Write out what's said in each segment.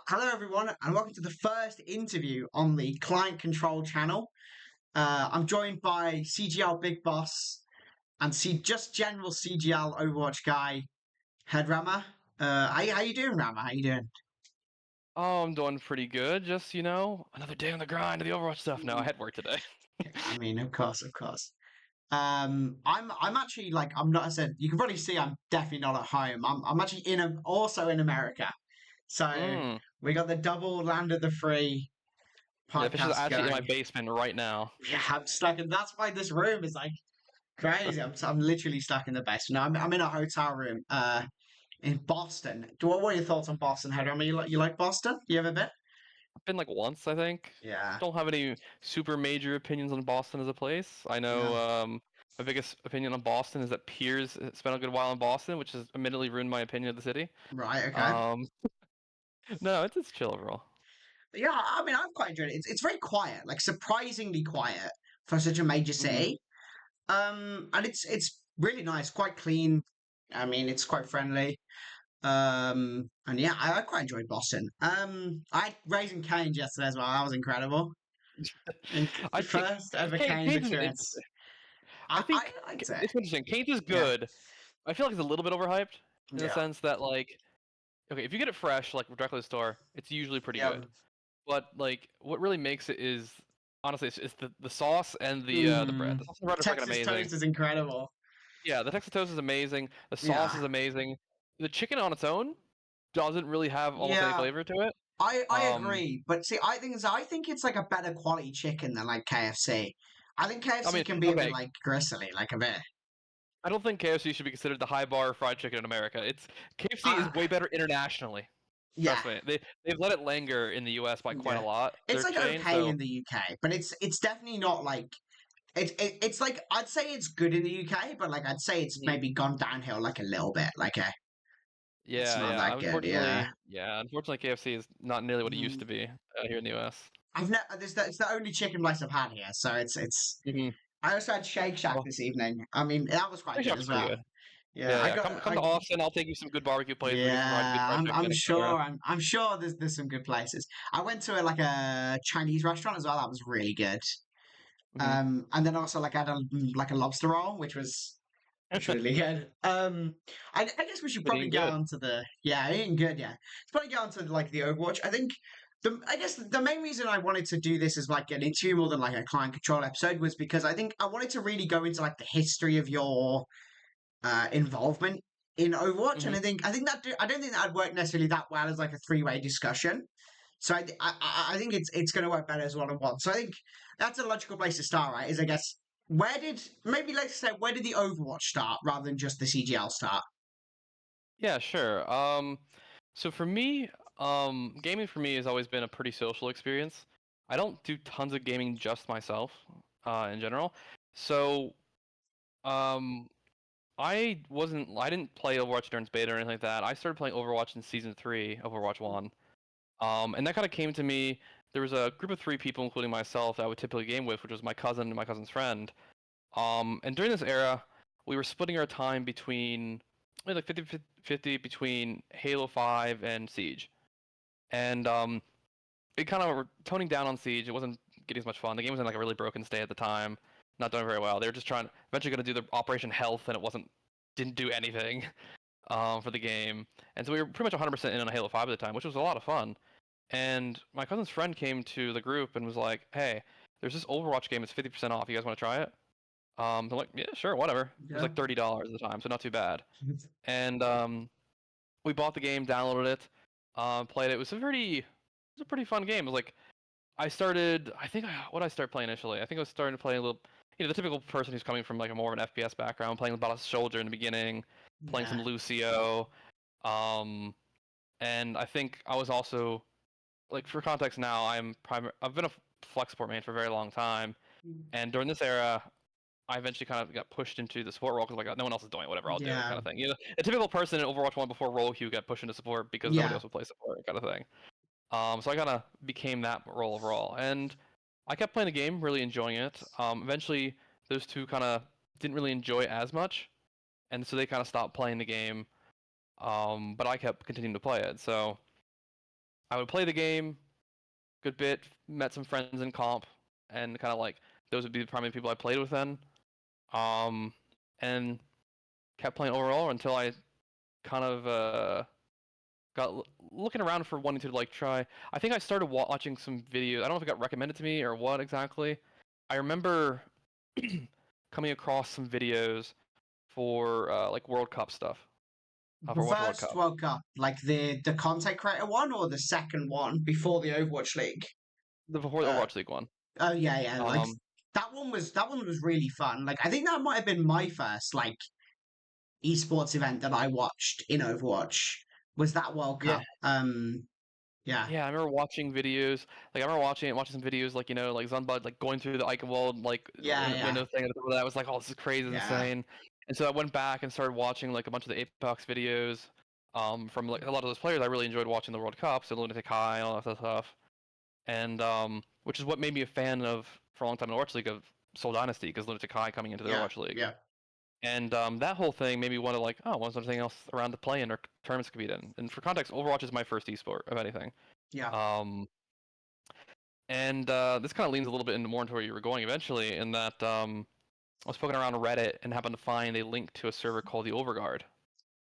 Hello, everyone, and welcome to the first interview on the Client Control channel. I'm joined by CGL Big Boss and just general CGL Overwatch guy, Headrammer. How you doing, Rammer? How you doing? Oh, I'm doing pretty good. Just, another day on the grind of the Overwatch stuff. No, I had work today. I mean, of course, of course. I'm actually like I'm not. I said you can probably see I'm definitely not at home. I'm actually also in America. So Mm. we got the double land of the free Yeah, the fish is podcast actually in my going. basement right now. Yeah, I'm stuck, and that's why this room is like crazy. I'm literally stuck in the basement. No, I'm in a hotel room in Boston. What are your thoughts on Boston, Heather? I mean, you like Boston? You ever been? I've been like once, I think. Yeah. Don't have any super major opinions on Boston as a place. I know Yeah. my biggest opinion on Boston is that Piers spent a good while in Boston, which has admittedly ruined my opinion of the city. Right. Okay. Um, no, it's chill overall. Yeah. I mean, I've quite enjoyed it. It's very quiet, like surprisingly quiet for such a major Mm-hmm. city. And it's really nice, quite clean. I mean, it's quite friendly. And yeah, I quite enjoyed Boston. I had Raising Cane's yesterday as well. That was incredible. And I think first ever Cane's Canes is experience. I I think liked it. it's interesting. Canes is Yeah. good. I feel like it's a little bit overhyped in the Yeah. sense that okay, if you get it fresh, like directly to the store, it's usually pretty Yeah. good. But like, what really makes it is honestly, it's the sauce and the bread. Mm. The sauce and bread are freaking Texas amazing. toast is incredible. Yeah, the Texas toast is amazing. The sauce Yeah. is amazing. The chicken on its own doesn't really have almost any Yeah. flavor to it. I Um, agree. But see, I think it's like a better quality chicken than like KFC. I think I KFC mean, can be a bit okay, like gristly, like a bit. I don't think KFC should be considered the high bar fried chicken in America. It's KFC is Uh, way better internationally. yeah. Trust me. They've let it linger in the US by quite a Yeah. lot, It's their like chain, okay so in the UK, but it's definitely not like it's like I'd say it's good in the UK, but like I'd say it's mhm. maybe gone downhill like a little bit. Like it's Yeah, not yeah. that good. Yeah. Unfortunately KFC is not nearly what it used Mm. to be here in the US. I've never. It's the only chicken place I've had here, so it's. Mhm. I also had Shake Shack Well, this evening. I mean, that was quite Shake good Shack's as pretty well. good. Yeah, Yeah, I yeah. got. Come to Austin, I'll take you some good barbecue places. We can provide good Yeah, fried I'm chicken, sure. etc. I'm sure there's some good places. I went to like a Chinese restaurant as well. That was really good. Hmm. And then also like I had a lobster roll, which was really good. I guess we should Been probably eating get good. on to the eating good. Yeah, let's probably get on to like the Overwatch. I guess the main reason I wanted to do this as like an interview more than like a client control episode was because I think I wanted to really go into like the history of your involvement in Overwatch, and Hmm. I think I don't think that'd work necessarily that well as like a three-way discussion. So I think it's going to work better as one on one. So I think that's a logical place to start, right? Is I guess where did the Overwatch start rather than just the CGL start? Yeah, sure. So for me, gaming for me has always been a pretty social experience. I don't do tons of gaming just myself, in general. So, um, I didn't play Overwatch during its beta or anything like that. I started playing Overwatch in season 3, Overwatch 1. And that kind of came to me. There was a group of 3 people, including myself, that I would typically game with, which was my cousin and my cousin's friend. And during this era, we were splitting our time between like 50-50 between Halo 5 and Siege. And it kind of were toning down on Siege. It wasn't getting as much fun. The game was in like a really broken state at the time, not doing very well. They were just eventually going to do the Operation Health, and didn't do anything for the game. And so we were pretty much 100% in on Halo 5 at the time, which was a lot of fun. And my cousin's friend came to the group and was like, "Hey, there's this Overwatch game. It's 50% off. You guys want to try it?" I'm like, "Yeah, sure, whatever." It was Yeah. like $30 at the time, so not too bad. And we bought the game, downloaded it, played it. It was a pretty fun game. It was like I started. What did I start playing initially? I think I was starting to play a little. The typical person who's coming from like a more of an FPS background, playing about a soldier in the beginning, playing some Yeah. Lucio, um, and I think I was also like for context now. I've been a flex support main for a very long time, and during this era, I eventually kind of got pushed into the support role because like no one else is doing it, whatever, I'll do it, Yeah. kind of thing. A typical person in Overwatch 1 before role queue got pushed into support because nobody Yeah. else would play support, kind of thing. So I kind of became that role overall, and I kept playing the game, really enjoying it. Eventually, those two kind of didn't really enjoy it as much, and so they kind of stopped playing the game. But I kept continuing to play it. So I would play the game, good bit, met some friends in comp, and kind of like those would be the primary people I played with then. Um, and kept playing overall until I kind of looking around for wanting to like try. I think I started watching some videos. I don't know if it got recommended to me or what exactly. I remember coming across some videos for like World Cup stuff. The For Watch World first Cup. World Cup, like the content creator one, or the second one before the Overwatch League? Before the Uh, Overwatch League one. oh yeah, yeah. Like Um, that one was really fun. Like I think that might have been my first like esports event that I watched in Overwatch was that World yeah, Cup. Yeah, yeah. I remember watching videos. Like I remember watching some videos like like Zunbud like going through the Eichenwald like yeah, yeah, window thing. And that was like, oh, this is crazy, yeah, insane. And so I went back and started watching like a bunch of the Apex videos. From like a lot of those players, I really enjoyed watching the World Cup, so Lunatic High and all that stuff. And which is what made me a fan of for a long time in the Overwatch League of Soul Dynasty because Lunatic High coming into the yeah, Overwatch League. yeah, And that whole thing made me want to like, oh, what's something else around to play in or tournaments to compete in? And for context, Overwatch is my first esport of anything. yeah. Um, and this kind of leans a little bit into more into where you were going eventually, in that I was poking around Reddit and happened to find a link to a server called the Overguard.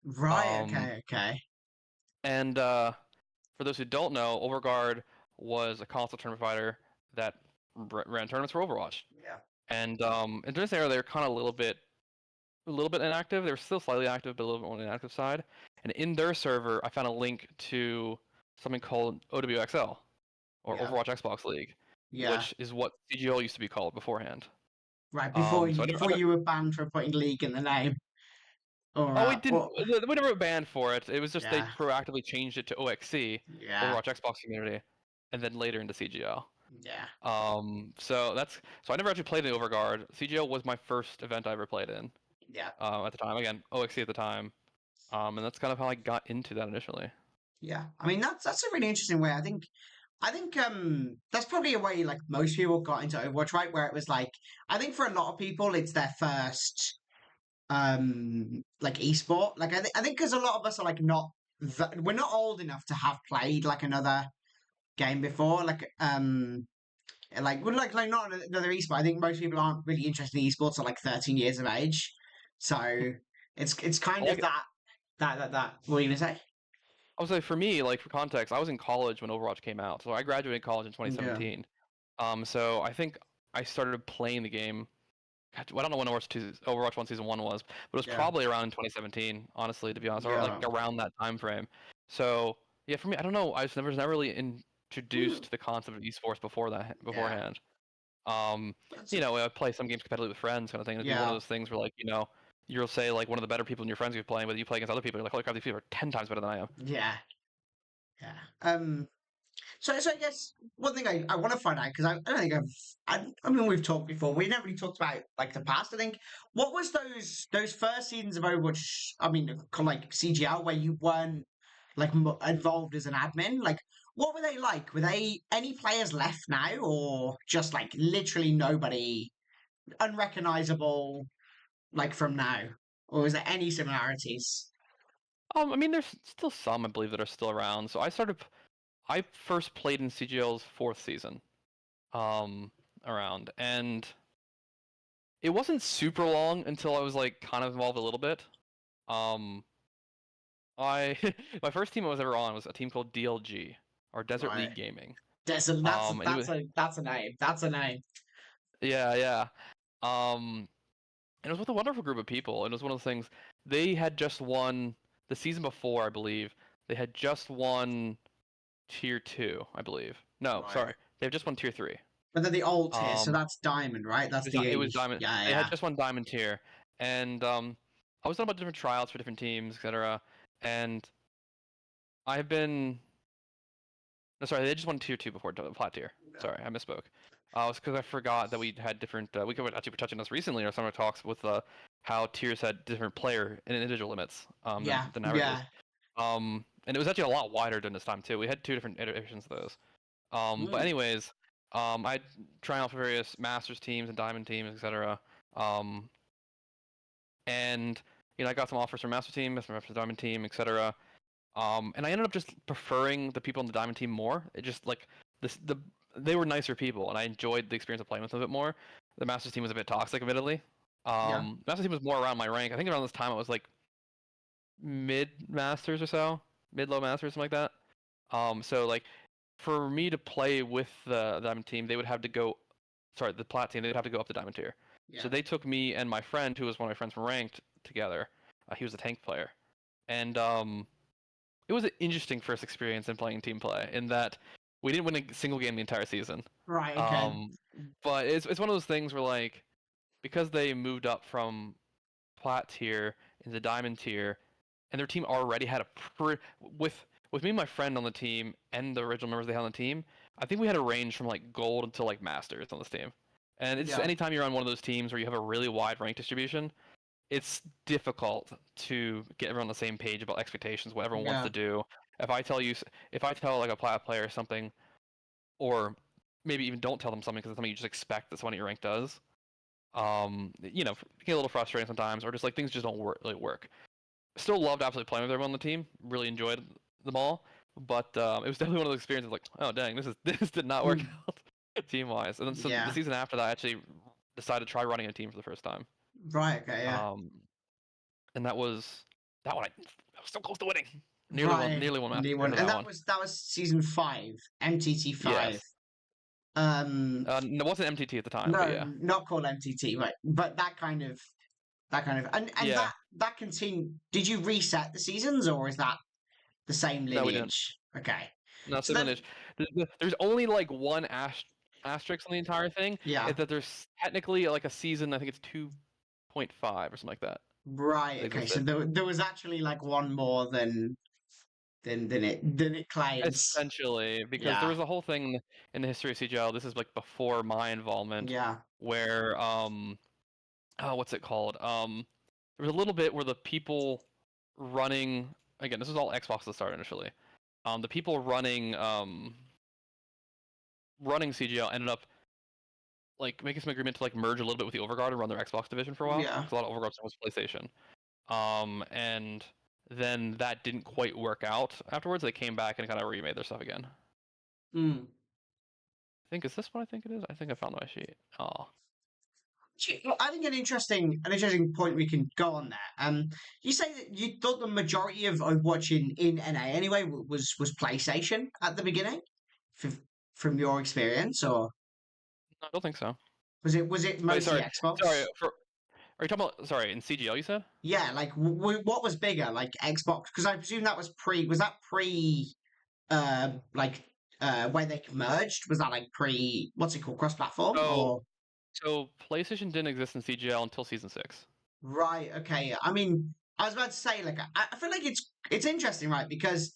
Right. Um, Okay. Okay. and for those who don't know, Overguard was a console tournament provider that ran tournaments for Overwatch. Yeah. And in this era, they're kind of a little bit inactive. They were still slightly active, but a little bit on the inactive side. And in their server, I found a link to something called OWXL, or Yeah. Overwatch Xbox League, Yeah. which is what CGL used to be called beforehand. Right. So Before you were banned for putting league in the name, or oh, we didn't. or We never got banned for it. It was just they yeah, proactively changed it to OXC, yeah, Overwatch Xbox Community, and then later into CGL. yeah, So I never actually played in the Overguard. CGL was my first event I ever played in. yeah, At the time, again, OXC at the time. And that's kind of how I got into that initially. yeah. I mean, that's a really interesting way. I think that's probably a way like most people got into Overwatch, right? Where it was like I think for a lot of people it's their first like esport. Like I think because a lot of us are like not we're not old enough to have played like another game before. Like would like not another esport. I think most people aren't really interested in esports at like 13 years of age. So it's I kind like of it. that. What were you gonna say? I would say for me, like for context, I was in college when Overwatch came out. So I graduated college in Yeah, 2017. So I think I started playing the game. God, I don't know when Overwatch 1 Season 1 was, but it was yeah, probably around 2017, honestly, to be honest, or like yeah. around that time frame. So yeah, for me, I don't know. I was never really introduced to the concept of esports Yeah, beforehand. that's a, I play some games competitively with friends, kind of thing. It'd be one of yeah, those things where, like, you'll say like one of the better people in your friends you're playing, but you play against other people, you're like, holy crap, these people are 10 times better than I am. yeah, yeah. So I guess one thing I want to find out because I don't think I mean we've talked before. We never really talked about like the past. I think what was those first seasons of Overwatch? I mean, like CGL where you weren't like involved as an admin. Like, what were they like? Were they any players left now, or just like literally nobody, unrecognizable, like from now? Or is there any similarities? I mean, there's still some I believe that are still around. So I first played in CGL's fourth season, um, around, and it wasn't super long until I was like kind of involved a little bit. Um, I my first team I was ever on was a team called DLG, or Desert Right. League Gaming. That's a that's And it was that's a name. That's a name. yeah, yeah. Um, and it was with a wonderful group of people. And it was one of the things they had just won the season before, I believe. They had just won Tier 2, I believe. No, Right. sorry. They've just won Tier 3. But they're the old tier, so Um, that's diamond, right? That's it the was Diamond. yeah, They had yeah, just won Diamond Tier. And I was done about different tryouts for different teams, etc. And I've been no, sorry, they just won Tier 2 before Plat Tier. yeah. Sorry, I misspoke. It's because I forgot that we had different. We could actually be touching this recently in our summer talks with how tiers had different player and individual limits Yeah, than averages. yeah. And it was actually a lot wider during this time too. We had two different iterations of those. But Mm, anyways, I tried out for various Masters teams and Diamond teams, etc. Um, and I got some offers from Master Team, some offers from Diamond Team, etc. And I ended up just preferring the people on the Diamond team more. It just like the they were nicer people, and I enjoyed the experience of playing with them a bit more. The Masters team was a bit toxic, admittedly. Yeah, Masters team was more around my rank. I think around this time it was like mid Masters or so, mid low Masters, something like that. So like for me to play with the Diamond team, they would have to go. Sorry, the Plat team. They'd have to go up the Diamond tier. So yeah, they took me and my friend, who was one of my friends from ranked, together. He was a tank player, and it was an interesting first experience in playing team play. In that we didn't win a single game the entire season. right, okay, Um, but it's one of those things where like because they moved up from Plat tier into Diamond tier, and their team already had a with me and my friend on the team and the original members they had on the team. I think we had a range from like gold until like masters on this team. And it's yeah, anytime you're on one of those teams where you have a really wide rank distribution, it's difficult to get everyone on the same page about expectations, what everyone wants yeah, to do. If I tell you, if I tell like a plat player something, or maybe even don't tell them something because it's something you just expect that someone at your rank does, it can get a little frustrating sometimes, or just like things just don't really work. Still loved absolutely playing with everyone on the team. Really enjoyed them all, but it was definitely one of those experiences like, oh dang, this did not work mm, out team wise. And then so the yeah, season after that, I actually decided to try running a team for the first time. right, okay, yeah, Um, and that one I was so close to winning. right. Nearly won New Masters one, for and that one. that was season 5, MTT 5. Yes. Um, It wasn't MTT at the time, but no, yeah. not called MTT, but that kind of, and Yeah. that continued. Did you reset the seasons, or is that the same No, we didn't. lineage? Okay, No, so same then, lineage. There's only like one asterisk on the entire thing. yeah, Is that there's technically like a season. I think it's 2.5 or something like that right, that okay, so existed. there was actually like one more than it claims. Essentially, because there Yeah, was a whole thing in the history of CGL. This is like before my involvement, yeah, where oh, what's it called? There was a little bit where the people running again. This was all Xbox at the start initially. The people running CGL ended up like making some agreement to like merge a little bit with the Overguard and run their Xbox division for a while yeah. because a lot of Overguard stuff was PlayStation. And then that didn't quite work out afterwards. They came back and kind of remade their stuff again. Mm. I think is this what I think it is? I think I found my sheet. Oh, Well, I think an interesting point we can go on there. You say that you thought the majority of Overwatch in NA anyway was PlayStation at the beginning, f- from your experience, or no, I don't think so. was it Wait, mostly sorry, Xbox? sorry. Are you talking about sorry in CGL? You said? Yeah, like what was bigger, like Xbox? Because I presume that was pre. Was that pre? Like when they merged? Was that like pre? What's it called? Cross platform So or? so PlayStation didn't exist in CGL until season 6. Right. Okay. I mean, I was about to say, like, I feel like it's interesting, right? Because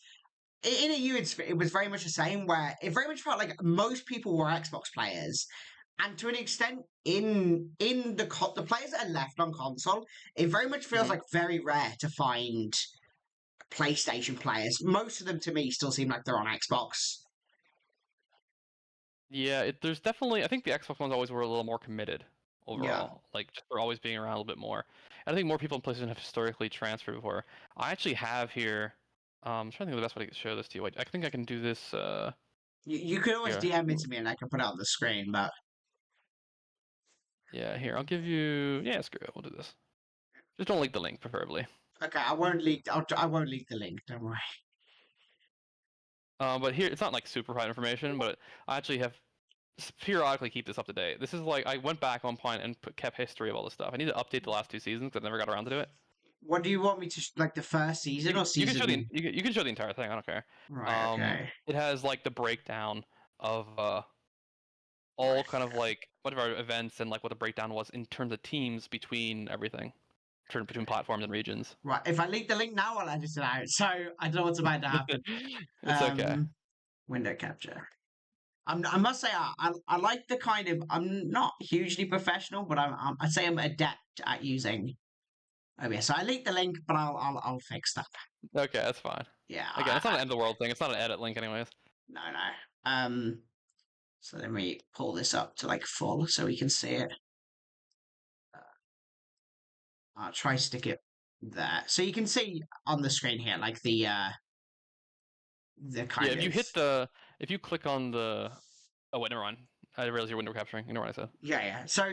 in EU, it was very much the same, where it very much felt like most people were Xbox players, and to an extent, in the players that are left on console, it very much feels Hmm. like very rare to find PlayStation players. Most of them, to me, still seem like they're on Xbox. Yeah, there's definitely. I think the Xbox ones always were a little more committed Yeah. overall. Like just for always being around a little bit more. And I think more people in PlayStation have historically transferred before. I actually have here. I'm trying to think of the best way to show this to you. Wait, I think I can do this. You could always Here. DM it to me, and I can put it on the screen. But Yeah, here. I'll give you. Yeah, screw it. We'll do this. Just don't leak the link, preferably. okay, I won't leak. I won't leak the link. Don't worry. But here, it's not like super private information, but I actually have periodically keep this up to date. This is like I went back one point and kept history of all this stuff. I need to update the last 2 seasons because I never got around to do it. What do you want me to like the first season or You can show season? you can show the entire thing. I don't care. Right. Okay. It has like the breakdown of all Right. kind of like whatever events and like what the breakdown was in terms of teams between everything, between platforms and regions. Right. If I leak the link now, I'll edit it out. So I don't know what's about to happen. It's okay. Window capture. I must say, I like the kind of. I'm not hugely professional, but I'd say I'm adept at using OBS. So I leaked the link, but I'll fix that. Okay, that's fine. Yeah. Again, it's not an end of the world thing. It's not an edit link, anyways. No, no. So let me pull this up to like full so we can see it. I'll try stick it there, so you can see on the screen here, like the Yeah, kind if you of hit the, if you click on the, oh wait, never mind. I realized your window capturing. You know what I said. yeah. So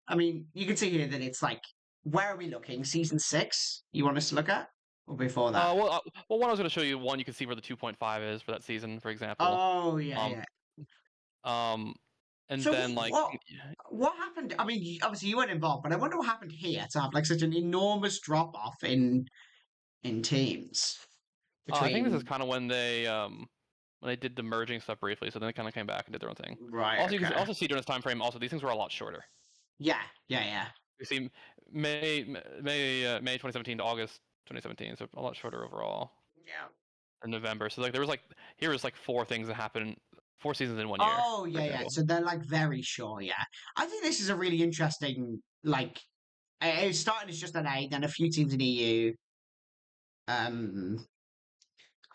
I mean, you can see here that it's like, where are we looking? Season 6? You want us to look at, or before that? Well, one I was going to show you. One, you can see where the 2.5 is for that season, for example. Oh yeah, Um, yeah. um, and So then like, what happened? I mean, obviously you weren't involved, but I wonder what happened here to have like such an enormous drop off in teams I think this is between. kind of when they did the merging stuff briefly, so then they kind of came back and did their own thing. Right. Also, you can Okay. also see during this time frame, also these things were a lot shorter. Yeah. Yeah. Yeah. We see May 2017 to August 2017, so a lot shorter overall. Yeah. In November, so like there was like here was like 4 things that happened, 4 seasons in 1 year, Oh for yeah, yeah. example. So they're like very sure. Yeah. I think this is a really interesting like. It started as just an A, then a few teams in EU, um,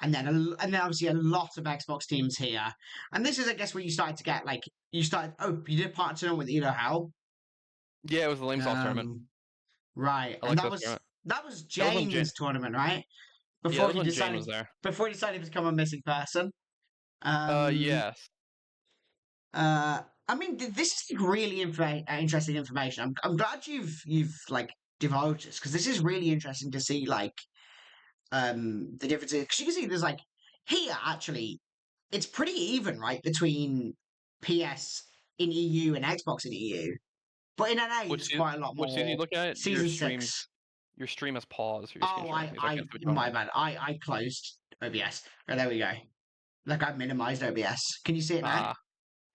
and then obviously a lot of Xbox teams here. And this is, I guess, where you started to get like you started. Oh, you did partner with how. Yeah, it was the lame sauce tournament. Um, right, I and like this tournament. that was That was when Jane. Jane's tournament, right? Yeah, that Before was he when Jane decided was there. before he decided to become a missing person. Um, Yes. I mean, this is like really interesting information. I'm glad you've like divulged this because this is really interesting to see like the differences. Because you can see there's like here actually, it's pretty even, right, between PS in EU and Xbox in EU. But in NA, Which there's quite a lot which season you more. look at it, Season 6. your stream has paused for your screen Oh, sharing, so I can't see what you're my talking bad. I closed OBS. Oh, there we go. Like I minimized OBS. Can you see it now? about.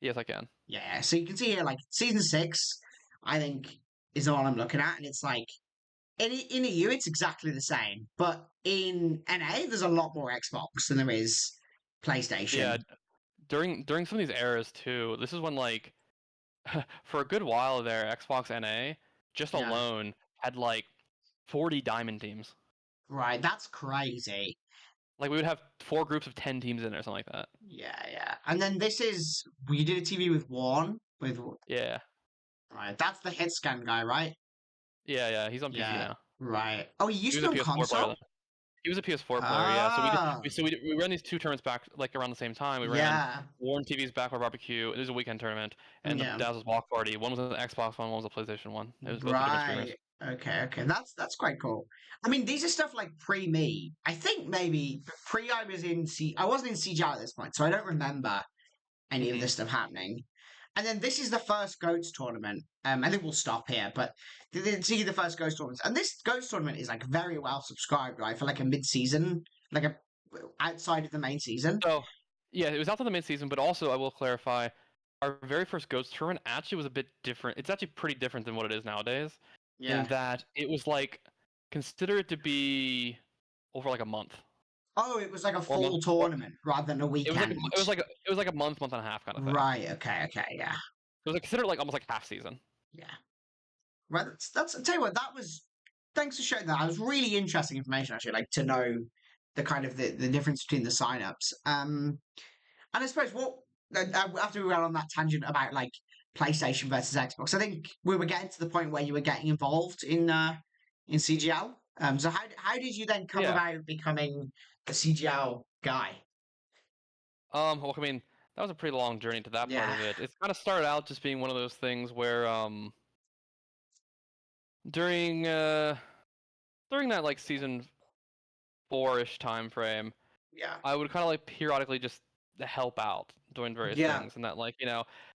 Yes, I can. Yeah. So you can see here, like season 6, I think is the one I'm looking at, and it's like in EU it's exactly the same, but in NA there's a lot more Xbox than there is Yeah, PlayStation. during some of these eras too. This is when like for a good while there, Xbox NA just Yeah. alone had like 40 diamond teams. Right. That's crazy. Like we would have 4 groups of 10 teams in it or something like that. Yeah, yeah. And then this is you did a TV with one with Yeah. right. That's the hit scan guy, right? Yeah. He's on PC Yeah. now. Right. Oh, he He used to was a be on PS4 player console? then. He was a PS4 player, yeah. So we did, Ah, we ran these 2 tournaments back like around the same time. We ran yeah. Warren TV's Backward Barbecue. It was a weekend tournament, and the Yeah. Dazzle's Block Party. One was an Xbox one was a PlayStation one. It was both with different streamers. Right. Okay, okay. That's quite cool. I mean, these are stuff like pre me. I think maybe pre I was in I wasn't in CGI at this point, so I don't remember any of Hmm. this stuff happening. And then this is the first Goats tournament. I think we'll stop here, but see the first Goats tournament. And this Goats tournament is like very well subscribed, right? For like a mid season, like a outside of the main season. So, yeah, it was out to the mid season, but also I will clarify, our very first Ghost tournament actually was a bit different. It's actually pretty different than what it is nowadays, in Yeah. that it was like consider it to be over like a month Oh, it was like a or a month. full Or tournament rather than a it was like weekend. it was like a month and a half kind of thing. Right. Okay. Okay. Yeah. It was like consider it like almost like half season. Yeah. Right. That's. I'll tell you what. That was. Thanks for sharing that. That was really interesting information, actually. Like to know the kind of the difference between the signups. And I suppose what after we went on that tangent about like PlayStation versus Xbox, I think we were getting to the point where you were getting involved in CGL. So how did you then come Yeah. about becoming the CGL guy? Well, I mean, that was a pretty long journey to that part Yeah. of it. It kind of started out just being one of those things where during during that like season 4-ish time frame, Yeah. I would kind of like periodically just help out doing various Yeah. things, and that like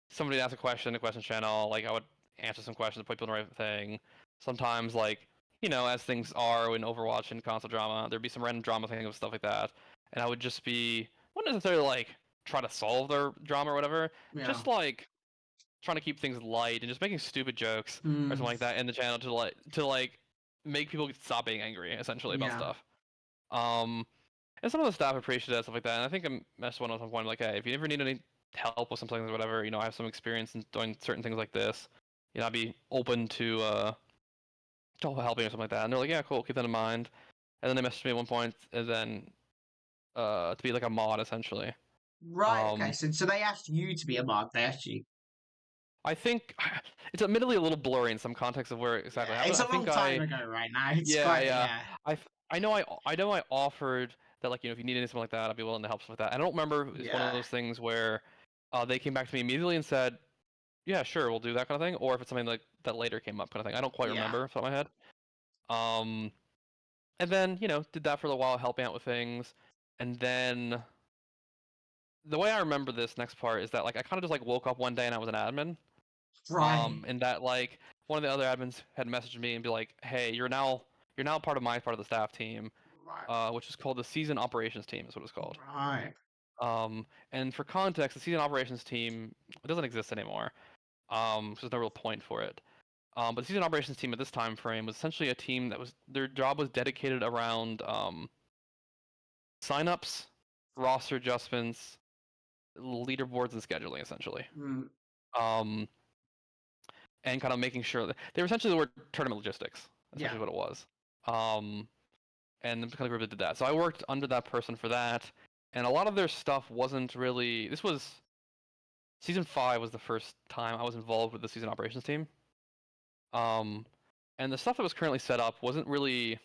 somebody asked a question in the question channel, like I would answer some questions, put people in the right thing. Sometimes like as things are in Overwatch and console drama, there'd be some random drama thing of stuff like that, and I would just be not necessarily like try to solve their drama or whatever, Yeah. just like trying to keep things light and just making stupid jokes or Mm, something like that in the channel to make people stop being angry essentially about yeah. stuff. Um, and some of the staff appreciate that stuff like that. And I think I messaged one at some point like, hey, if you ever need any help with something or whatever, I have some experience in doing certain things like this. I'd be open to helping or something like that. And they're like, yeah, cool, keep that in mind. And then they messaged me at one point, and then to be like a mod essentially. Right. Okay. Um, So they asked you to be a mod. They asked you. I think it's admittedly a little blurry in some context of where it exactly Yeah. happened. It's a I long think time ago right now. It's yeah, quite yeah. yeah. I know I offered that like if you need anything like that, I'd be willing to help with that. I don't remember it's one of Yeah. those things where they came back to me immediately and said, yeah, sure, we'll do that kind of thing, or if it's something like that later came up kind of thing. I don't quite Yeah. remember off the top of my head. Um, and then did that for a while, helping out with things, and then the way I remember this next part is that like I kind of just like woke up one day and I was an admin. Right. And that like one of the other admins had messaged me and be like, "Hey, you're now part of the staff team, Right. which is called the season operations team, is what it's called." Right. And for context, the season operations team it doesn't exist anymore. So there's no real point for it. But the season operations team at this time frame was essentially a team that was their job was dedicated around signups, roster adjustments, leaderboards, and scheduling essentially. Mm, Um, and kind of making sure that they were essentially the word tournament logistics, yeah. essentially what it was. Um, and the kind of group that did that. So I worked under that person for that, and a lot of their stuff wasn't really. This was season 5 was the first time I was involved with the season operations team. Um, and the stuff that was currently set up wasn't really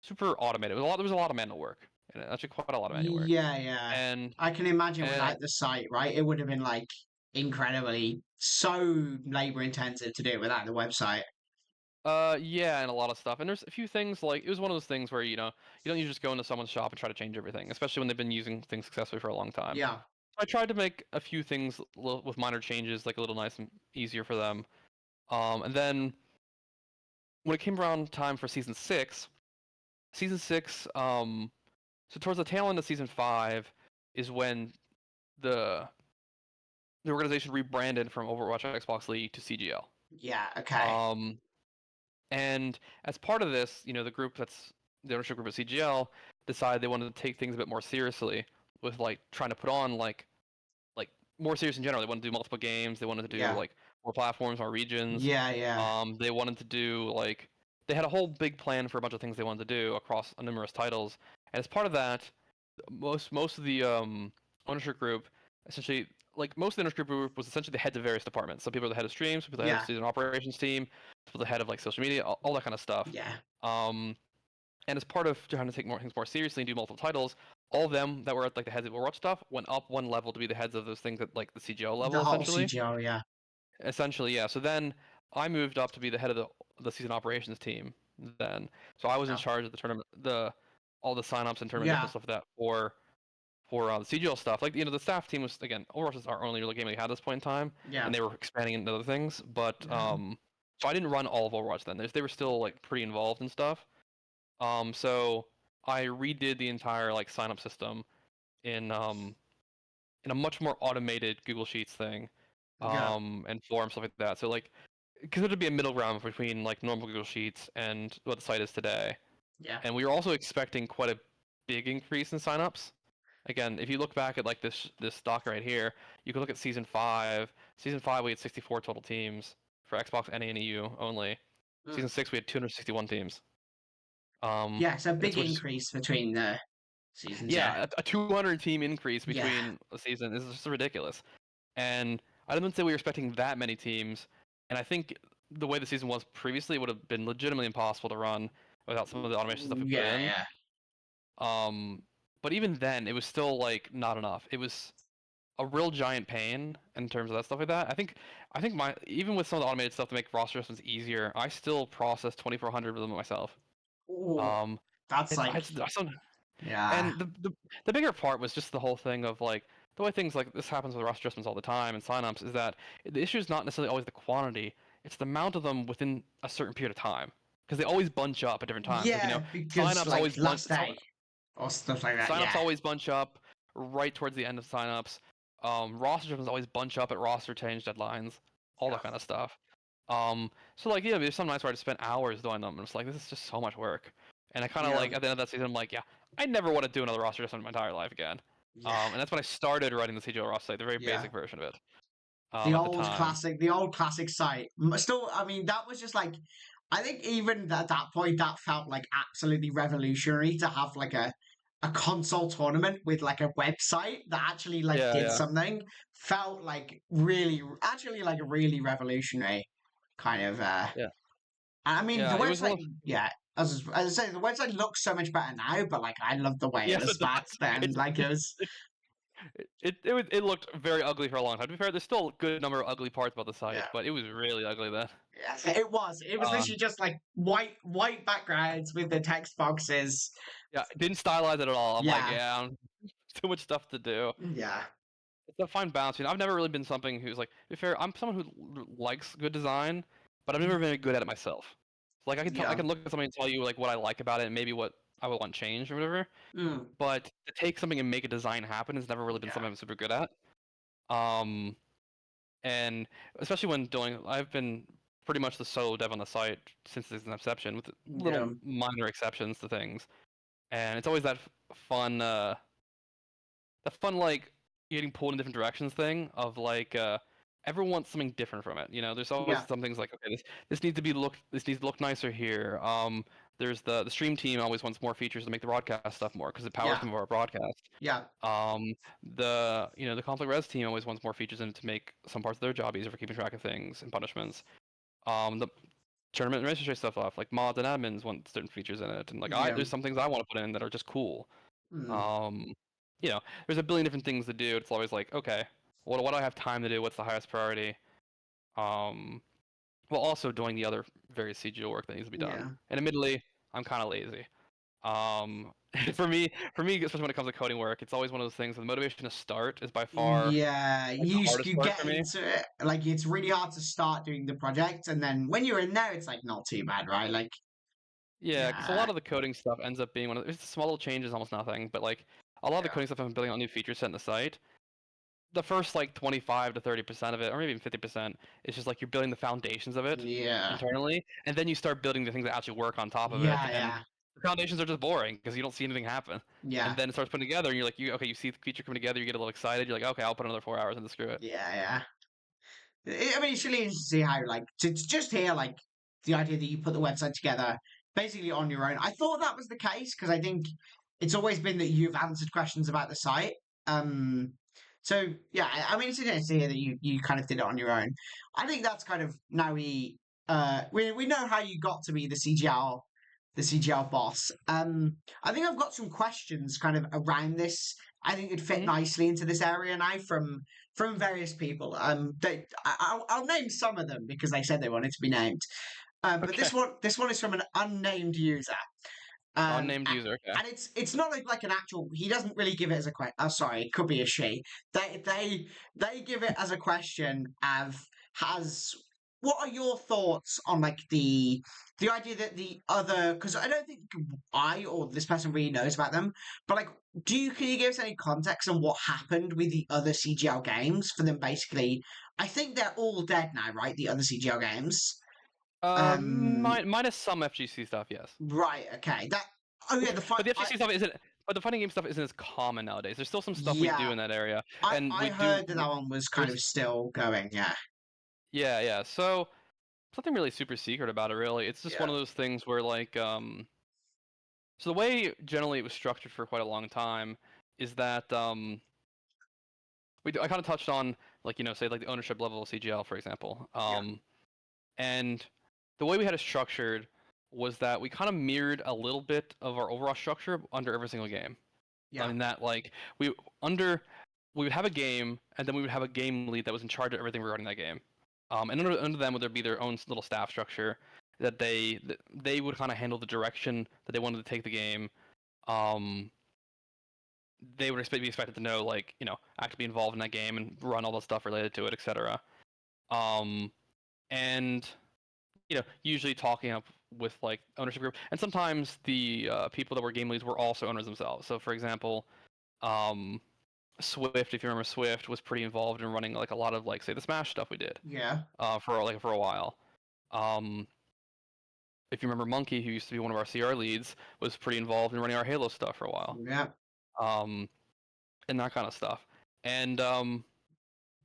super automated. There was a lot of manual work, and actually quite a lot of manual work. Yeah, yeah. And I can imagine with and like the site, right? It would have been like incredibly so labor intensive to do it without the website. yeah, and a lot of stuff. And there's a few things like it was one of those things where you don't usually just go into someone's shop and try to change everything, especially when they've been using things successfully for a long time. Yeah. So I tried to make a few things with minor changes, like a little nice and easier for them. And then when it came around time for season six, so towards the tail end of season 5 is when the the organization rebranded from Overwatch Xbox League to CGL. Yeah. Okay. Um, And as part of this, the group that's the ownership group at CGL decided they wanted to take things a bit more seriously with like trying to put on like more serious in general. They wanted to do multiple games. They wanted to do Yeah. like more platforms, more regions. Yeah. Yeah. They wanted to do like they had a whole big plan for a bunch of things they wanted to do across numerous titles. And as part of that, most of the ownership group essentially like most of the ownership group was essentially the heads of various departments. Some people are the head of streams, some people are the head of Yeah. season operations team, some people are the head of like social media, all that kind of stuff. Yeah. Um, and as part of trying to take more things more seriously and do multiple titles, all of them that were at like the heads of Overwatch stuff went up one level to be the heads of those things at like the CGO The level whole essentially. CGO. Yeah. Essentially, yeah. So then I moved up to be the head of the season operations team. Then, so I was in Yeah. charge of the tournament, the all the signups and tournament Yeah. stuff like that for the CGL stuff. Like the staff team was again Overwatch is our only real game we had at this point in time, Yeah. and they were expanding into other things. But Yeah. so I didn't run all of Overwatch then. They were still like pretty involved and stuff. So I redid the entire like sign up system in a much more automated Google Sheets thing, Yeah. and forms stuff like that. So like because it'd be a middle ground between like normal Google Sheets and what the site is today. Yeah. And we were also expecting quite a big increase in signups. Again, if you look back at like this stock right here, you can look at season 5. Season 5 we had 64 total teams for Xbox, NA, and EU only. Mm. Season 6 we had 261 teams. Yeah. It's a It's big which is increase between the seasons. Yeah. yeah, a 200 team increase Yeah. between a season is just ridiculous. And I didn't say we were expecting that many teams. And I think the way the season was previously would have been legitimately impossible to run without some of the automation stuff we put Yeah. in. Yeah. Um, but even then, it was still like not enough. It was a real giant pain in terms of that stuff like that. I think my even with some of the automated stuff to make roster adjustments easier, I still process 2,400 of them myself. Oh, Um, that's it's like. I still, Yeah. and the bigger part was just the whole thing of like the way things like this happens with roster adjustments all the time and signups is that the issue is not necessarily always the quantity, it's the amount of them within a certain period of time because they always bunch up at different times. Like Yeah, because signups like always bunch. last day or stuff like that. Signups Yeah. always bunch up right towards the end of signups. Roster adjustments always bunch up at roster change deadlines, all Yeah. that kind of stuff. So like there's some nights where I just spent hours doing them, and it's like this is just so much work. And I kind of Yeah. like at the end of that season, I'm like, yeah, I never want to do another roster adjustment in my entire life again. Yeah. And that's when I started writing the CGL roster site, the very Yeah. basic version of it. The At the old time. classic, the old classic site. Still, I mean, that was just like, I think even at that point, that felt like absolutely revolutionary to have like a console tournament with like a website that actually like Yeah, did yeah, something. Felt like really, actually like a really revolutionary kind of. yeah, I mean, the yeah. It was one website. of Yeah. as I say, the website looks so much better now, but like I love the way it Yes, was it back does. then. It's Like it was, it looked very ugly for a long time. To be fair, there's still a good number of ugly parts about the site, yeah. but it was really ugly then. Yeah, it was. It was Um, literally just like white backgrounds with the text boxes. yeah, didn't stylize it at all. I'm like, Yeah, yeah, too much stuff to do. yeah, It's a fine balance. I've never really been something who's like, to be fair, I'm someone who likes good design, but I've never been good at it myself. Like I yeah. can look at something and tell you like what I like about it and maybe what I would want changed or whatever. Mm, But to take something and make a design happen has never really been yeah, something I'm super good at. Um, and especially when doing, I've been pretty much the solo dev on the site since its inception, with yeah, little minor exceptions to things. And it's always that fun, like getting pulled in different directions thing of like everyone wants something different from it. There's always yeah, some things like, okay, this needs to look nicer here. There's the stream team always wants more features to make the broadcast stuff more because it powers yeah, some of our broadcast. yeah, The conflict res team always wants more features in it to make some parts of their job easier for keeping track of things and punishments. The tournament and registry stuff off, like mods and admins want certain features in it, and like yeah. there's some things I want to put in that are just cool. Mm, Um, there's a billion different things to do. It's always like, okay, what do I have time to do? What's the highest priority? Um, while also doing the other various CGO work that needs to be done. yeah. And admittedly, I'm kind of lazy. Um, for me, especially when it comes to coding work, it's always one of those things. The motivation to start is by far Yeah, like the hardest you part get for me. into it. Like it's really hard to start doing the project, and then when you're in there, it's like not too bad, right? Like, Yeah, because a yeah, lot of the coding stuff ends up being it's small little changes, almost nothing. But like a lot of the yeah, coding stuff I'm building on new feature set in the site, the first like 25 to 30% of it, or maybe even 50%, is just like you're building the foundations of it yeah, internally, and then you start building the things that actually work on top of it, yeah, and yeah, the foundations are just boring because you don't see anything happen. And yeah, then it starts putting together, and you're like, okay, you see the feature coming together, you get a little excited, you're like, okay, I'll put another 4 hours into screw it. yeah, yeah. I mean, it's really interesting to see how, like, to just hear, like, the idea that you put the website together basically on your own. I thought that was the case because I think it's always been that you've answered questions about the site. Um, so yeah, I mean, it's interesting to hear that you kind of did it on your own. I think that's kind of now we know how you got to be the CGL boss. I think I've got some questions kind of around this. I think it'd fit Hmm. nicely into this area now from various people. I'll name some of them because they said they wanted to be named. But Okay, this one is from an unnamed user. unnamed user. Okay. And it's not like an actual. He doesn't really give it as a question. Oh, sorry, it could be a she. They give it as a question of has. What are your thoughts on like the idea that the other? Because I don't think I or this person really knows about them. But like, can you give us any context on what happened with the other CGL games for them? Basically, I think they're all dead now, right? The other CGL games. Um. Minus some FGC stuff, yes. Right. Okay. That. Oh yeah. Which, but the FGC stuff isn't. But the fighting game stuff isn't as common nowadays. There's still some stuff we do Yeah. in that area, I and I we do. heard that that one was kind of There's still going. Yeah. Yeah, yeah. So nothing really super secret about it, really. It's just one Yeah. of those things where like So the way generally it was structured for quite a long time is that I kind of touched on like say like the ownership level of CGL for example. Yeah. And the way we had it structured was that we kind of mirrored a little bit of our overall structure under every single game. I Yeah. mean that like we under we would have a game and then we would have a game lead that was in charge of everything regarding that game. And under them would there be their own little staff structure that they would kind of handle the direction that they wanted to take the game. Um, they would be expected to know like actually be involved in that game and run all the stuff related to it, etc. Um, and usually talking up with like ownership group, and sometimes the people that were game leads were also owners themselves. So for example, um, Swift, if you remember, Swift was pretty involved in running like a lot of like say the Smash stuff we did Yeah. for a while. Um, if you remember, Monkey, who used to be one of our CR leads, was pretty involved in running our Halo stuff for a while. Yeah. Um, and that kind of stuff. And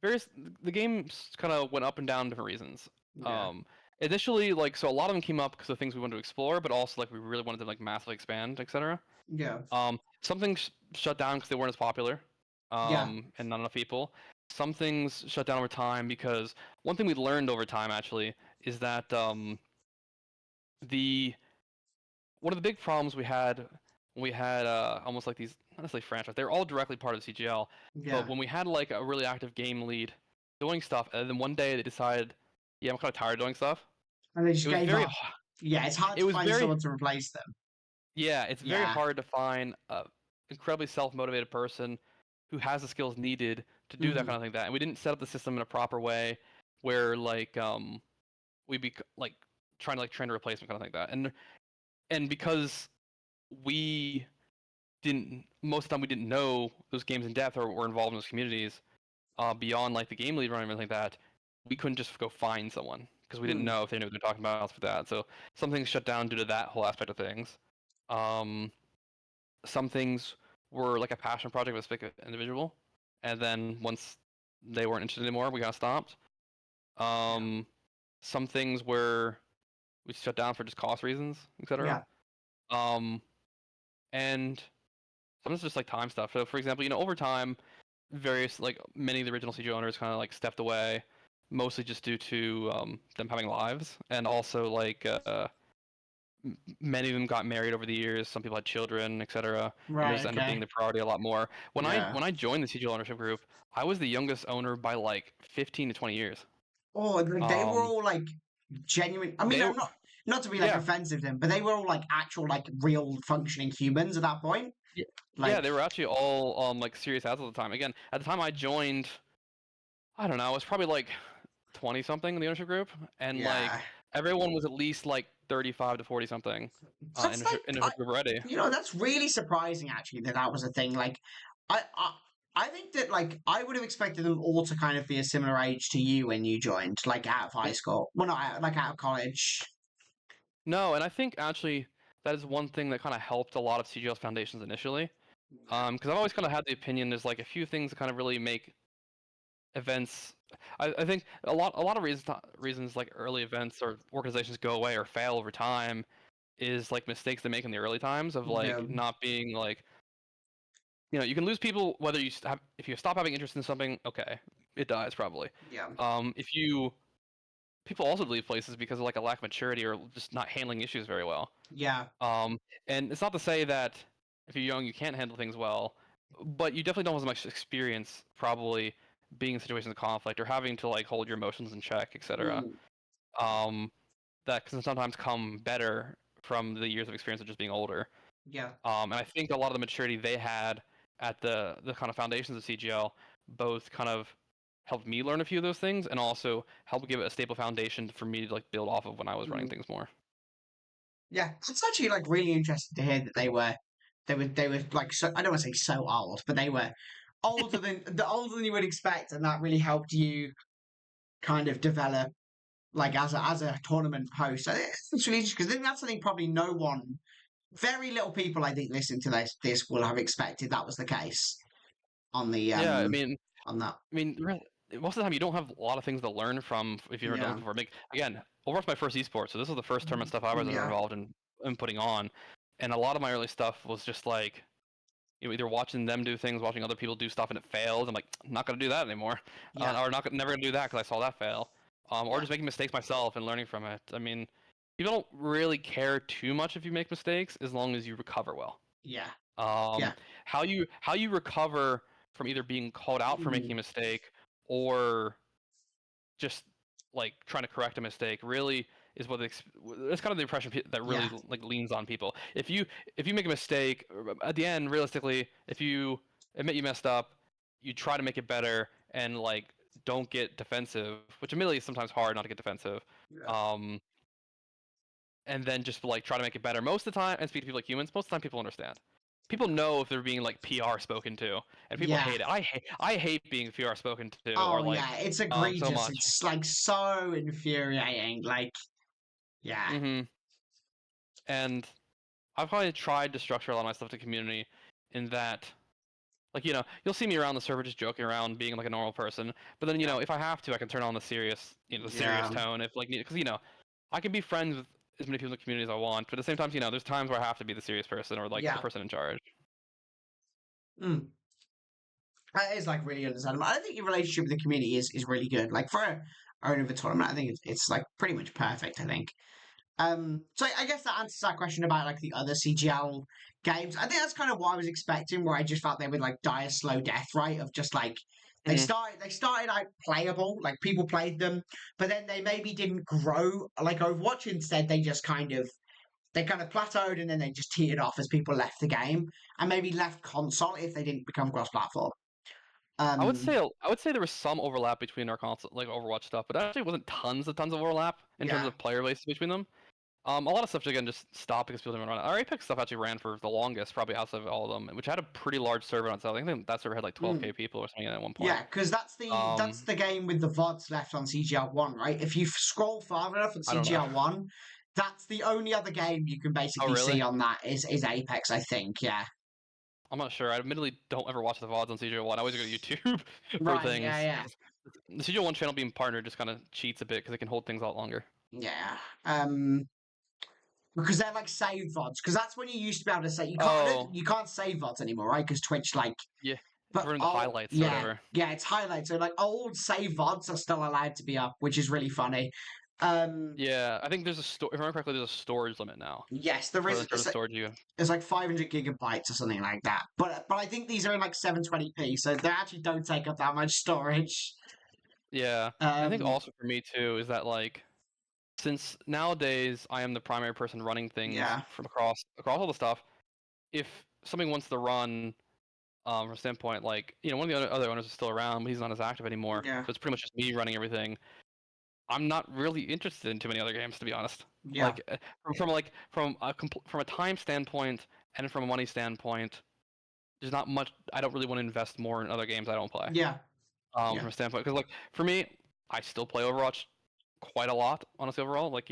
various the games kind of went up and down different reasons. Yeah. Initially, like so, a lot of them came up because of things we wanted to explore, but also like we really wanted to like massively expand, etc. Yeah. Some things shut down because they weren't as popular, Yeah. and not enough people. Some things shut down over time because one thing we learned over time actually is that the one of the big problems we had almost like these not necessarily franchise. They're all directly part of CGL, but Yeah. when we had like a really active game lead doing stuff, and then one day they decided, yeah, I'm kind of tired of doing stuff. And they It just was gave very, up. Yeah, it's hard it to was find very, someone to replace them. yeah, it's very Yeah. hard to find a incredibly self-motivated person who has the skills needed to do that Mm. kind of thing. That and we didn't set up the system in a proper way where like we be like trying to like train a replacement kind of like that, and because we didn't most of the time we didn't know those games in depth or were involved in those communities beyond like the game lead running or anything like that, we couldn't just go find someone because we didn't Mm. know if they knew what they're talking about for that. So some things shut down due to that whole aspect of things. Um, some things were like a passion project with a specific individual, and then once they weren't interested anymore, we kind of stopped. Yeah. Um, some things were we shut down for just cost reasons, etc. Yeah. Um, and some is just like time stuff. So for example, over time, various like many of the original CG owners kind of like stepped away, mostly just due to them having lives, and also like many of them got married over the years. Some people had children, etc., and Right. those end up being Okay. the priority a lot more. When I Yeah. when I joined the CG ownership group, I was the youngest owner by like 15 to 20 years. Oh, like they were Um, all like genuine. I mean, they I'm were not to be like yeah. offensive to them, but they were all like actual like real functioning humans at that point. Yeah, yeah, Like, they were actually all like serious ads all the time. Again, at the time I joined, I don't know, I was probably like 20 something in the ownership group, and yeah, like everyone was at least like 35 to 40 something in that's like in ownership group already. that's really surprising actually that that was a thing. Like, I, I I think that like I would have expected them all to kind of be a similar age to you when you joined, like out of high N- school. Well, not out, like out of college. No, and I think actually that is one thing that kind of helped a lot of CGL's foundations initially. Yeah. Because I've always kind of had the opinion there's like a few things that kind of really make events. I think a lot of reasons like early events or organizations go away or fail over time is like mistakes they make in the early times of Yeah. like not being like you can lose people whether if you stop having interest in something, okay, it dies probably. Yeah. If you people also leave places because of like a lack of maturity or just not handling issues very well. Yeah. Um, and it's not to say that if you're young you can't handle things well, but you definitely don't have as much experience probably being in situations of conflict or having to like hold your emotions in check, etc. Mm. Um, that can sometimes come better from the years of experience of just being older. Yeah. And I think a lot of the maturity they had at the kind of foundations of CGL both kind of helped me learn a few of those things and also helped give it a stable foundation for me to like build off of when I was running Mm. things more. Yeah. It's actually like really interesting to hear that they were like so I don't want to say so old, but they were older than you would expect, and that really helped you kind of develop like as a tournament host. I think it's really interesting because I think that's something probably no one, very little people I think listening to this will have expected that was the case on the Yeah, I mean, on that. most of the time you don't have a lot of things to learn from if you've never done it Yeah. before. Again, Overwatch's my first esport, so this was the first tournament stuff I was ever Yeah. involved in putting on, and a lot of my early stuff was just like either watching them do things, watching other people do stuff, and it fails. I'm like, not gonna do that anymore, Yeah. or never gonna do that because I saw that fail, or Yeah. just making mistakes myself and learning from it. I mean, people don't really care too much if you make mistakes as long as you recover well. Yeah. Um, Yeah. how you recover from either being called out for making Mm. a mistake or just like trying to correct a mistake really is that's kind of the impression that Yeah. really like leans on people. If you make a mistake at the end, realistically, if you admit you messed up, you try to make it better and like don't get defensive, which admittedly is sometimes hard not to get defensive. Yeah. Um, and then just like try to make it better. Most of the time, and speak to people like humans, most of the time people understand. People know if they're being like PR spoken to, and people Yeah. hate it. I hate being PR spoken to or Oh like yeah, it's so egregious. much. It's like so infuriating. Like, yeah. Hmm. And I've probably tried to structure a lot of my stuff to community in that like you'll see me around the server just joking around being like a normal person, but then Yeah. if I have to I can turn on the serious the serious Yeah. tone if like because I can be friends with as many people in the community as I want, but at the same time there's times where I have to be the serious person or like the Yeah. person in charge. Mm. That is like really understandable. I think your relationship with the community is really good. Like for a owner of a tournament, I think it's like pretty much perfect. I think. So I guess that answers that question about like the other CGL games. I think that's kind of what I was expecting, where I just felt they would like die a slow death, right? Of just like Hmm. they started out playable, like people played them, but then they maybe didn't grow like Overwatch. Instead, they kind of plateaued and then they just teetered off as people left the game and maybe left console if they didn't become cross platform. Um, I would say there was some overlap between our console, like Overwatch stuff, but actually wasn't tons of overlap in terms yeah. of player bases between them. A lot of stuff again just stopped because people didn't run it. Our Apex stuff actually ran for the longest, probably outside of all of them, which had a pretty large server on itself. I think that server had like Mm. 12K people or something at one point. Yeah, because that's Um, the game with the VODs left on CGL1, right? If you scroll far enough at I don't know. CGL1, that's the only other game you can Oh basically see really? on that is Apex, I think. Yeah. I'm not sure. I admittedly don't ever watch the VODs on CJ1. I always go to YouTube for Right. Yeah. things. Yeah. 'Cause the CJ1 channel being partnered just kind of cheats a bit because it can hold things a lot longer. Yeah. Because they're like save VODs. Because that's when you used to be able to say Oh, you can't save VODs anymore, right? Because Twitch like yeah. but For the oh highlights or yeah whatever. yeah it's highlights. So like old save VODs are still allowed to be up, which is really funny. Um. Yeah, I think there's a store. If I remember correctly, there's a storage limit now Yes, there for is. in terms of storage you. It's like 500 gigabytes or something like that. But I think these are in like 720p, so they actually don't take up that much storage. Yeah, and I think Um, also for me too is that like since nowadays I am the primary person running things yeah, from across all the stuff. If something wants to run from a standpoint like one of the other owners is still around, but he's not as active anymore, yeah, so it's pretty much just me running everything. I'm not really interested in too many other games, to be honest. yeah, Like from a time standpoint and from a money standpoint, there's not much. I don't really want to invest more in other games I don't play. yeah, yeah, From a standpoint, because like for me, I still play Overwatch quite a lot, honestly. Overall, like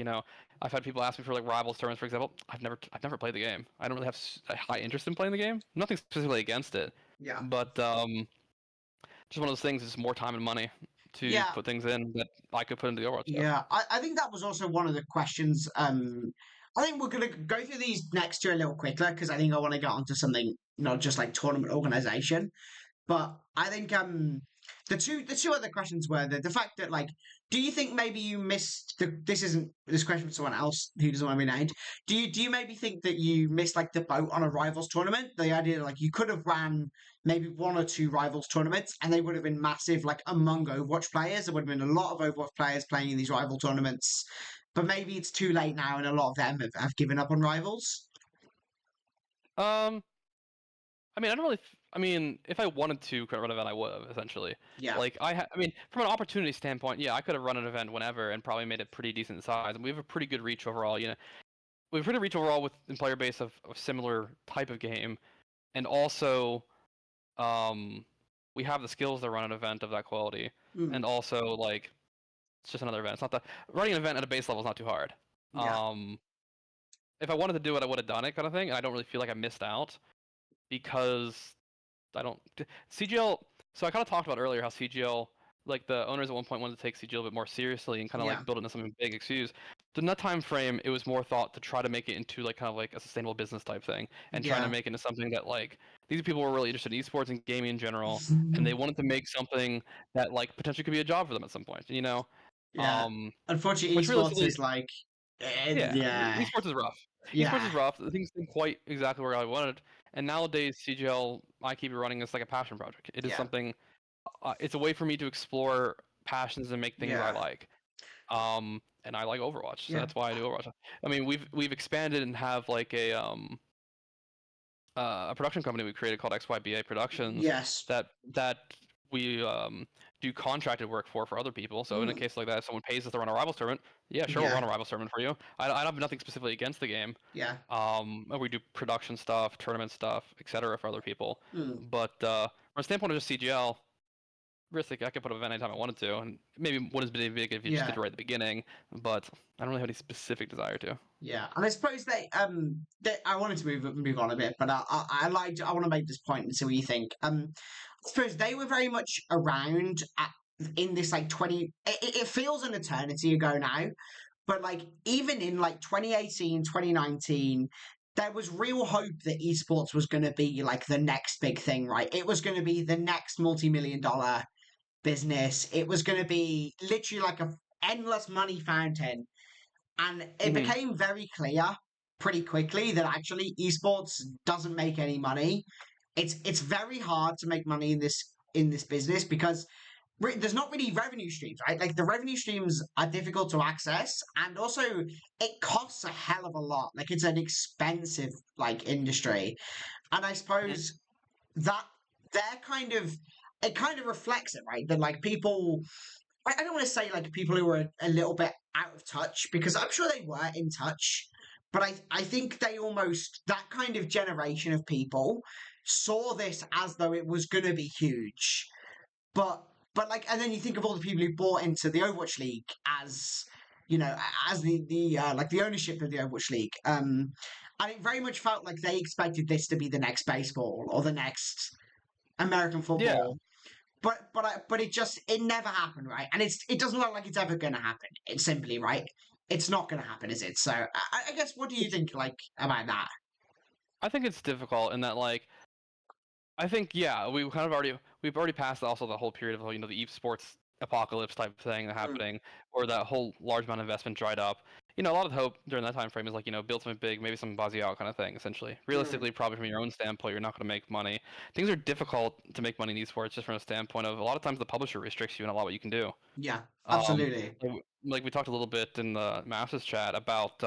I've had people ask me for like rivals tournaments, for example. I've never played the game. I don't really have a high interest in playing the game. Nothing specifically against it, yeah, but just one of those things. It's more time and money to yeah, put things in that I could put into the Overwatch stuff. yeah. I think that was also one of the questions. I think we're gonna go through these next two a little quicker because I think I want to get onto something not just like tournament organization. But I think the two other questions were the fact that like do you think maybe you missed this isn't this question for someone else who doesn't want to be named. Do you maybe think that you missed like the boat on a rivals tournament? The idea that, like you could have ran maybe one or two rivals tournaments and they would have been massive like among Overwatch players. There would have been a lot of Overwatch players playing in these rival tournaments. But maybe it's too late now and a lot of them have given up on rivals. Um, I mean, I don't really. I mean, if I wanted to run an event, I would have essentially. Yeah. Like I mean, from an opportunity standpoint, yeah, I could have run an event whenever and probably made it pretty decent size. And we have a pretty good reach overall. We have pretty reach overall with the player base of similar type of game, and also, um, we have the skills to run an event of that quality. Mm, And also, like, it's just another event. It's not the running an event at a base level is not too hard. yeah. Um, if I wanted to do it, I would have done it, kind of thing. And I don't really feel like I missed out because I don't CGL. So I kind of talked about earlier how CGL, like the owners at one point wanted to take CGL a bit more seriously and kind of Yeah. like build it into something big. Excuse. So in that time frame, it was more thought to try to make it into like kind of like a sustainable business type thing, and trying to Yeah. make it into something that like these people were really interested in esports and gaming in general, and they wanted to make something that like potentially could be a job for them at some point. Yeah. Um, Unfortunately, which esports realistically, is like, yeah, yeah, esports is rough. Esports yeah, is rough. Things didn't quite exactly where I wanted. And nowadays, CGL, I keep it running as like a passion project. It is yeah, something. It's a way for me to explore passions and make things I yeah, like. And I like Overwatch, so yeah. that's why I do Overwatch. I mean, we've expanded and have like a production company we created called XYBA Productions Yes. that we do contracted work for other people. So in a Mm, case like that, if someone pays us to run a Rivals tournament, yeah, sure, we'll yeah, run a Rivals tournament for you. I have nothing specifically against the game. yeah. We do production stuff, tournament stuff, etc. for other people. Mm, But from a standpoint of just CGL, realistically, I could put an event anytime I wanted to, and maybe wouldn't as big if you just did yeah, it right at the beginning. But I don't really have any specific desire to. yeah. And I suppose I wanted to move on a bit, but I want to make this point and see what you think. I suppose they were very much around in this like 20 it feels an eternity ago now. But like even in like 2018, 2019, there was real hope that esports was going to be like the next big thing, right? It was going to be the next multi-million-dollar business. It was going to be literally like a endless money fountain. And it Hmm. became very clear pretty quickly that actually esports doesn't make any money. It's very hard to make money in this business because there's not really revenue streams, right? Like the revenue streams are difficult to access, and also it costs a hell of a lot. Like it's an expensive like industry, and I Hmm. suppose that they're kind of it kind of reflects it, right? That like people I don't want to say like people who were a little bit out of touch because I'm sure they were in touch, but I think they almost that kind of generation of people saw this as though it was going to be huge, but like and then you think of all the people who bought into the Overwatch League as you know as the like the ownership of the Overwatch League, and it very much felt like they expected this to be the next baseball or the next American Yeah, football, but it never happened, right? And it doesn't look like it's ever going to happen. It's simply right. It's not going to happen, is it? So I guess what do you think like about that? I think it's difficult in that like I think yeah, we've already passed also the whole period of the esports apocalypse type thing Mm, happening, or that whole large amount of investment dried up. A lot of the hope during that time frame is like build something big, maybe some buzzy out kind of thing. Essentially, mm, realistically, probably from your own standpoint, you're not going to make money. Things are difficult to make money in esports just from a standpoint of a lot of times the publisher restricts you in a lot what you can do. yeah, Um, absolutely. like we talked a little bit in the Masters chat about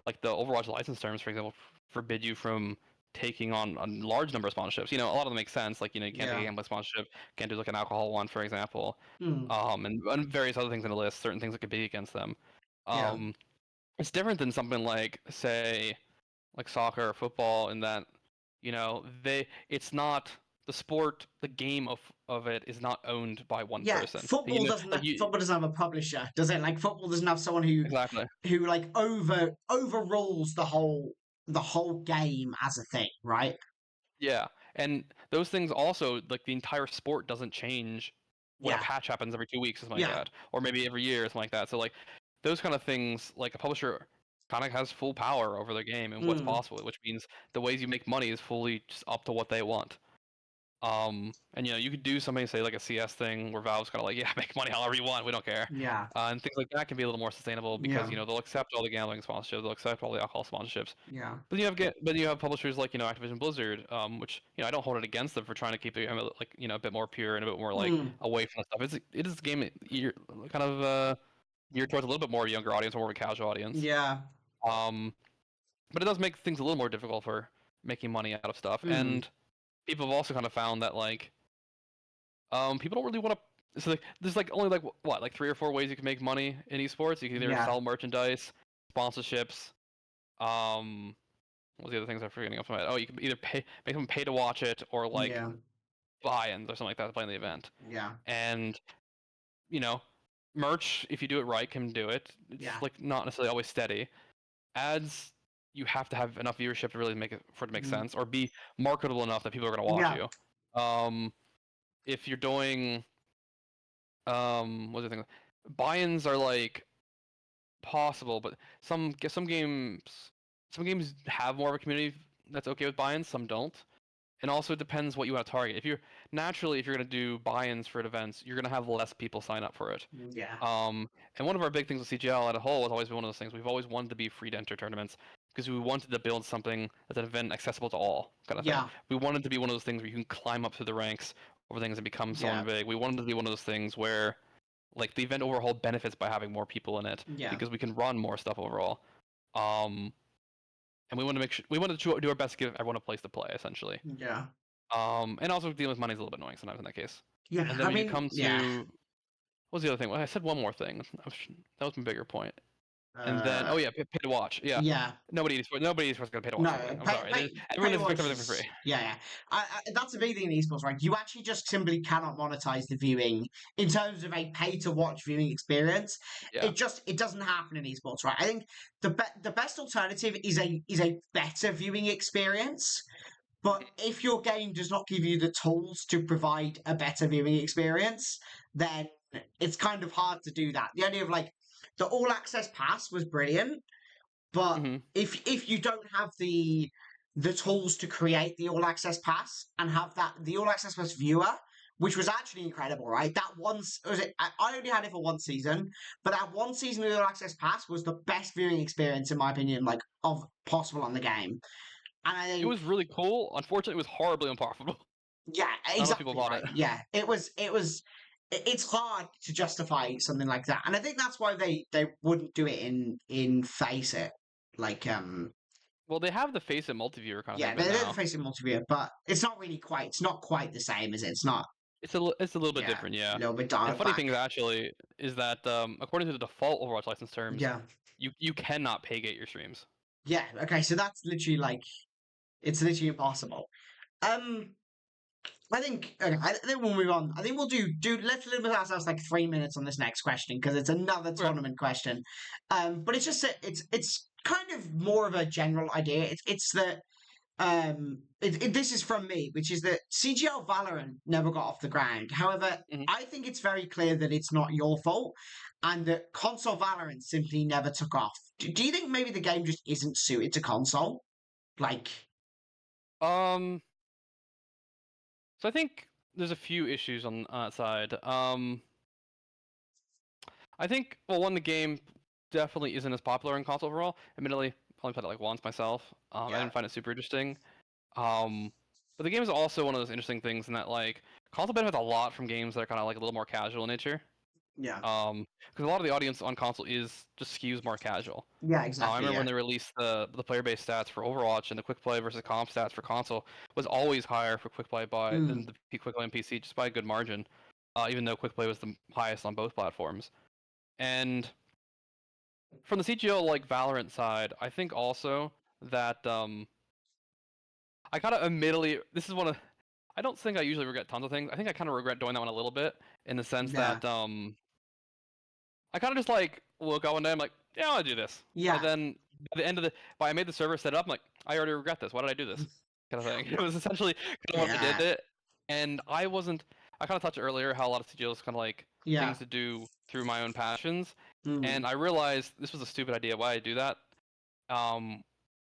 like the Overwatch license terms, for example, forbid you from taking on a large number of sponsorships. A lot of them make sense. Like you can't take a Yeah. gambling sponsorship, can't do like an alcohol one, for example, Mm, and various other things in the list. Certain things that could be against them. yeah. Um, it's different than something like say like soccer or football in that it's not the sport, the game of it is not owned by one Yeah, person. Like you football doesn't have a publisher, does it? Like football doesn't have someone who exactly. like overrules the whole game as a thing, right? Yeah, and those things also, like the entire sport doesn't change when a Yeah, patch happens every 2 weeks or something like yeah. that, or maybe every year or something like that. So like those kind of things, like a publisher kind of has full power over the game and what's Mm, possible, which means the ways you make money is fully just up to what they want. And you could do something say like a CS thing where Valve's kind of like, yeah, make money however you want, we don't care. yeah, And things like that can be a little more sustainable because yeah, they'll accept all the gambling sponsorships, they'll accept all the alcohol sponsorships. yeah. But you have publishers like Activision Blizzard, which I don't hold it against them for trying to keep the game like a bit more pure and a bit more like Mm, away from the stuff. It is a game you're kind of geared towards a little bit more of a younger audience, more of a casual audience. yeah. Um, but it does make things a little more difficult for making money out of stuff. Mm, And people have also kind of found that like people don't really want to. So like, there's like only like what like 3 or 4 ways you can make money in esports. You can either yeah, sell merchandise, sponsorships. What was the other things I'm forgetting off my head? Oh, you can either make them pay to watch it, or like yeah, buy-ins or something like that to play in the event. yeah, And you know, merch, if you do it right, can do it. It's yeah. like not necessarily always steady. Ads, you have to have enough viewership to really make it for it to make Mm, sense, or be marketable enough that people are going to watch yeah, you. Um, if you're doing what's the thing? Buy-ins are like possible, but some games have more of a community that's okay with buy-ins, some don't. And also it depends what you want to target. If you're going to do buy-ins for events, you're going to have less people sign up for it. yeah, And one of our big things with CGL at a whole has always been one of those things. We've always wanted to be free to enter tournaments because we wanted to build something that's an event accessible to all kind of thing. yeah, We wanted to be one of those things where you can climb up through the ranks over things and become yeah, someone big. We wanted to be one of those things where like the event overall benefits by having more people in it yeah, because we can run more stuff overall. Um, and we wanted to do our best to give everyone a place to play essentially. yeah, And also dealing with money is a little bit annoying sometimes in that case. yeah. And then I when you mean, come yeah. to what was the other thing? Well, I said one more thing. That was my bigger point. And then Uh, oh yeah, pay to watch. Yeah, yeah. nobody esports gonna pay to watch No, something. I'm sorry. pay Everyone to expects watch everything for is free. yeah, yeah. That's a big thing in esports, right? You actually just simply cannot monetize the viewing in terms of a pay to watch viewing experience. Yeah. It doesn't happen in esports, right? I think the best alternative is a better viewing experience. But if your game does not give you the tools to provide a better viewing experience, then it's kind of hard to do that. The idea of like the all access pass was brilliant, but Hmm. if you don't have the tools to create the all access pass and have that the all access pass viewer which was actually incredible, right? That once was it? I only had it for one season, but that one season of the All Access Pass was the best viewing experience, in my opinion, like of possible on the game. And I It think, was really cool. Unfortunately, it was horribly unprofitable. yeah, Not enough people exactly bought it. right. Yeah, it was. It's hard to justify something like that, and I think that's why they wouldn't do it in Face It, like Well, they have the Face It multiviewer kind of thing yeah, a bit they're the now. Face It multiplayer, but it's not really quite. It's not quite the same, is it? It's not. It's a little bit Yeah, different, a yeah. little bit And dialed funny back. thing is actually is that according to the default Overwatch license terms, Yeah, you cannot pay gate your streams. yeah. Okay, so that's literally like it's literally impossible. Um, I think we'll move on. I think we'll do let's limit ourselves like 3 minutes on this next question because it's another Okay. tournament question. But it's just it's kind of more of a general idea. It's that this is from me, which is that CGL Valorant never got off the ground. However, Hmm. I think it's very clear that it's not your fault, and that console Valorant simply never took off. Do you think maybe the game just isn't suited to console? Like, Um, so I think there's a few issues on that side. I think well, one, the game definitely isn't as popular in console overall. Admittedly, I only played it like once myself. I yeah, didn't find it super interesting. Um, but the game is also one of those interesting things in that like console benefits a lot from games that are kind of like a little more casual in nature. yeah, Because a lot of the audience on console is just skews more casual. yeah, I exactly, remember yeah. when they released the player base stats for Overwatch and the quick play versus comp stats for console was always higher for quick play by Mm, than the quick play on PC just by a good margin. Even though quick play was the highest on both platforms. And from the CGO like Valorant side, I think also that I kind of admittedly this is one of I don't think I usually regret tons of things. I think I kind of regret doing that one a little bit in the sense yeah, that I kind of just like woke up one day. I'm like, yeah, I want to do this, and yeah, then by the end of by I made the server set up. I'm like, I already regret this. Why did I do this? Kind of thing. It was essentially kind of what I did yeah, it, and I wasn't. I kind of touched earlier how a lot of CGOs kind of like yeah. things to do through my own passions, Mm, and I realized this was a stupid idea. Why I do that? Um,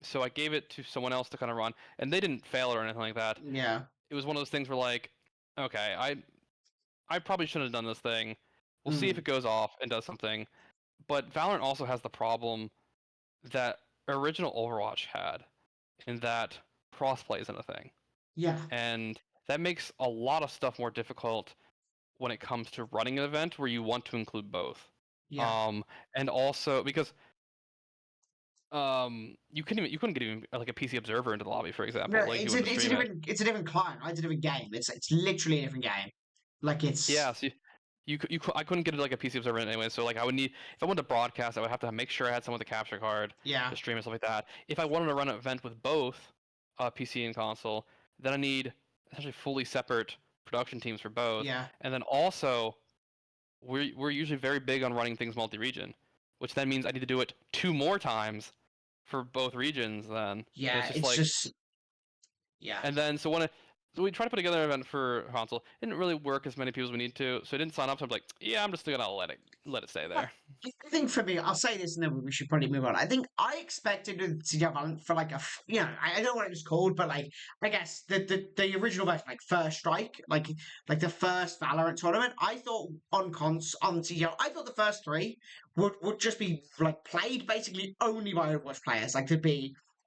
so I gave it to someone else to kind of run, and they didn't fail or anything like that. yeah, It was one of those things where like, okay, I probably shouldn't have done this thing. We'll see if mm, it goes off and does something. But Valorant also has the problem that original Overwatch had, in that crossplay isn't a thing, yeah, and that makes a lot of stuff more difficult when it comes to running an event where you want to include both. yeah. Um, and also because you couldn't get even like a PC observer into the lobby, for No, example, like you wanted to stream it. it's a different client, right? It's a different game. It's literally a different game. Like it's Yeah, so I couldn't get it like a PC observer anyway. So like I would need if I wanted to broadcast, I would have to make sure I had someone with a capture card yeah, to stream and stuff like that. If I wanted to run an event with both PC and console, then I need essentially fully separate production teams for both. yeah, And then also we're usually very big on running things multi-region, which then means I need to do it two more times for both regions. Then and it's yeah. just It's like just yeah. and then so we tried to put together an event for console. It didn't really work as many people as we need to, so I didn't sign up. So I'm like, yeah, I'm just gonna let it stay there. I think for me, I'll say this and then we should probably move on. I think I expected with CGI Valorant for like I don't know what it was called, but like I guess the original version, like First Strike, like the first Valorant tournament. I thought on CGI, I thought the first three would just be like played basically only by Overwatch players. Like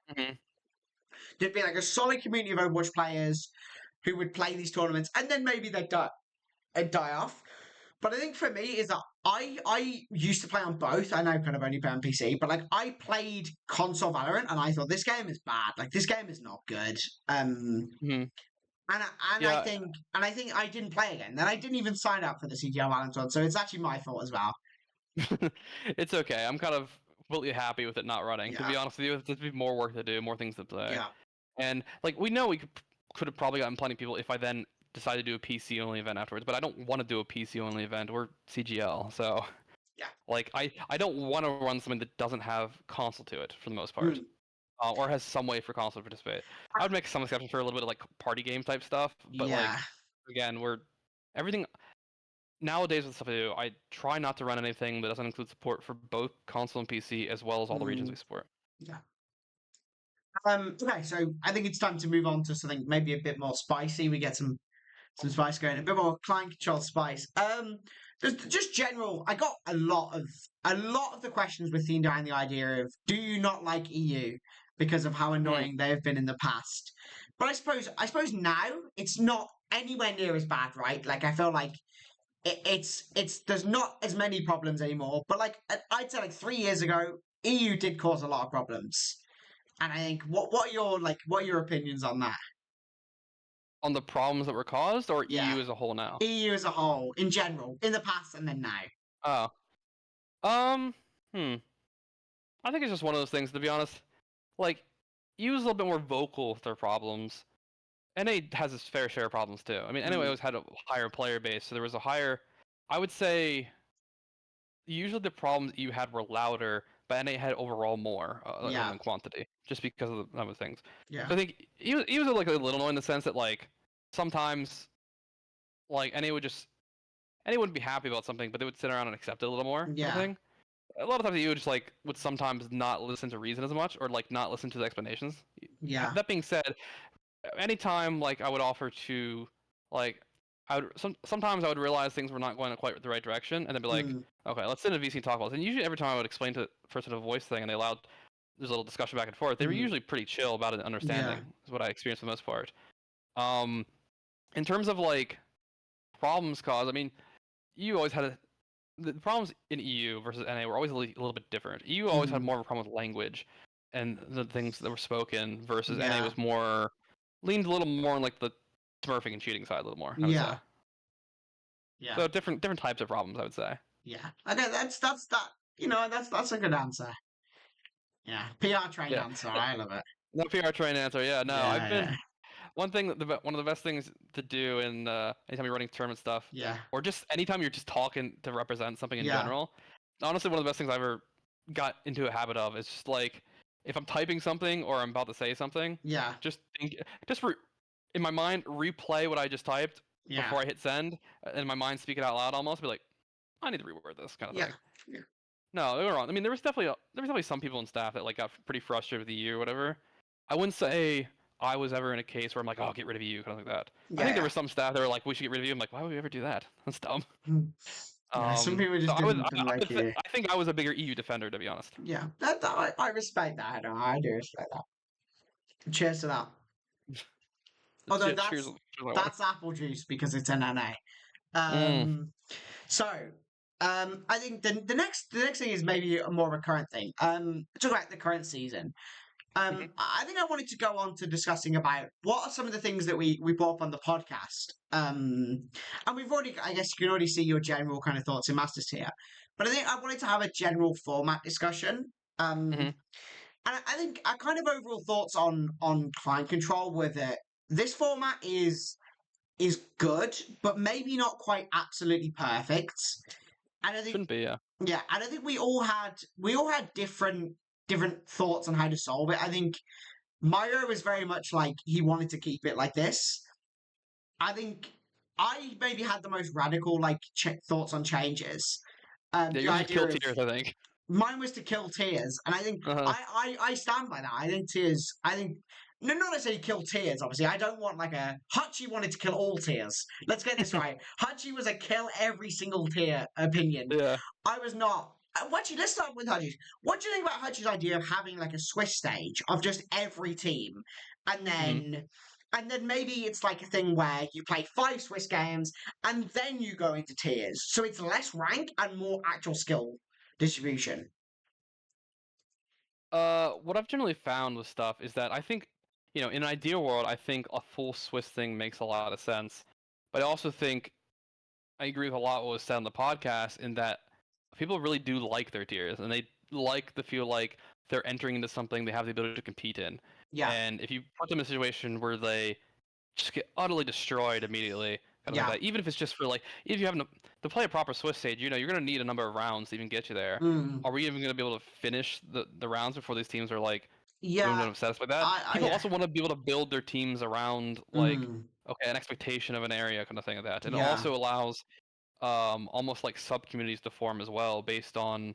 Hmm. there'd be like a solid community of Overwatch players who would play these tournaments, and then maybe they'd die off. But I think for me is that I used to play on both. I know kind of only play on PC, but like I played console Valorant and I thought this game is bad. Like this game is not good. Um, Hmm. and and I Yeah, think and I think I didn't play again. Then I didn't even sign up for the CGI Valorant one, so it's actually my fault as well. it's okay. I'm kind of completely happy with it not running. To Yeah, be honest with you, there's be more work to do, more things to play, yeah, and like we know we could have probably gotten plenty of people if I then decided to do a PC only event afterwards. But I don't want to do a PC only event. We're CGL, so yeah. like I don't want to run something that doesn't have console to it for the most part. Mm, Or has some way for console to participate. I would make some exceptions for a little bit of like party game type stuff, but yeah. like again, we're everything nowadays with stuff I do. I try not to run anything that doesn't include support for both console and PC as well as all the regions Mm, we support. yeah. Okay, so I think it's time to move on to something maybe a bit more spicy. We get some some spice going, a bit more client control spice. Just general. I got a lot of the questions were themed around the idea of do you not like EU because of how Hmm. annoying they have been in the past. But I suppose now it's not anywhere near as bad, right? Like I feel like it's there's not as many problems anymore. But like I'd say like 3 years ago, EU did cause a lot of problems. And I think what are your opinions on that? On the problems that were caused, or Yeah. EU as a whole now? EU as a whole, in general, in the past and then now. Oh, um, hmm. I think it's just one of those things. To be honest, like EU is a little bit more vocal with their problems. NA has its fair share of problems too. I mean, NA Mm, always had a higher player base, so there was a higher. I would say usually the problems you had were louder, but NA had overall more yeah, in quantity, just because of the other things. yeah, So I think he was like a little annoying in the sense that like sometimes like NA wouldn't be happy about something, but they would sit around and accept it a little more, kind of yeah, thing. A lot of times you would just like would sometimes not listen to reason as much, or like not listen to the explanations. yeah, That being said, anytime like I would offer to like sometimes I would realize things were not going in quite the right direction, and then be like, mm, okay, let's sit in a VC talk about this. And usually every time I would explain to the person a voice thing, and they allowed there's a little discussion back and forth, they were mm, usually pretty chill about it and yeah, understanding. Is what I experienced for the most part. Um, in terms of like problems caused, I mean, you always had the problems in EU versus NA were always a little bit different. EU always had mm, more of a problem with language and the things that were spoken versus NA yeah, was more leaned a little more on like the smurfing and cheating side a little more, I would say. yeah, yeah, So different types of problems, I would say. yeah. Okay, that's that. That's a good answer. Yeah, PR trained Yeah. answer. I love it. No PR train answer. Yeah, no, I've Yeah, been yeah, one thing one of the best things to do in anytime you're running tournament stuff, yeah, or just anytime you're just talking to represent something in yeah, general. Honestly, one of the best things I ever got into a habit of is just like if I'm typing something or I'm about to say something, yeah, just think, in my mind replay what I just typed yeah, before I hit send, and in my mind speak it out loud almost, be like, I need to reword this kind of yeah, thing. No, they were wrong. I mean, there was definitely some people in staff that like got pretty frustrated with the EU or whatever. I wouldn't say I was ever in a case where I'm like, oh, get rid of EU, kind of like that. I think there yeah, were some staff that were like, we should get rid of you. I'm like, why would we ever do that? That's dumb. yeah. Yeah, some people So just didn't like you. I think I was a bigger EU defender, to be honest. Yeah, I respect that. I do respect that. Cheers to that. Although Cheers, cheers my water. that's apple juice because it's an NA. Mm, Um, so I think the next thing is maybe a more recurrent thing. Talk about the current season. mhm, I think I wanted to go on to discussing about what are some of the things that we brought up on the podcast. And we've already, I guess, you can already see your general kind of thoughts in Masters here. But I think I wanted to have a general format discussion. mhm. And I think our kind of overall thoughts on client control were that this format is good, but maybe not quite absolutely perfect. And I think Shouldn't be, yeah. yeah, and I think we all had different thoughts on how to solve it. I think Mario was very much like he wanted to keep it like this. I think I maybe had the most radical like thoughts on changes. Yeah, The yours was idea kill of tiers, I think. mine was to kill Tears, and I think Uh-huh. I stand by that. I think Tears. I think no, not necessarily kill Tears. Obviously, I don't want like a Hutchie wanted to kill all Tears. Let's get this right. Hutchie was a kill every single tier opinion. Yeah. I was not. Hutchie, let's start with Hutchie. What do you think about Hutchie's idea of having like a Swiss stage of just every team, and Hmm. then maybe it's like a thing where you play 5 Swiss games and then you go into tiers, so it's less rank and more actual skill distribution. What I've generally found with stuff is that I think, in an ideal world, I think a full Swiss thing makes a lot of sense. But I also think I agree with a lot what was said on the podcast in that people really do like their tiers and they like to feel like they're entering into something they have the ability to compete in. Yeah, And if you put them in a situation where they just get utterly destroyed immediately, kind of like yeah, that, even if it's just for like, if you have to play a proper Swiss stage, you're going to need a number of rounds to even get you there. mm, Are we even going to be able to finish the rounds before these teams are like boomed yeah. and obsessed with that? People Yeah, also want to be able to build their teams around like, mm, okay, an expectation of an area kind of thing like that. And it yeah, also allows almost like sub communities to form as well based on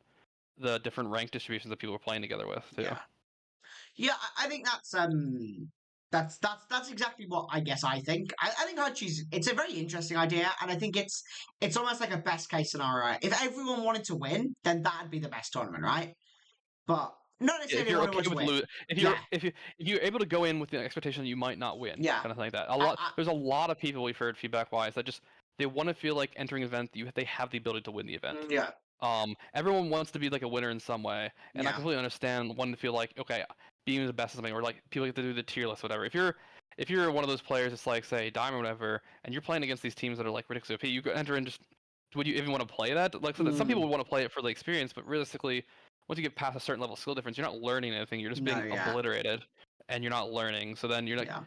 the different rank distributions that people are playing together with too. yeah, yeah. I think that's That's exactly what I guess I think. I think Archie's it's a very interesting idea, and I think it's almost like a best case scenario. If everyone wanted to win, then that'd be the best tournament, right? But not Yeah, if necessarily you're everyone who okay wants to with win. lose, Yeah, if you're able to go in with the expectation that you might not win, yeah. kind of thing like that. I, There's a lot of people we've heard feedback wise that just they want to feel like entering an event they have the ability to win the event. yeah, Everyone wants to be like a winner in some way, and I yeah. completely understand wanting to feel like okay, being the best is something, or like people get to do the tier list, whatever. If you're one of those players, it's like say Dime or whatever, and you're playing against these teams that are like ridiculous OP, you go enter and just would you even want to play that? Like so some people Mm, would want to play it for the experience, but realistically, once you get past a certain level of skill difference, you're not learning anything. You're just no, being yeah, obliterated, and you're not learning. So then you're like yeah,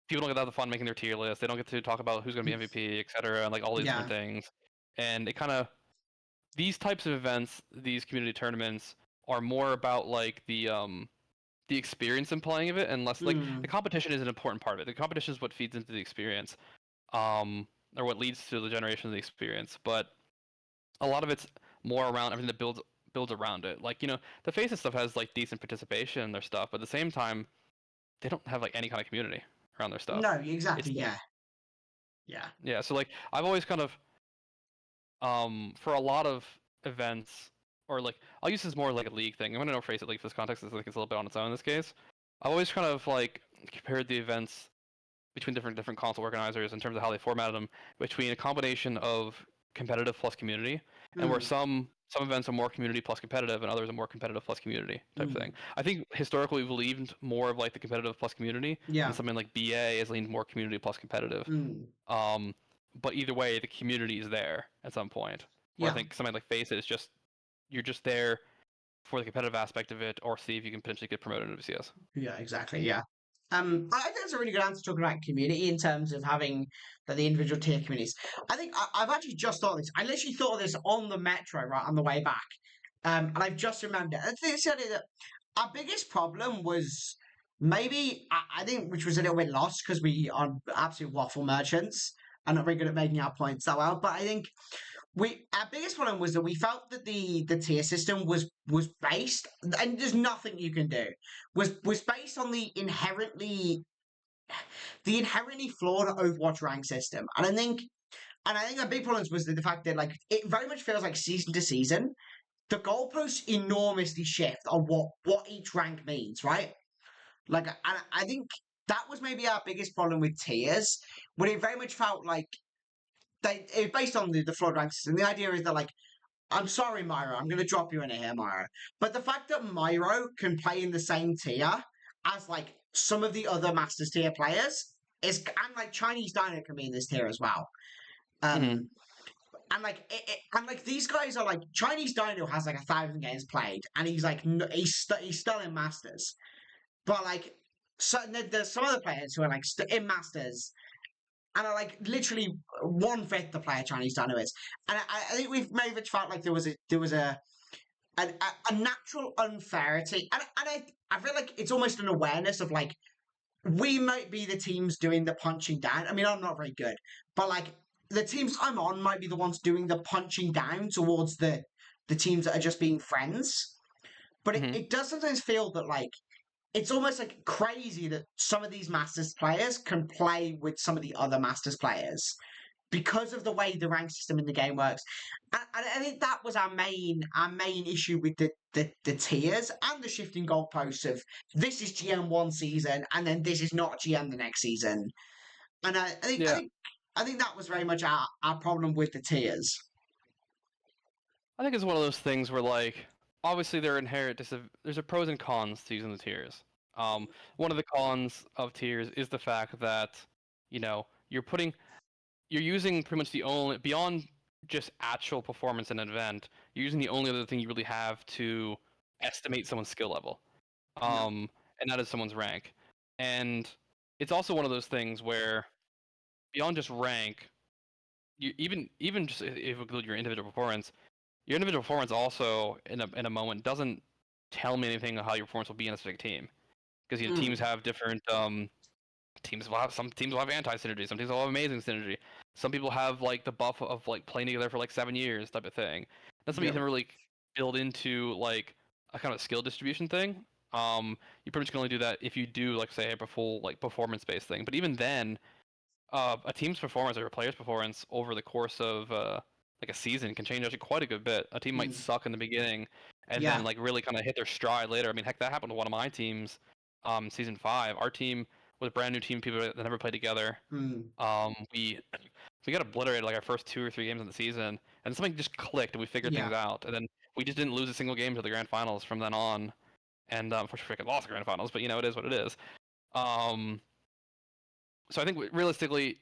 people don't get that fun making their tier list. They don't get to talk about who's going to be MVP, etc., and like all these different yeah. things. And it kind of these types of events, these community tournaments, are more about like the experience in playing of it, and less like the Mm, competition is an important part of it. The competition is what feeds into the experience, or what leads to the generation of the experience. But a lot of it's more around everything that builds around it. Like the Faces stuff has like decent participation in their stuff, but at the same time, they don't have like any kind of community around their stuff. no, It's exactly. Yeah, yeah. yeah. So like I've always kind of for a lot of events, or like I'll use this more like a league thing. I'm gonna phrase it like for this context, I think it's a little bit on its own in this case. I've always kind of like compared the events between different console organizers in terms of how they formatted them between a combination of competitive plus community, and where Mm, some events are more community plus competitive and others are more competitive plus community type mm, thing. I think historically we've leaned more of like the competitive plus community, and yeah. something like BA has leaned more community plus competitive. Mm, Um, but either way, the community is there at some point. Where I yeah. think something like Face It is just you're just there for the competitive aspect of it, or see if you can potentially get promoted into CS. Yeah, exactly. Yeah. I think that's a really good answer talking about community in terms of having the individual tier communities. I think I've actually just thought of this. I literally thought of this on the metro right on the way back, and I've just remembered. I think it's the idea that our biggest problem was maybe I think which was a little bit lost because we are absolute waffle merchants and not very good at making our points that well. But I think we our biggest problem was that we felt that the tier system was based and there's nothing you can do was based on the inherently flawed Overwatch rank system. And I think a big problem was the fact that like it very much feels like season to season the goalposts enormously shift on what each rank means, right? Like and I think that was maybe our biggest problem with tiers, when it very much felt like it based on the flawed rank system. The idea is that like I'm sorry, Myro. I'm going to drop you in here, Myro. But the fact that Myro can play in the same tier as like some of the other Masters tier players is, and like Chinese Dino can be in this tier as well. Mm-hmm. Um, and like and like these guys are like Chinese Dino has like 1,000 games played, and he's like he's still in Masters. But like so there's some other players who are like in Masters and are like literally 1/5 the player Chinese Dino is. And I think we've maybe felt like there was a natural unfairity, and I feel like it's almost an awareness of like we might be the teams doing the punching down. I mean, I'm not very good, but like the teams I'm on might be the ones doing the punching down towards the teams that are just being friends. But Mm-hmm. it does sometimes feel that like it's almost like crazy that some of these Masters players can play with some of the other Masters players because of the way the rank system in the game works. And I think that was our main issue with the tiers and the shifting goalposts of this is GM one season and then this is not GM the next season. And I think I Yeah, think I think that was very much our problem with the tiers. I think it's one of those things where like obviously there are there's a pros and cons to using the tiers. One of the cons of tiers is the fact that you're using pretty much the only beyond just actual performance in an event. You're using the only other thing you really have to estimate someone's skill level, Yeah. and that is someone's rank. And it's also one of those things where beyond just rank, you even just if you include your individual performance also in a moment doesn't tell me anything of how your performance will be in a specific team, because teams Mm. have different some teams will have anti synergy, some teams will have amazing synergy. Some people have like the buff of like playing together for like 7 years type of thing. That's something you Yep. can really build into like a kind of skill distribution thing. You pretty much can only do that if you do like say a full like performance-based thing. But even then, a team's performance or a player's performance over the course of like a season can change actually quite a good bit. A team might Mm. suck in the beginning and then Yeah. like really kind of hit their stride later. I mean, heck, that happened to one of my teams, season 5. Our team was a brand new team, people that never played together. Mm. We got obliterated like our first 2 or 3 games of the season, and something just clicked and we figured Yeah. things out. And then we just didn't lose a single game to the grand finals from then on. And unfortunately, freaking lost the grand finals, but you know it is what it is. Um, so I think realistically,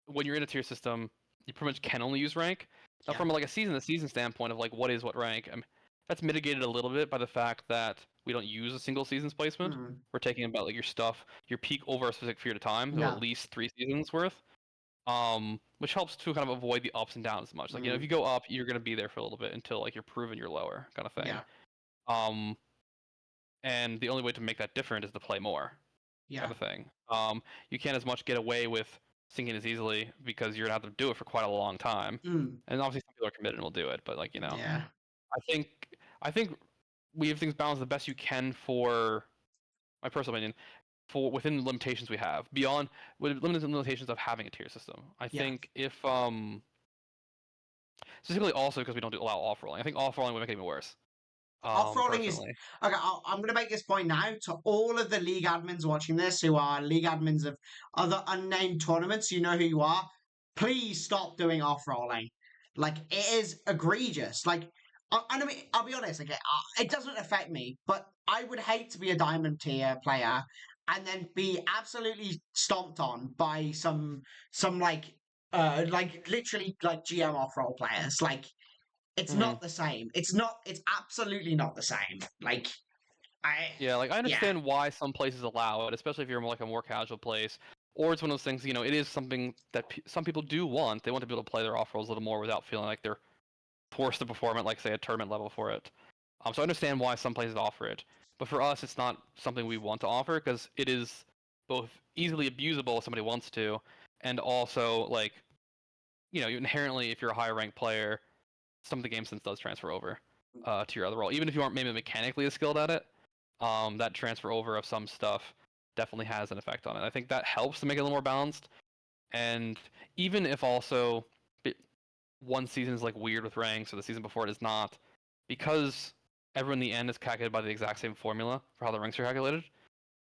when you're in a tier system, you pretty much can only use rank. Now, Yeah. from like a season to season standpoint of like what is what rank, I mean, that's mitigated a little bit by the fact that we don't use a single season's placement. Mm. We're taking about like your stuff, your peak over a specific period of time, so at Yeah. least 3 seasons worth. Which helps to kind of avoid the ups and downs as much. Like if Mm. you go up, you're gonna be there for a little bit until like you're proven you're lower, kind of thing. Yeah. Um, and the only way to make that different is to play more, kind Yeah. of thing. You can't as much get away with sinking as easily because you're gonna have to do it for quite a long time. Mm. And obviously some people are committed and will do it, but like Yeah. I think I think we have things balanced the best you can for my personal opinion, for within the limitations we have, beyond with limited limitations of having a tier system. I Yeah. think if specifically also because we don't allow off rolling. I think off rolling would make it even worse. Off-rolling is Personally. okay. I'm going to make this point now to all of the league admins watching this, who are league admins of other unnamed tournaments. You know who you are. Please stop doing off-rolling. Like it is egregious. Like, I mean, I'll be honest. Okay, it doesn't affect me, but I would hate to be a diamond tier player and then be absolutely stomped on by some like literally like GM off-roll players. Like it's Hmm. not the same. It's not. It's absolutely not the same. Like I, Yeah, like I yeah. understand why some places allow it, especially if you're like a more casual place, or it's one of those things. It is something that some people do want. They want to be able to play their off rolls a little more without feeling like they're forced to perform at like say a tournament level for it. So I understand why some places offer it, but for us, it's not something we want to offer because it is both easily abusable if somebody wants to, and also like inherently if you're a higher ranked player, some of the game sense does transfer over to your other role, even if you aren't maybe mechanically as skilled at it. That transfer over of some stuff definitely has an effect on it. I think that helps to make it a little more balanced. And even if also one season is like weird with ranks or the season before it is not, because everyone in the end is calculated by the exact same formula for how the ranks are calculated.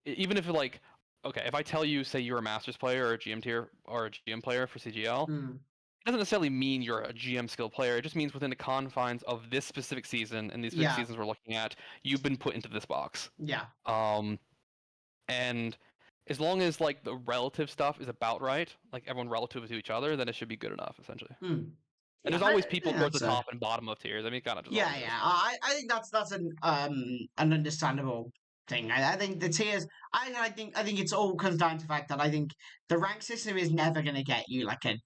Even if like, okay, if I tell you, say you're a Masters player or a GM tier or a GM player for CGL, Mm, it doesn't necessarily mean you're a GM skill player. It just means within the confines of this specific season and these specific yeah. seasons we're looking at, you've been put into this box. Yeah. Um, and as long as like the relative stuff is about right, like everyone relative to each other, then it should be good enough essentially. Mm, And yeah. there's always people Yeah, towards the that's a top and bottom of tiers. I mean, it kind of just yeah. always is. Yeah. I think that's an understandable thing. I think the tiers. I think it's all comes down to the fact that I think the rank system is never going to get you like a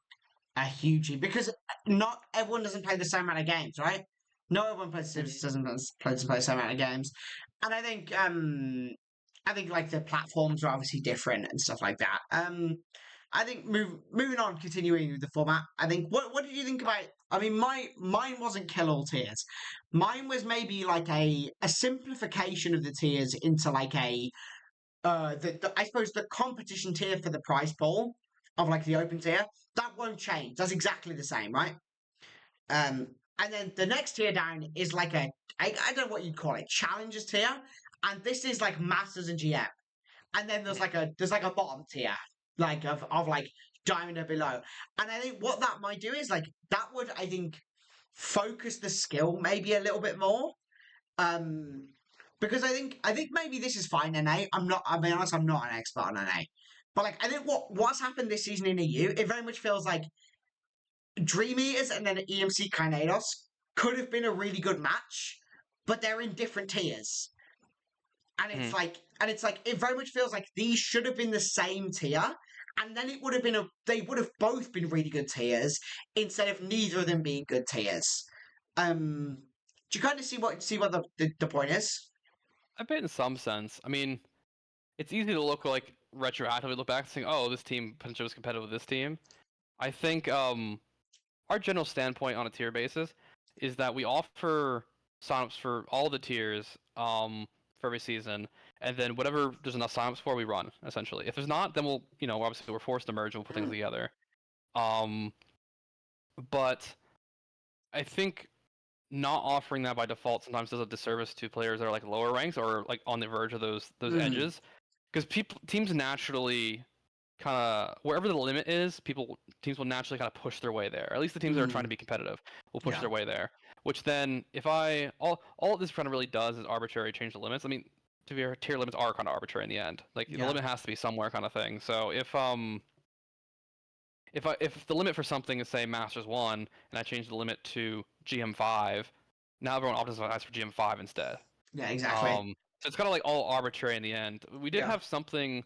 hugely because not everyone doesn't play the same amount of games, right? Not everyone plays Mhm. doesn't play the same amount of games, and I think like the platforms are obviously different and stuff like that. I think moving on, continuing with the format. I think what did you think about? I mean, mine wasn't kill all tiers. Mine was maybe like a simplification of the tiers into like a I suppose the competition tier for the prize pool of like the open tier that won't change. That's exactly the same, right? Um, and then the next tier down is like I don't know what you'd call it, challengers tier, and this is like masters and GM. And then there's like a bottom tier, like of like diamond or below. And I think what that might do is like that would I think focus the skill maybe a little bit more. Um, because I think maybe this is fine NA. I'm not. I'll be honest. I'm not an expert on NA, but like I think what's happened this season in EU, it very much feels like Dream Eaters and then EMC Kynados could have been a really good match, but they're in different tiers. And Mhm. it's like it very much feels like these should have been the same tier, and then it would have been they would have both been really good tiers instead of neither of them being good tiers. Do you kind of see what the point is? I bet in some sense. I mean, it's easy to look like retroactively look back and think, oh, this team potentially was competitive with this team. I think our general standpoint on a tier basis is that we offer signups for all the tiers for every season, and then whatever there's enough signups for, we run essentially. If there's not, then we'll obviously we're forced to merge and we'll put things Mm. together. Um, but I think not offering that by default sometimes does a disservice to players that are like lower ranks or like on the verge of those Mm. edges, because teams naturally kind of wherever the limit is, teams will naturally kind of push their way there. At least the teams that are trying to Mm. be competitive will push Yeah. their way there. Which then, if I all this kind of really does is arbitrary change the limits. I mean, to be fair, tier limits are kind of arbitrary in the end. Like the Yeah. limit has to be somewhere, kind of thing. So if the limit for something is say Masters 1 and I change the limit to GM5, now everyone optimizes for GM5 instead. Yeah. Exactly. So it's kind of like all arbitrary in the end. We did Yeah. have something.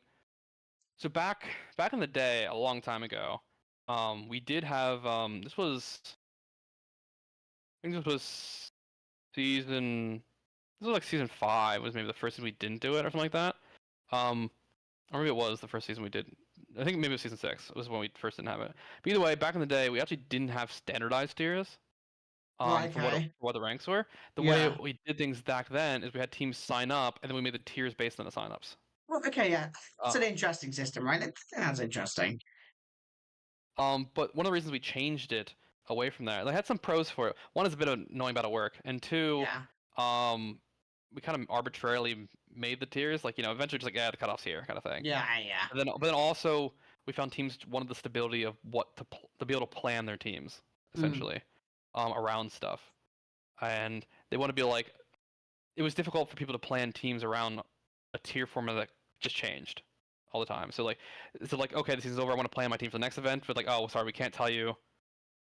So back in the day, a long time ago, we did have I think this was season this was like season 5 was maybe the first season we didn't do it or something like that. Um, or maybe it was the first season we did. I think maybe it was season 6 was when we first didn't have it. But either way, back in the day, we actually didn't have standardized tiers. Right. For Okay. what the ranks were. The way Yeah. we did things back then is we had teams sign up, and then we made the tiers based on the signups. Well, okay. Yeah. It's Uh, an interesting system, right? That's interesting. but one of the reasons we changed it away from that, they had some pros for it. One is a bit annoying about it work, and two, Yeah. um, we kind of arbitrarily made the tiers, like eventually just like the cutoffs here, kind of thing. Yeah. Yeah. But then also we found teams wanted the stability of what to be able to plan their teams Mm. essentially, around stuff, and they want to be like it was difficult for people to plan teams around a tier format that just changed all the time. So like okay, this season's over. I want to plan my team for the next event, but like oh sorry, we can't tell you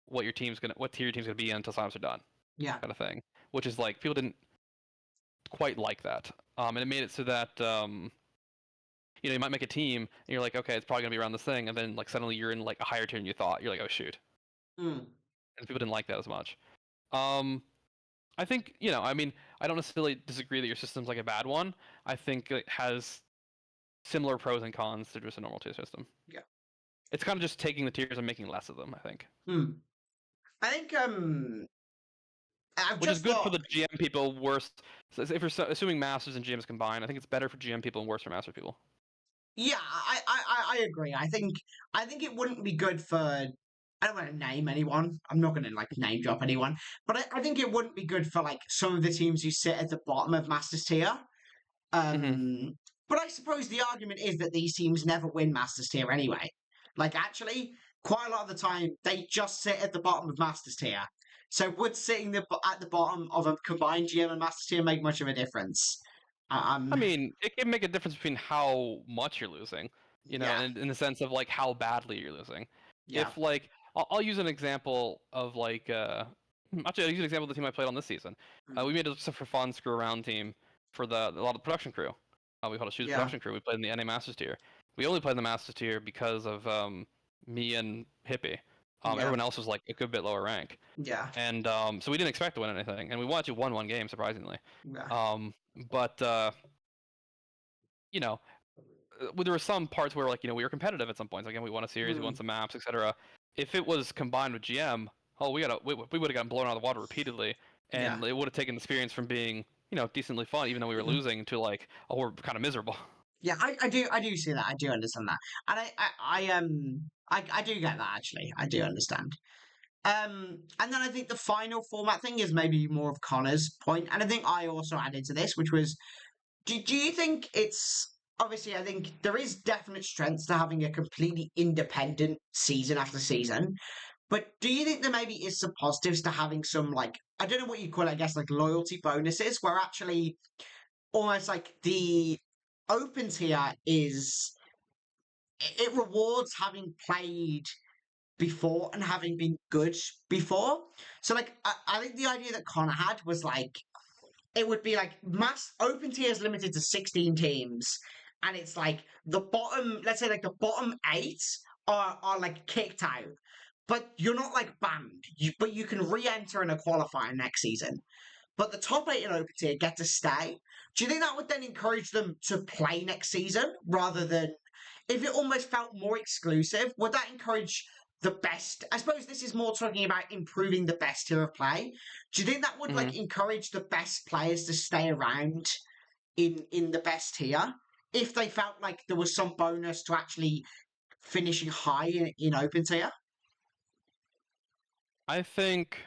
what tier your team's gonna be in until signups are done, Yeah. kind of thing. Which is like people didn't quite like that. And it made it so that you might make a team and you're like okay, it's probably gonna be around this thing, and then like suddenly you're in like a higher tier than you thought. You're like oh shoot, Mm. and people didn't like that as much. Um, I think I mean I don't necessarily disagree that your system's like a bad one. I think it has similar pros and cons to just a normal tier system. Yeah. It's kind of just taking the tiers and making less of them, I think. Mm. I think I've Which is just good for thought. the GM people, worse. So if you're assuming masters and GMs combined, I think it's better for GM people and worse for master people. Yeah, I agree. I think it wouldn't be good for. I don't want to name anyone. I'm not going to like name drop anyone, but I think it wouldn't be good for like some of the teams who sit at the bottom of Masters tier. Hmm. But I suppose the argument is that these teams never win Masters tier anyway. Like actually, quite a lot of the time they just sit at the bottom of Masters tier. So would sitting at the bottom of a combined GM and Masters tier make much of a difference? I mean, it can make a difference between how much you're losing, Yeah, in the sense of like how badly you're losing. yeah, If like I'll use an example of like actually I'll use an example of the team I played on this season. mm, We made a just for fun screw around team for a lot of the production crew. We called a shoes yeah, production crew. We played in the NA Masters tier. We only played in the Masters tier because of me and Hippie. yeah, Everyone else was like a good bit lower rank, yeah, and so we didn't expect to win anything, and we actually won one game surprisingly. yeah. But you know, there were some parts where like we were competitive at some points. Again, we won a series, we won Mm, some maps, etc. If it was combined with GM, oh, we would have gotten blown out of the water repeatedly, yeah. and it would have taken the experience from being decently fun, even though we were Mm. losing, to like oh we're kind of miserable. Yeah, I do see that. I do understand that, and I do get that actually. I do understand. And then I think the final format thing is maybe more of Connor's point, and I think I also added to this, which was, do you think it's obviously? I think there is definite strengths to having a completely independent season after season, but do you think there maybe is some positives to having some like I don't know what you call it, I guess like loyalty bonuses, where actually almost like the open tier is it rewards having played before and having been good before. So like I think the idea that Connor had was like it would be like mass open tier is limited to 16 teams, and it's like the bottom, let's say like the bottom 8 are like kicked out. But you're not like banned. But you can re-enter in a qualifier next season. But the top 8 in open tier get to stay. Do you think that would then encourage them to play next season rather than if it almost felt more exclusive? Would that encourage the best? I suppose this is more talking about improving the best tier of play. Do you think that would Hmm. like encourage the best players to stay around in the best tier if they felt like there was some bonus to actually finishing high in open tier. I think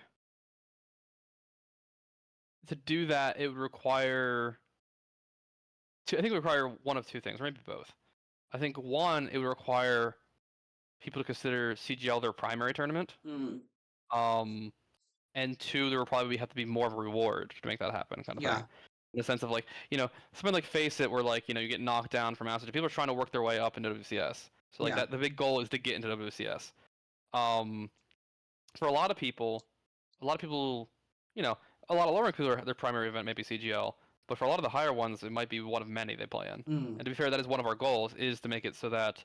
to do that, it would require. I think it would require one of two things, or maybe both. I think one, it would require people to consider CGL their primary tournament. Mm, Um, and two, there would probably have to be more of a reward to make that happen, kind of thing. yeah, In the sense of like, something like Face It, where like, you get knocked down from Master. People are trying to work their way up into WCS. So like yeah, that, the big goal is to get into WCS. Um, for a lot of people, you know, a lot of lower people, their primary event may be CGL, but for a lot of the higher ones, it might be one of many they play in. mm, And to be fair, that is one of our goals, is to make it so that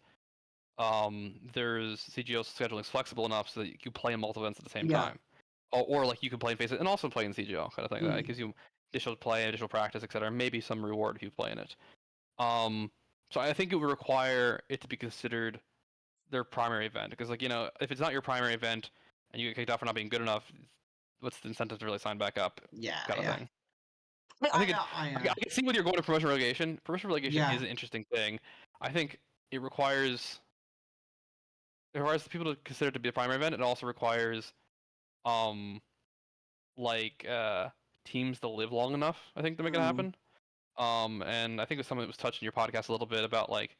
there's CGL scheduling is flexible enough so that you play in multiple events at the same yeah, time, or like you can play in Face It and also play in CGL kind of thing. That it mm, gives you additional play, additional practice, etc. Maybe some reward if you play in it. Um, so I think it would require it to be considered their primary event, because like if it's not your primary event and you get kicked out for not being good enough, what's the incentive to really sign back up, yeah, kind of yeah. thing. I think I can see what you're going to promotion relegation. Promotion relegation Yeah, is an interesting thing. I think it requires people to consider it to be a primary event. It also requires um like teams to live long enough, I think, to make it mm, happen. And I think it was something that was touched in your podcast a little bit about like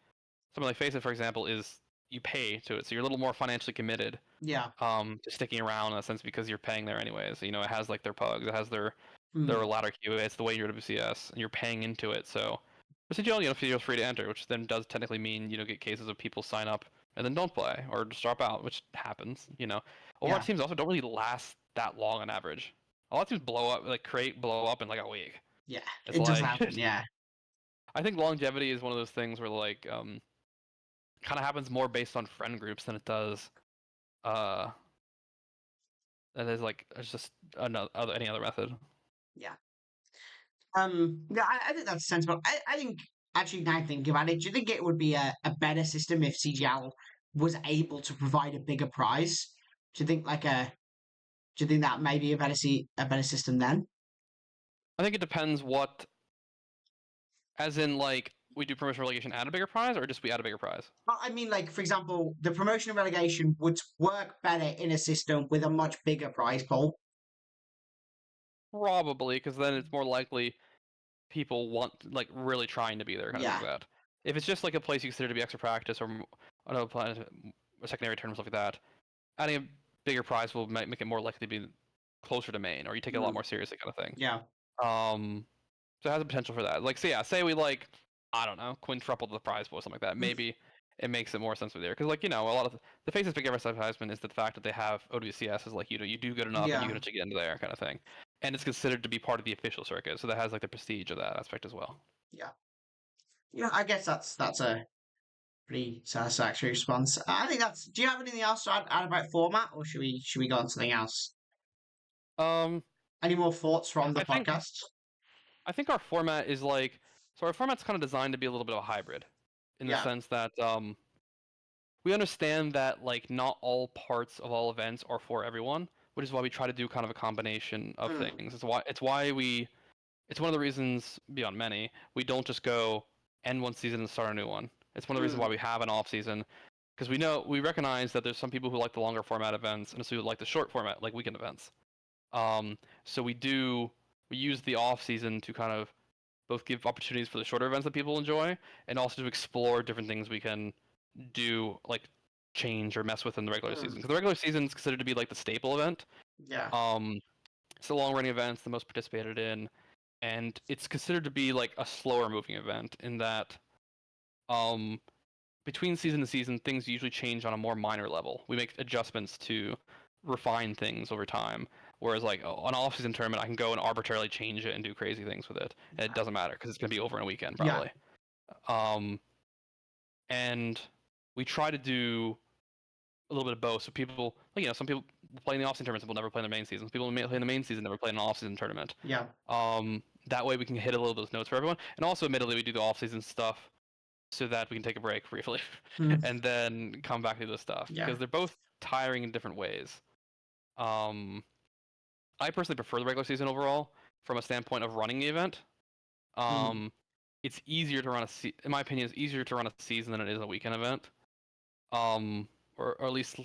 something like Face It, for example, is you pay to it, so you're a little more financially committed yeah, to sticking around in a sense because you're paying there anyways. It has like their pugs, it has their mm, ladder queue, it's the way you're WCS, and you're paying into it. So for CGL, feels free to enter, which then does technically mean get cases of people sign up and then don't play or just drop out, which happens. Overwatch yeah, teams also don't really last that long on average. A lot of teams blow up in like a week. yeah. It's It does like happen. Yeah, I think longevity is one of those things where like kind of happens more based on friend groups than it does uh that is like it's just any other method. yeah. Yeah, I think that's sensible. I think actually now thinking about it, do you think it would be a better system if CGL was able to provide a bigger prize? Do you think do you think that may be a better system then? I think it depends what, as in like we do promotion relegation at a bigger prize, or just we add a bigger prize. I mean, like for example, the promotion and relegation would work better in a system with a much bigger prize pool. Probably, because then it's more likely people want like really trying to be there, kind of thing Yeah. like that. If it's just like a place you consider to be extra practice or another planet, a secondary tournament stuff like that, adding a bigger prize will make it more likely to be closer to main, or you take it a lot Mm, more seriously, kind of thing. yeah. Um, so it has a potential for that. Like, so yeah, say we like, I don't know, quintuple the prize pool or something like that. Mm, Maybe it makes it more sensible there, because like a lot of the face's big advertisement is the fact that they have OWCS is like you do good enough and you yeah. can actually get into there, kind of thing, and it's considered to be part of the official circuit, so that has like the prestige of that aspect as well. Yeah. Yeah. I guess that's a pretty satisfactory response. I think that's. Do you have anything else to add about format, or should we go on to something else? Um, Any more thoughts from the I think podcast? I think our format is like so our format's kind of designed to be a little bit of a hybrid, in the Yeah. sense that we understand that like not all parts of all events are for everyone, which is why we try to do kind of a combination of Mm, things. It's one of the reasons, beyond many, we don't just go end one season and start a new one. It's one of the reasons why mm, we have an off season, because we recognize that there's some people who like the longer format events and some who like the short format, like weekend events. So we use the off season to kind of both give opportunities for the shorter events that people enjoy, and also to explore different things we can do, like change or mess with in the regular season. mm, Because the regular season is considered to be like the staple event. yeah. Um, it's the long running events, the most participated in, and it's considered to be like a slower moving event in that um, between season to season, things usually change on a more minor level. We make adjustments to refine things over time. Whereas like an off-season tournament, I can go and arbitrarily change it and do crazy things with it, and it doesn't matter because it's gonna be over in a weekend Yeah. probably. Um, and we try to do a little bit of both. So people, like some people play in the off-season tournaments will never play in the main season. People play in the main season never play in an off-season tournament. Yeah. That way we can hit a little of those notes for everyone. And also, admittedly, we do the off-season stuff so that we can take a break briefly Mm, and then come back to this stuff yeah. because they're both tiring in different ways. Um, I personally prefer the regular season overall from a standpoint of running the event. Mm, Um, it's easier to run in my opinion, it's easier to run a season than it is a weekend event. Or at least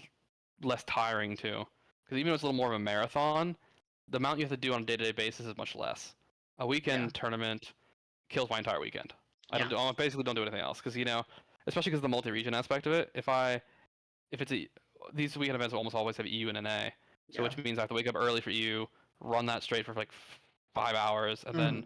less tiring too. Because even though it's a little more of a marathon, the amount you have to do on a day-to-day basis is much less. A Yeah, weekend tournament kills my entire weekend. yeah, I basically don't do anything else because especially because of the multi-region aspect of it. If it's these weekend events will almost always have EU and NA, so yeah. which means I have to wake up early for EU, run that straight for like 5 hours, and then Mm,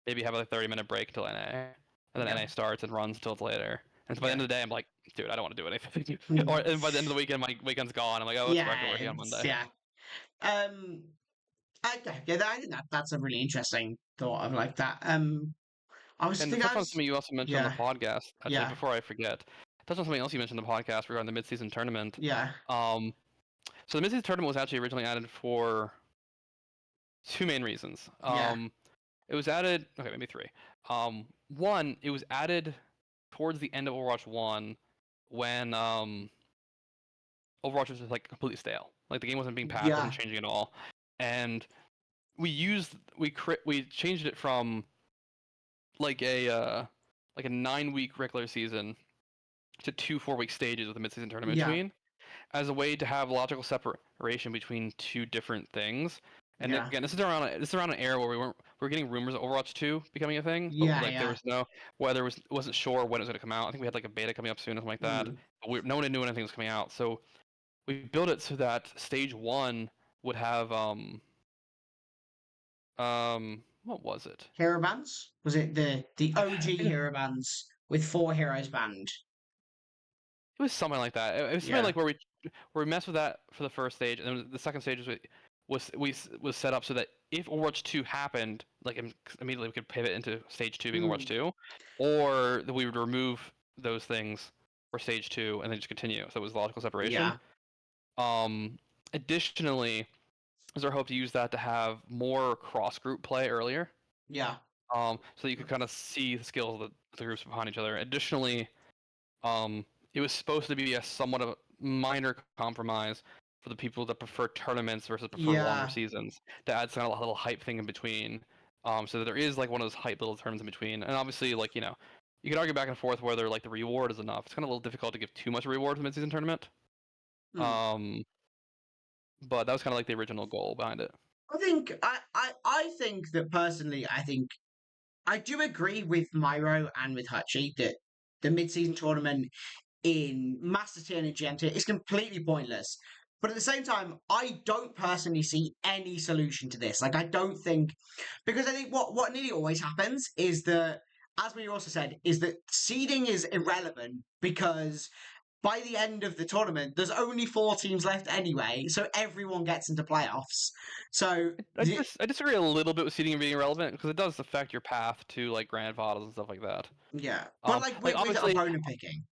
maybe have a 30-minute break until NA, and then yeah, NA starts and runs until it's later. And so by the yeah. end of the day, I'm like, dude, I don't want to do anything. Mm. And by the end of the weekend, my weekend's gone. I'm like, oh, it's back to Yeah, work on Monday. yeah. Um, okay, yeah, I think that's a really interesting thought of like that. I was And to thinking, touch on something you also mentioned on the yeah, podcast, actually, yeah, before I forget, touch on something else you mentioned in the podcast regarding the mid-season tournament. yeah, Um, so the mid-season tournament was actually originally added for two main reasons. yeah, It was added, okay, maybe three. One, it was added towards the end of Overwatch 1 when Overwatch was just like completely stale. Like the game wasn't being patched, wasn't yeah, changing at all. And we changed it from like a 9-week regular season to two 4-week stages with a mid-season tournament yeah, between, as a way to have logical separation between two different things. And yeah, again, this is around an era where we were getting rumors of Overwatch 2 becoming a thing, but yeah, like there yeah. was no whether wasn't sure when it was going to come out. I think we had like a beta coming up soon or something like that. Mm, But no one knew when anything was coming out, so we built it so that stage one would have what was it? hero bands? Was it the OG It hero bands with 4 heroes banned? was something like that. It was something Yeah, like where we messed with that for the first stage, and then the second stage was set up so that if Overwatch 2 happened, like immediately we could pivot into stage 2 being Overwatch mm, 2, or that we would remove those things for stage 2 and then just continue. So it was logical separation. yeah, Um, Additionally, is our hope to use that to have more cross group play earlier. yeah, So you could kind of see the skills of the groups behind each other. Additionally, um, it was supposed to be a somewhat of a minor compromise for the people that prefer tournaments versus prefer longer yeah. seasons. To add some kind of little hype thing in between, so that there is like one of those hype little tournaments in between. And obviously, like you can argue back and forth whether like the reward is enough. It's kind of a little difficult to give too much reward to the mid-season tournament. Mm. Um, but that was kind of like the original goal behind it. I think that personally, I think I do agree with Myro and with Hutchie that the mid-season tournament in Master Tier and GM Tier is completely pointless. But at the same time, I don't personally see any solution to this. Like, I don't think because I think what nearly always happens is that, as we also said, is that seeding is irrelevant because by the end of the tournament, there's only 4 teams left anyway, so everyone gets into playoffs. So I disagree a little bit with seeding being irrelevant because it does affect your path to like grand finals and stuff like that. yeah, but like Like with obviously opponent picking,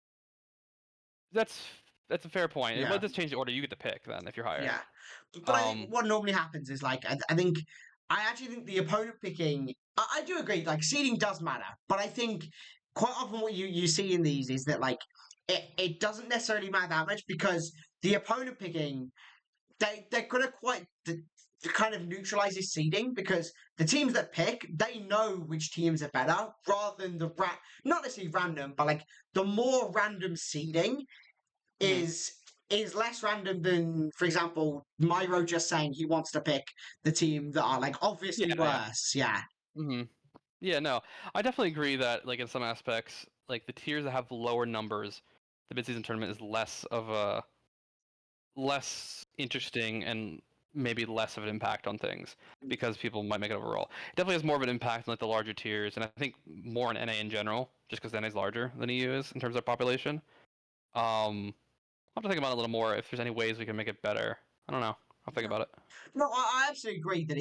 that's that's a fair point. It yeah, does change the order. You get to pick then if you're higher. yeah. But I think Um, what normally happens is like I think I actually think the opponent picking. I do agree, like seeding does matter, but I think quite often what you see in these is that like it doesn't necessarily matter that much because the opponent picking they're gonna quite to kind of neutralizes seeding because the teams that pick they know which teams are better rather than not necessarily random but like the more random seeding mhm. is less random than for example Myro just saying he wants to pick the team that are like obviously Yeah. worse. Yeah, Hmm. Yeah, no, I definitely agree that like in some aspects, like the tiers that have lower numbers, the mid-season tournament is less interesting and maybe less of an impact on things because people might make it overall. It definitely has more of an impact on like the larger tiers, and I think more on NA in general, just because NA is larger than EU is in terms of population. I'll have to think about it a little more if there's any ways we can make it better. I don't know. I'll think yeah. about it. No, I absolutely agree that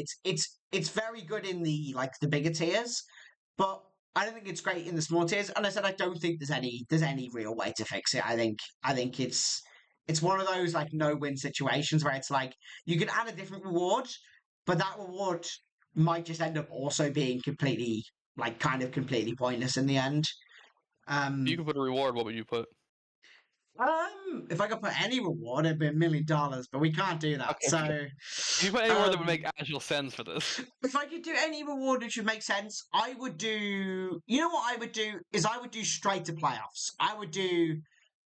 it's very good in the like the bigger tiers, but I don't think it's great in the small tiers. And I said I don't think there's any real way to fix it. I think it's one of those like no win situations where it's like you can add a different reward, but that reward might just end up also being completely like kind of completely pointless in the end. If you Um, could put a reward, what would you put? If I could put any reward, it'd be $1 million, but we can't do that. Okay, okay. So, If you put any word that would um, make actual sense for this. if I could do any reward that should make sense, I would do. You know what I would do is I would do straight to playoffs. I would do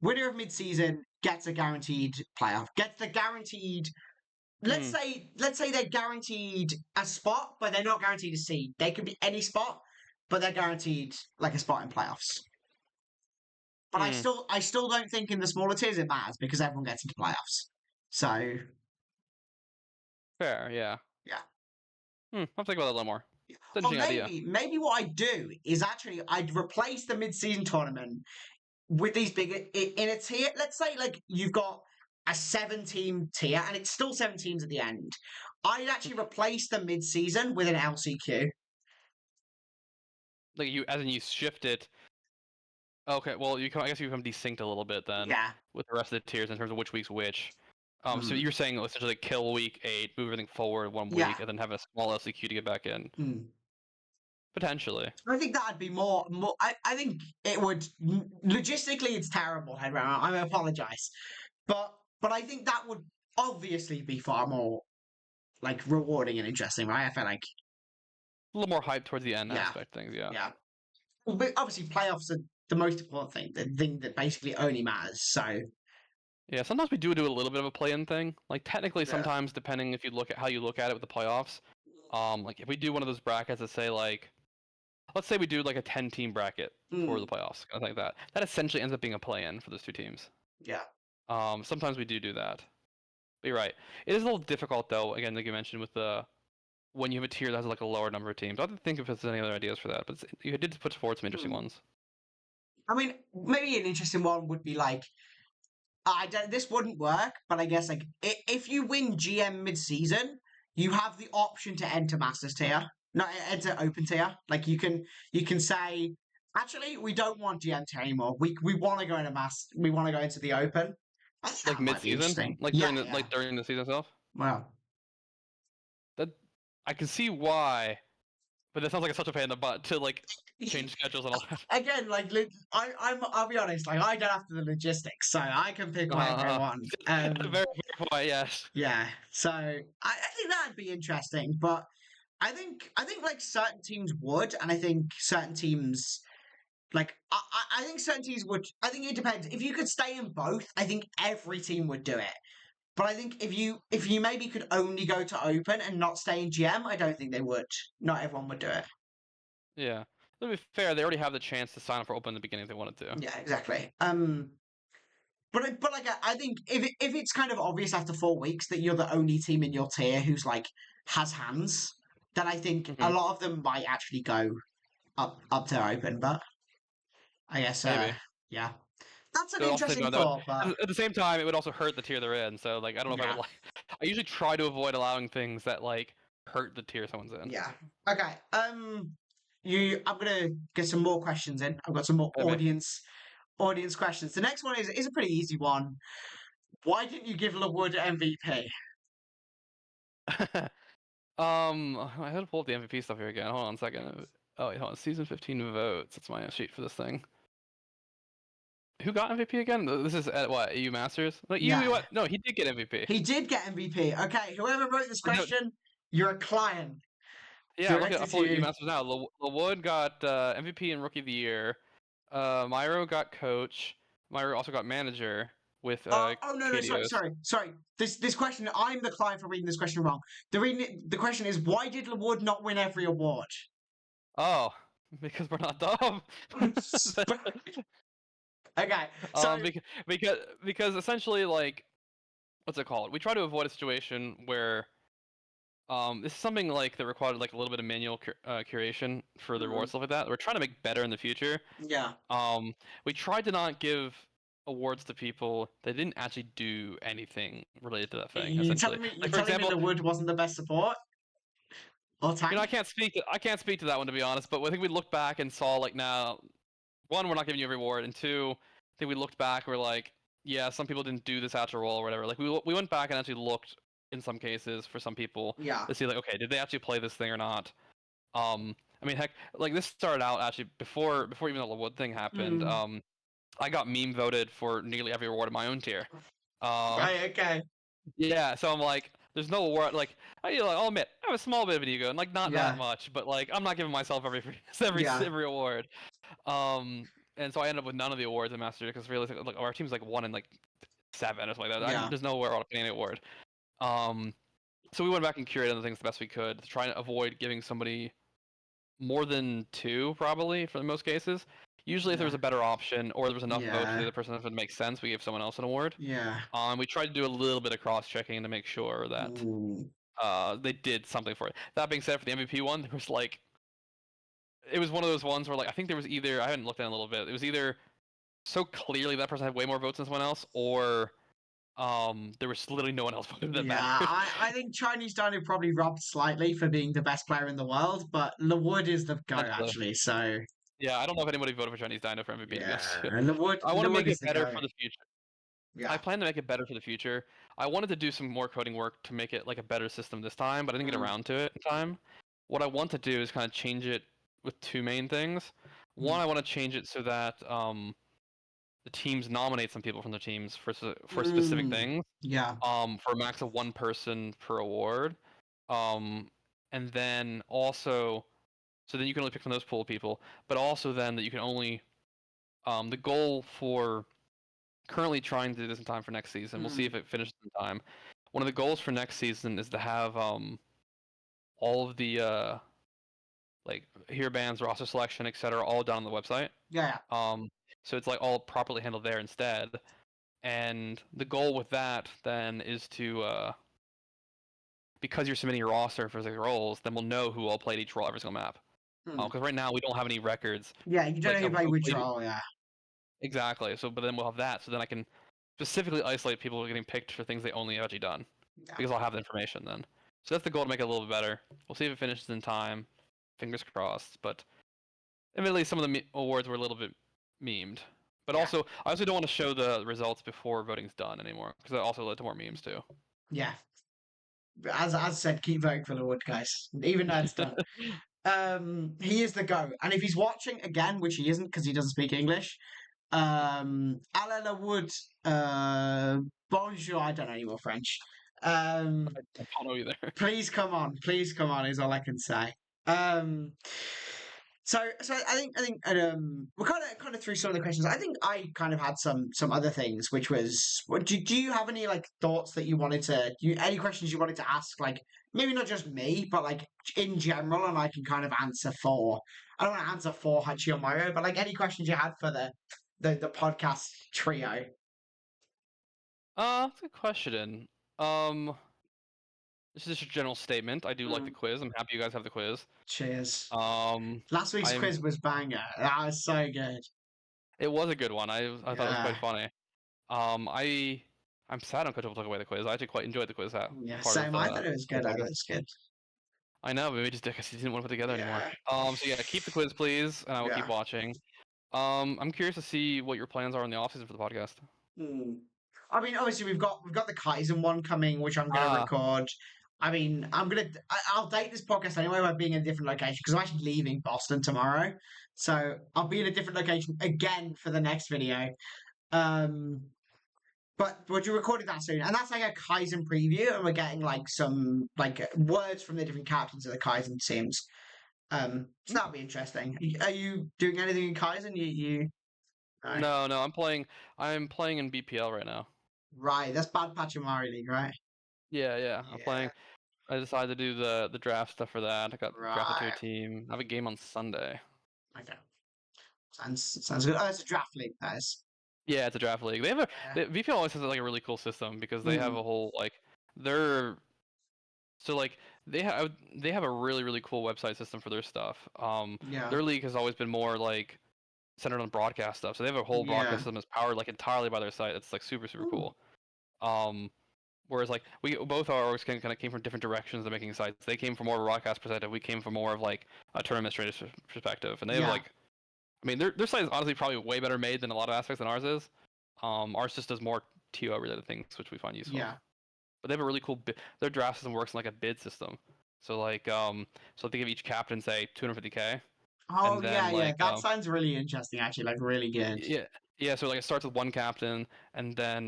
winner of mid-season gets a guaranteed playoff, gets the guaranteed. Hmm. Let's say they're guaranteed a spot, but they're not guaranteed a seed. They could be any spot, but they're guaranteed like a spot in playoffs. But Hmm. I still don't think in the smaller tiers it matters because everyone gets into playoffs. So Fair, yeah. yeah. I'll think about that a little more. It's an Or interesting idea. maybe what I'd do is actually I'd replace the mid-season tournament with these big in a tier. Let's say like you've got a 7-team tier, and it's still 7 teams at the end. I'd actually replace the mid-season with an LCQ. Like you, as in you shift it. Okay, well, I guess you become desynced a little bit then Yeah. with the rest of the tiers in terms of which week's which. So Mm. you're saying essentially kill week 8, move everything forward one Yeah. week, and then have a small LCQ to get back in. Mm. Potentially. I think that'd be more. I think it would logistically. It's terrible, Headrammer. I apologize, but I think that would obviously be far more like rewarding and interesting, right? I feel like A little more hype towards the end yeah, aspect things, yeah. yeah. Well, but obviously, playoffs are the most important thing, the thing that basically only matters. So Yeah, sometimes we do a little bit of a play-in thing. Like technically, yeah, sometimes depending if you look at how you look at it with the playoffs, like if we do one of those brackets that say like, let's say we do like a 10-team bracket for the mm, playoffs, kind of like that. That essentially ends up being a play-in for those two teams. yeah, Sometimes we do that. But you're right. It is a little difficult though. Again, like you mentioned with the when you have a tier that has like a lower number of teams. I have to think if there's any other ideas for that, but you did put forward some interesting mm. ones. I mean, maybe an interesting one would be like I don't. This wouldn't work, but I guess like if you win GM mid-season, you have the option to enter Masters tier, not enter Open tier. Like you can say, actually, we don't want GM tier anymore. We want to go into We want to go into the Open. I think Like that might be mid-season, interesting. Yeah, yeah. like during the season itself. Well, That I can see why, but that sounds like such a pain in the butt to like change schedules and all that. again, like I'll be honest. Like I don't have to the logistics, so I can pick whatever I Uh, want. very fair point. Yes. Yeah. So I think that'd be interesting, but I think like certain teams would, and I think certain teams like I think certain teams would. I think it depends. If you could stay in both, I think every team would do it. But I think if you maybe could only go to Open and not stay in GM, I don't think they would. Not everyone would do it. Yeah. To be fair, they already have the chance to sign up for open in the beginning if they wanted to. Yeah, exactly. But like I think if it's kind of obvious after 4 weeks that you're the only team in your tier who's like has hands, then I think a Hmm. lot of them might actually go up to Open. But I guess Maybe. yeah, that's an But also, interesting thought. But at the same time, it would also hurt the tier they're in. So like, I don't know if I would yeah, like. I usually try to avoid allowing things that like hurt the tier someone's in. yeah. Okay. I'm gonna get some more questions in. I've got some more Maybe. audience questions. The next one is a pretty easy one. Why didn't you give LeWood MVP? I had to pull up the MVP stuff here again. Hold on a second. Oh wait, hold on. Season 15 votes. That's my sheet for this thing. Who got MVP again? This is at what? EU Masters? No, EU Yeah, what? No, he did get MVP. he did get MVP. Okay, whoever wrote this question, you're a client. Yeah, look at I Directed to pulled EU you. Masters now. LeWood got MVP and Rookie of the Year. Myro got Coach. Myro also got Manager with Oh no, KDOs. sorry. This question, I'm the client for reading this question wrong. The question is, why did LeWood not win every award? Oh, because we're not dumb. Okay, so Because essentially like what's it called? We try to avoid a situation where this is something like that required like a little bit of manual curation for the mm, rewards stuff like that. We're trying to make better in the future. yeah, We tried to not give awards to people that didn't actually do anything related to that thing. Essentially, you like for telling me example, LeWood wasn't the best support or tank? I can't speak to that one to be honest. But I think we looked back and saw like now, one, we're not giving you a reward, and two, I think we looked back, we're like, yeah, some people didn't do this actual role or whatever. Like we went back and actually looked in some cases for some people Yeah. to see like, okay, did they actually play this thing or not? I mean, heck, like this started out actually before even the LeWood thing happened. Mm. I got meme voted for nearly every award in my own tier. Um, Right, okay. yeah, so I'm like, there's no award. Like, I'll admit, I have a small bit of an ego, and like not that Yeah, much, but like I'm not giving myself yeah, every award. Um, and so I ended up with none of the awards in Master because realistically, like our team's like 1 in like 7 or something like that. yeah. There's nowhere I'll get any award. Um, so we went back and curated the things the best we could to try and avoid giving somebody more than 2, probably for most cases. Usually, if there was Yeah, a better option or there was enough votes for the yeah, other person that would make sense, we gave someone else an award. yeah. We tried to do a little bit of cross-checking to make sure that Ooh. they did something for it. That being said, for the MVP one, there was like it was one of those ones where like I think there was either I hadn't looked at it in a little bit. It was either so clearly that person had way more votes than someone else, or there was literally no one else voted that Yeah, mattered. I think Chinese Dino probably robbed slightly for being the best player in the world, but LeWood is the GOAT Essentially. actually. So Yeah, I don't know if anybody voted for Chinese Dino for MVP to be yeah, honest with you. LeWood I want to LeWood make is it the better GOAT. for the future. I Yeah. plan to make it better for the future. I wanted to do some more coding work to make it like a better system this time, but I didn't get Mm, around to it in time. What I want to do is kind of change it with two main things. One, mm, I want to change it so that the teams nominate some people from their teams for specific mm. things. Yeah. For a max of one person per award. Um, and then also, so then you can only pick from those pool of people, but also then that you can only the goal for currently trying to do this in time for next season. We'll see Mm, if it finishes in time. One of the goals for next season is to have all of the like hero bands, roster selection, etc., all done on the website. yeah. Um, so it's like all properly handled there instead. And the goal with that then is to because you're submitting your roster for the roles, then we'll know who all played each role every single map. Mm. Because right now we don't have any records Yeah, you don't know like who of play who which played role, yeah. exactly. So, but then we'll have that. So then I can specifically isolate people who are getting picked for things they only have actually done, Yeah. because I'll have the information then. So that's the goal to make it a little bit better. We'll see if it finishes in time. Fingers crossed. But admittedly, some of the awards were a little bit memed. But Yeah. also, I also don't want to show the results before voting's done anymore, because that also led to more memes too. Yeah. As I said, keep voting for LeWood, guys. Even though it's done. He is the GOAT. And if he's watching again, which he isn't because he doesn't speak English, Alain LeWood, bonjour, I don't know any more French. Um, I don't know either. please come on, is all I can say. Um, so I think we're kind of through some of the questions. I think I kind of had some other things, which was, do you have any like thoughts that you wanted to, any questions you wanted to ask, like maybe not just me, but like in general, and I can kind of answer for. I don't want to answer for Hachi or Mario, but like any questions you had for the podcast trio. That's a good question. Um, this is just a general statement. I do like the Mm, quiz. I'm happy you guys have the quiz. cheers. Um, Last week's I'm quiz was banger. That was so good. It was a good one. I thought it was quite Yeah, funny. Um, I I'm sad Uncle took away the quiz. I actually quite enjoyed the quiz yeah. part of Same. I thought it was the good. I thought it podcast. was good. I know, but we just because he didn't want to put together anymore. Yeah, So yeah, keep the quiz, please, and I will keep yeah. watching. I'm curious to see what your plans are in the off season for the podcast. Hmm. I mean, obviously we've got the Kaizen one coming, which I'm gonna Ah, record. I mean, I'll date this podcast anyway by being in a different location because I'm actually leaving Boston tomorrow, so I'll be in a different location again for the next video. Um, but you recorded that soon, and that's like a Kaizen preview, and we're getting like some like words from the different captains of the Kaizen teams. So that'll be interesting. Are you doing anything in Kaizen? You no. no, I'm playing. I'm playing in BPL right now. Right, that's Bad Pachamari League, right? Yeah, I'm playing. Yeah, I decided to do the draft stuff for that. I got drafted to a right. team. I have a game on Sunday. Okay, sounds good. Oh, it's a draft league, that is. Yeah, it's a draft league. They have a Yeah. VPL always has like a really cool system because they have Mm, a whole like they're so like they have a really cool website system for their stuff. yeah, Their league has always been more like centered on broadcast stuff. So they have a whole broadcast yeah. system that's powered like entirely by their site. It's like super Ooh, cool. Um, Whereas like we both our orgs kind of came from different directions of making sites. They came from more of a broadcast perspective. We came from more of like a tournament administrative perspective. And they have yeah, like I mean their site is honestly probably way better made than a lot of aspects than ours is. Ours just does more TO related things, which we find useful. yeah. But they have a really cool. Their draft system works in like a bid system. So like so they give each captain say 250K, Oh, and yeah, then yeah. like That sounds really interesting, actually. Like, really good. yeah, Yeah, so like it starts with one captain, and then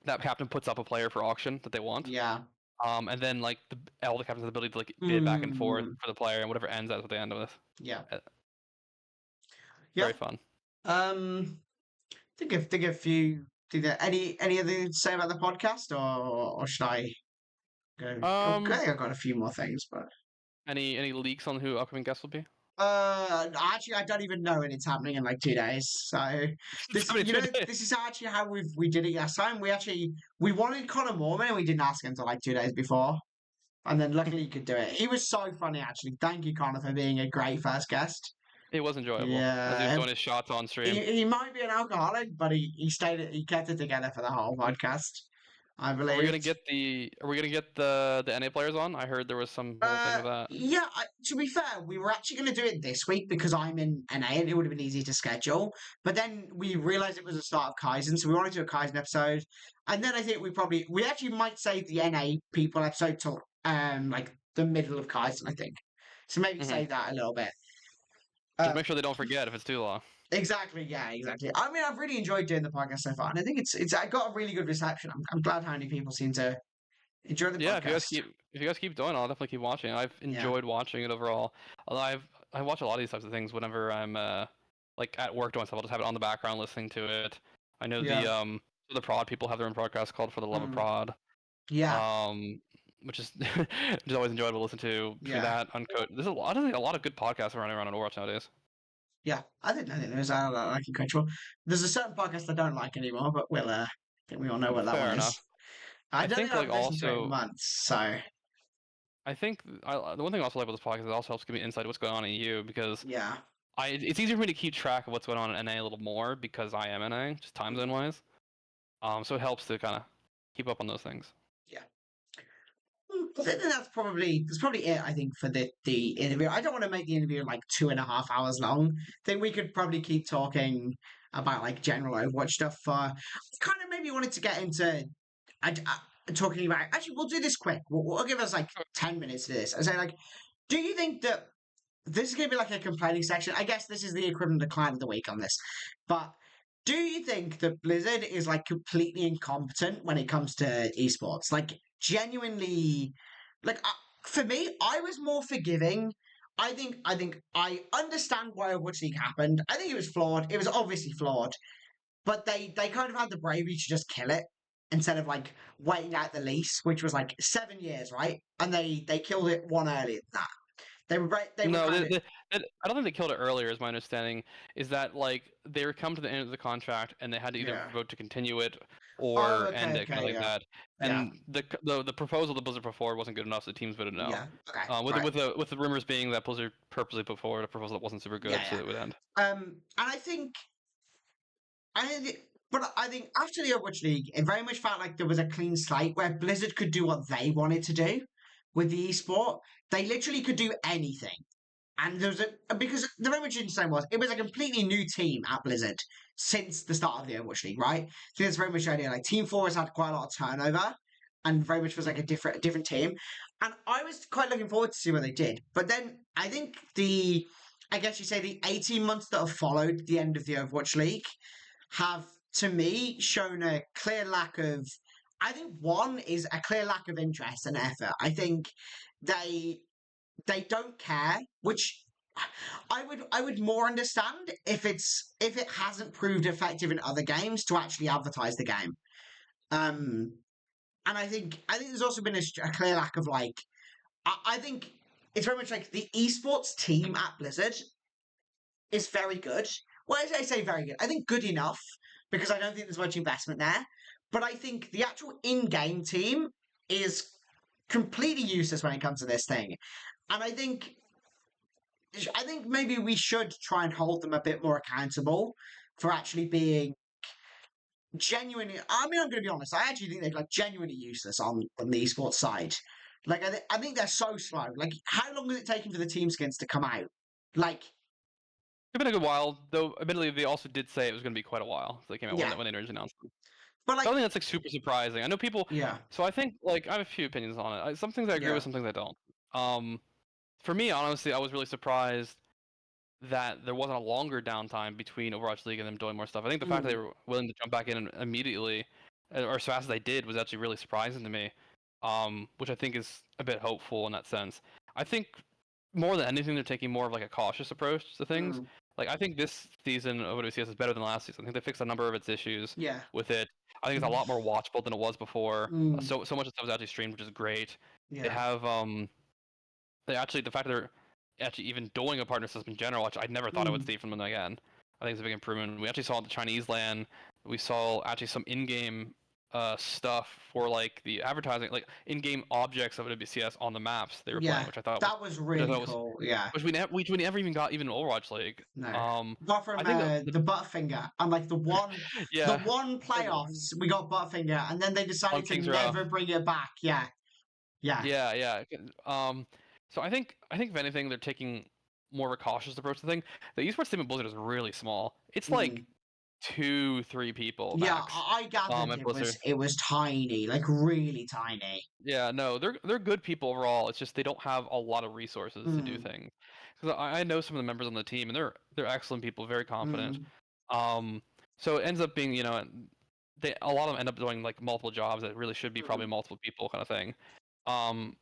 that captain puts up a player for auction that they want. Yeah. And then like all the captains have the ability to like bid back and forth Hmm. for the player, and whatever ends, that's what they end with. Yeah. Uh, Yeah. Very fun. Think a few. Any other thing to say about the podcast, or should I go? Um, Okay, I've got a few more things, but any leaks on who upcoming guests will be? actually, I don't even know, and it's happening in like 2 days. So It's this, happening 2 days. this is actually how we did it last time. We wanted Connor Mormon, and we didn't ask him until like 2 days before, and then luckily he could do it. He was so funny, actually. Thank you, Connor, for being a great first guest. It was enjoyable as he was Yeah, doing his shots on stream. he might be an alcoholic, but he kept it together for the whole podcast, I believe. Are we gonna get the NA players on? I heard there was some whole thing with that. Yeah, to be fair, we were actually going to do it this week because I'm in NA and it would have been easy to schedule. But then we realized it was the start of Kaizen, so we wanted to do a Kaizen episode. And then I think we actually might save the NA people episode till like the middle of Kaizen, I think. So maybe Hmm. save that a little bit. Just Uh, make sure they don't forget if it's too long. exactly, yeah, exactly. I mean, I've really enjoyed doing the podcast so far, and I think it's I got a really good reception. I'm glad how many people seem to enjoy the Yeah, podcast. if you guys keep doing, I'll definitely keep watching. I've Yeah, enjoyed watching it overall. Although I watch a lot of these types of things whenever I'm like at work doing stuff. I'll just have it on the background listening to it. I know yeah, the prod people have their own podcast called For the Love of mm, Prod. yeah, Which is which is always enjoyable to listen to. Between yeah. that, Uncode, there's a lot of good podcasts running around on Overwatch nowadays. Yeah, I think there's like incredible. There's a certain podcast I don't like anymore, but I think we all know what that one Fair is. enough. I I don't think think like I've listened to it in also months, so the one thing I also like about this podcast is it also helps give me insight to what's going on in EU because yeah. it's easier for me to keep track of what's going on in NA a little more because I am NA, just time zone Mm, wise. So it helps to kind of keep up on those things. yeah. I think that's probably it. I think for the interview, I don't want to make the interview like 2.5 hours long. I think we could probably keep talking about like general Overwatch stuff. Kind of maybe wanted to get into talking about. Actually, we'll do this quick. We'll give us like 10 minutes to this. I say like, do you think that this is going to be like a complaining section? I guess this is the equivalent of client of the week on this. But do you think that Blizzard is like completely incompetent when it comes to esports? Like genuinely, like for me, I was more forgiving. I think I understand why Overwatch League happened. I think it was flawed. It was obviously flawed, but they kind of had the bravery to just kill it instead of like waiting out the lease, which was like 7 years, right? And they killed it one earlier than that. They were No, kind of I don't think they killed it earlier. Is my understanding is that like they were come to the end of the contract and they had to either yeah. vote to continue it Oh, or okay, end it, kind of okay, like yeah, that. yeah, And the proposal that Blizzard put forward wasn't good enough, so the teams voted no. yeah. Okay, With right. with the rumors being that Blizzard purposely put forward a proposal that wasn't super Yeah, good, so yeah. it would end. And I think but I think after the Overwatch League, it very much felt like there was a clean slate where Blizzard could do what they wanted to do with the esport. They literally could do anything. And there was because the very much interesting was it was a completely new team at Blizzard since the start of the Overwatch League, right? So that's very much the idea. Like Team Four has had quite a lot of turnover, and very much was like a different team. And I was quite looking forward to see what they did. But then I think I guess you say the 18 months that have followed the end of the Overwatch League have, to me, shown a clear lack of. I think one is a clear lack of interest and effort. I think they they don't care, which I would more understand if it hasn't proved effective in other games to actually advertise the game. Um, and I think there's also been a clear lack of like I think it's very much like the esports team at Blizzard is very good. Well, I say very good. I think good enough because I don't think there's much investment there. But I think the actual in-game team is completely useless when it comes to this thing. And I think maybe we should try and hold them a bit more accountable for actually being genuinely. I mean, I'm going to be honest. I actually think they're like genuinely useless on the esports side. Like, I think they're so slow. Like, how long is it taking for the team skins to come out? Like, It's been a good while, though. Admittedly, they also did say it was going to be quite a while. So they came out yeah, when they originally announced them. but So I like, don't think that's like super surprising. I know people. yeah, So I think like I have a few opinions on it. Some things I agree yeah, with, some things I don't. For me, honestly, I was really surprised that there wasn't a longer downtime between Overwatch League and them doing more stuff. I think the fact that they Mm, were willing to jump back in immediately, or as fast as they did, was actually really surprising to me. Which I think is a bit hopeful in that sense. I think more than anything, they're taking more of like a cautious approach to things. mm, Like I think this season of WCS is better than last season. I think they fixed a number of its issues yeah. with it. I think it's a lot more watchable than it was before. Mm, So much of stuff is actually streamed, which is great. They yeah. have they actually the fact that they're actually even doing a partner system in general, which I never thought I would Mm, see from them again. I think it's a big improvement. We actually saw the Chinese land. We saw actually some in-game stuff for like the advertising, like in-game objects of WCS on the maps they were playing, yeah. That was which I really thought was cool. Yeah. which we never even got even in Overwatch League. No. Apart I from think the Butterfinger and like the yeah, one playoffs we got Butterfinger and then they on decided to Kings Row. never bring it back. Yeah. Yeah. Yeah, yeah. So I think if anything, they're taking more of a cautious approach to the thing. The esports team at Blizzard is really small. It's like Mm. 2, 3 people Yeah, max. I gathered At Blizzard. it was tiny, like really tiny. Yeah, no, they're good people overall. It's just they don't have a lot of resources to do Mm, things. Because I know some of the members on the team, and they're excellent people, very confident. mm, Um, so it ends up being, they a lot of them end up doing like multiple jobs that really should be probably mm, multiple people kind of thing. Um,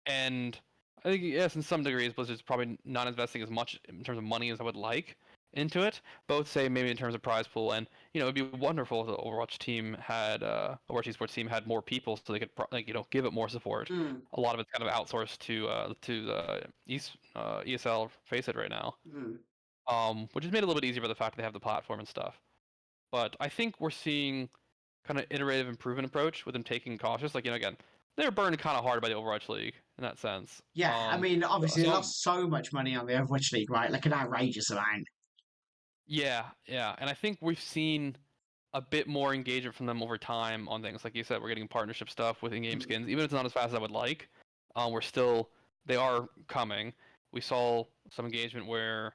and I think yes, in some degrees, Blizzard's probably not investing as much in terms of money as I would like into it. Both say maybe in terms of prize pool, and it'd be wonderful if the Overwatch esports team had more people so they could give it more support. mm, A lot of it's kind of outsourced to the ESL Face It right now, mm. which has made it a little bit easier by the fact that they have the platform and stuff. But I think we're seeing kind of iterative improvement approach with them taking cautious. Like again, they're burned kind of hard by the Overwatch League in that sense. Yeah, I mean, obviously they So lost so much money on the Overwatch League, right? Like an outrageous amount. yeah, yeah, and I think we've seen a bit more engagement from them over time on things. Like you said, we're getting partnership stuff with in-game Mm, skins, even if it's not as fast as I would like. They are coming. We saw some engagement where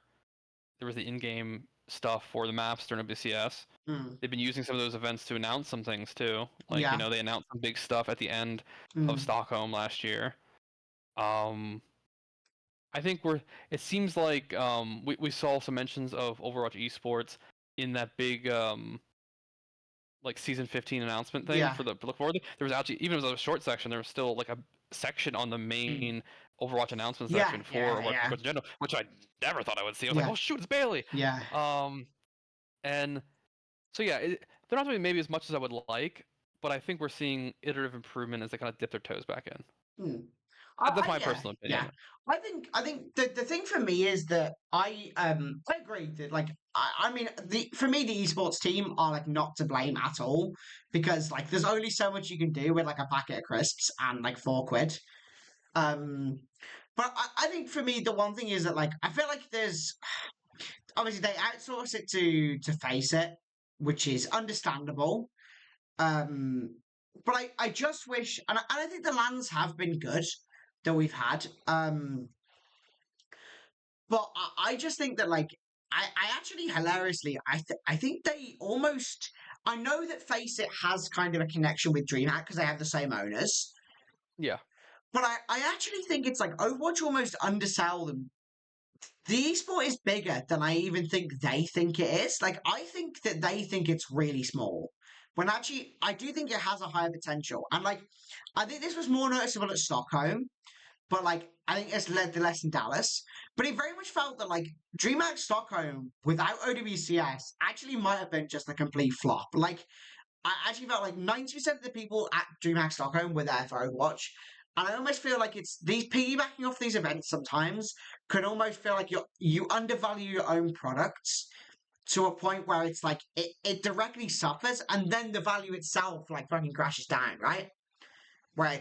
there was the in-game stuff for the maps during WCS. mm, They've been using some of those events to announce some things too. Like, yeah. they announced some big stuff at the end of Mm, Stockholm last year. Um, I think it seems like we saw some mentions of Overwatch esports in that big like season 15 announcement thing yeah. for the look forward to. There was actually, even if it was a short section, there was still like a section on the Mm, main Overwatch announcement yeah, section for yeah, Overwatch yeah, esports in general, which I never thought I would see. I was like, yeah, oh shoot, it's Bailey. yeah. Um, and so yeah, they're not doing maybe as much as I would like, but I think we're seeing iterative improvement as they kind of dip their toes back in. Mm. That's my Yeah, personal yeah. opinion. I think the thing for me is that I agree that like I mean the for me the esports team are like not to blame at all because like there's only so much you can do with like a packet of crisps and like £4. Um but I think for me the one thing is that like I feel like there's obviously they outsource it to Face It, which is understandable. Um but I just wish and I think the lands have been good that we've had. But I just think that like I actually hilariously I think they almost I know that Face It has kind of a connection with DreamHack because they have the same owners, Yeah, but I actually think it's like Overwatch almost undersell them. The esport is bigger than I even think they think it is. Like I think that they think it's really small. When actually I do think it has a higher potential. And like I think this was more noticeable at Stockholm but like I think it's led to less in Dallas. But it very much felt that like DreamHack Stockholm without OWCS actually might have been just a complete flop. Like I actually felt like 90% of the people at DreamHack Stockholm were there for Overwatch. And I almost feel like it's these piggybacking off these events sometimes can almost feel like you undervalue your own products to a point where it's like it directly suffers and then the value itself like fucking crashes down, right? Where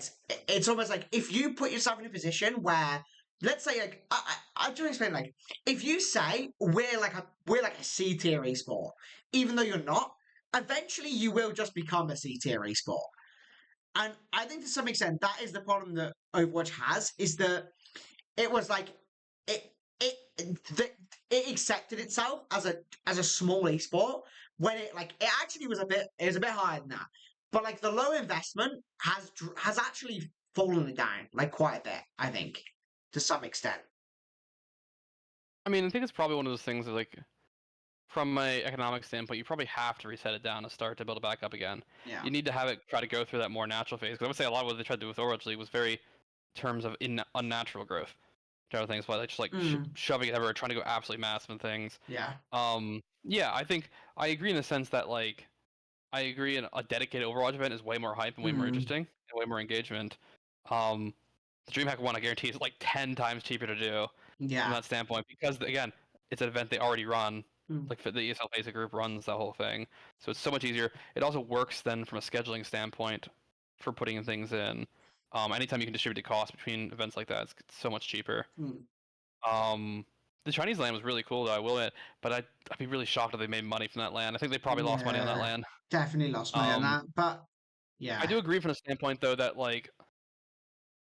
it's almost like if you put yourself in a position where let's say like I just explain like if you say we're like a C tier esport, even though you're not, eventually you will just become a C tier esport. And I think to some extent that is the problem that Overwatch has is that it was like it it the, it accepted itself as a small esport when it actually was a bit higher than that. But like the low investment has actually fallen it down like quite a bit, I think, to some extent. I mean, I think it's probably one of those things that, like, from an economic standpoint, you probably have to reset it down to start to build it back up again. Yeah. You need to have it try to go through that more natural phase. Because I would say a lot of what they tried to do with Overwatch League was very terms of unnatural growth. Kind of things, but like just like Mm, shoving it everywhere, trying to go absolutely massive and things. yeah. Yeah, I think I agree in the sense that like I agree a dedicated Overwatch event is way more hype and way more Mm, interesting and way more engagement. Um, the DreamHack one I guarantee is like 10 times cheaper to do from yeah. that standpoint because again, it's an event they already run. Mm, Like the ESL Basic Group runs that whole thing, so it's so much easier. It also works then from a scheduling standpoint for putting things in. Anytime you can distribute the cost between events like that, it's so much cheaper. mm, Um, the Chinese land was really cool, though I will admit, but I'd be really shocked if they made money from that land. I think they probably lost money on that yeah. land. Definitely lost money on Um, that, but I yeah. do agree from the standpoint though that like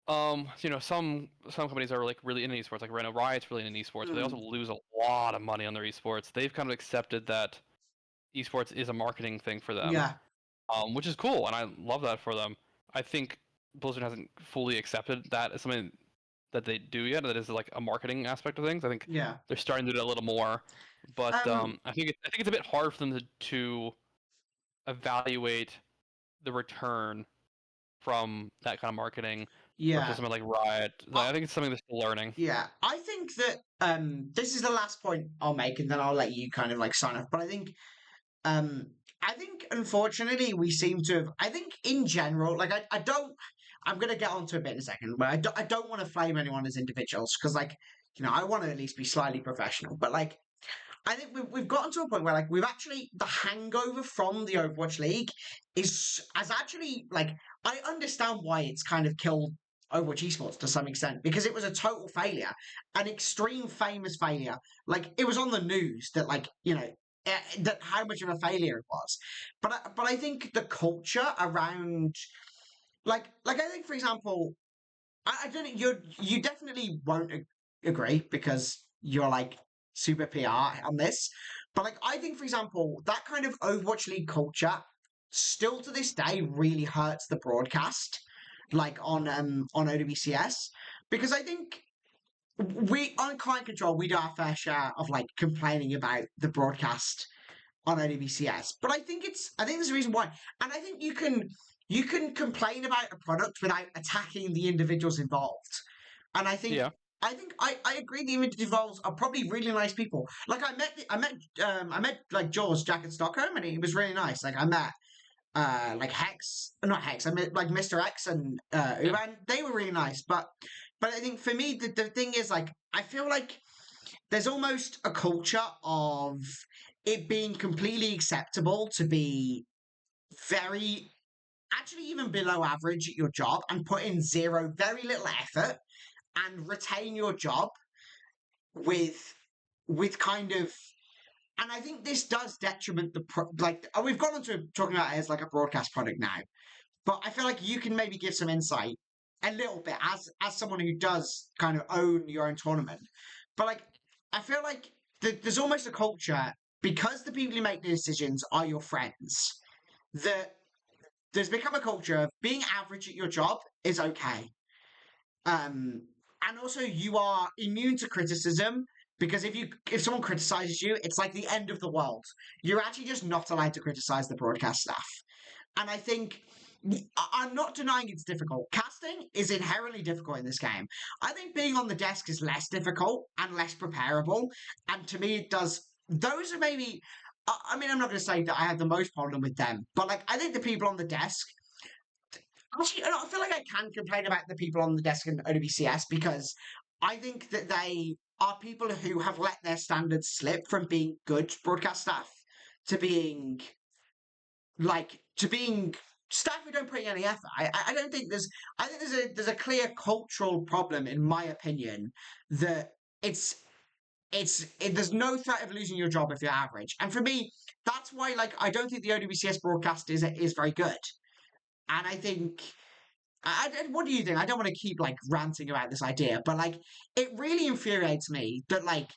some companies are like really into esports, like Reno Riot's really into esports, but they also Mm, lose a lot of money on their esports. They've kind of accepted that esports is a marketing thing for them, yeah. which is cool, and I love that for them. I think Blizzard hasn't fully accepted that as something that they do yet. That is like a marketing aspect of things. I think Yeah. they're starting to do it a little more, but Um, I think it's a bit hard for them to evaluate the return from that kind of marketing versus yeah. something like Riot. Uh, I think it's something they're still learning. yeah. I think that this is the last point I'll make, and then I'll let you kind of like sign off. But um I think unfortunately we seem to have I think in general, like I don't I'm gonna get onto a bit in a second, but I don't want to flame anyone as individuals because like, I want to at least be slightly professional. But like I think we've gotten to a point where like we've actually the hangover from the Overwatch League is as actually like I understand why it's kind of killed Overwatch esports to some extent because it was a total failure, an extreme famous failure. Like it was on the news that like that how much of a failure it was. But I think the culture around like I think for example I don't you definitely won't agree because you're like super PR on this. But like I think for example, that kind of Overwatch League culture still to this day really hurts the broadcast like on OWCS because I think we on client control we do our fair share of like complaining about the broadcast on OWCS. But I think there's a reason why. And I think you can complain about a product without attacking the individuals involved. And Yeah, I agree the individuals are probably really nice people. Like I met like Jaws Jack in Stockholm and he was really nice. Like I met like Hex not Hex, I met like Mr. X and yeah, Uban. They were really nice. But I think for me the thing is like I feel like there's almost a culture of it being completely acceptable to be very, actually even below average at your job and put in very little effort and retain your job with kind of, and I think this does detriment we've gone on to talking about it as like a broadcast product now, but I feel like you can maybe give some insight a little bit as someone who does kind of own your own tournament. But like, I feel like there's almost a culture because the people who make the decisions are your friends. That there's become a culture of being average at your job is okay. Um, and also you are immune to criticism because if someone criticizes you, it's like the end of the world. You're actually just not allowed to criticize the broadcast staff. And I think I'm not denying it's difficult. Casting is inherently difficult in this game. I think being on the desk is less difficult and less preparable. And to me, it does. Those are maybe. I mean, I'm not going to say that I have the most problem with them, but like, I think the people on the desk. Actually, I feel like I can complain about the people on the desk in OWCS because I think that they are people who have let their standards slip from being good broadcast staff to being to being staff who don't put in any effort. I don't think there's. I think there's a clear cultural problem, in my opinion, that there's no threat of losing your job if you're average. And for me, that's why like I don't think the OWCS broadcast is very good. And I think. What do you think? I don't want to keep like ranting about this idea, but like it really infuriates me that like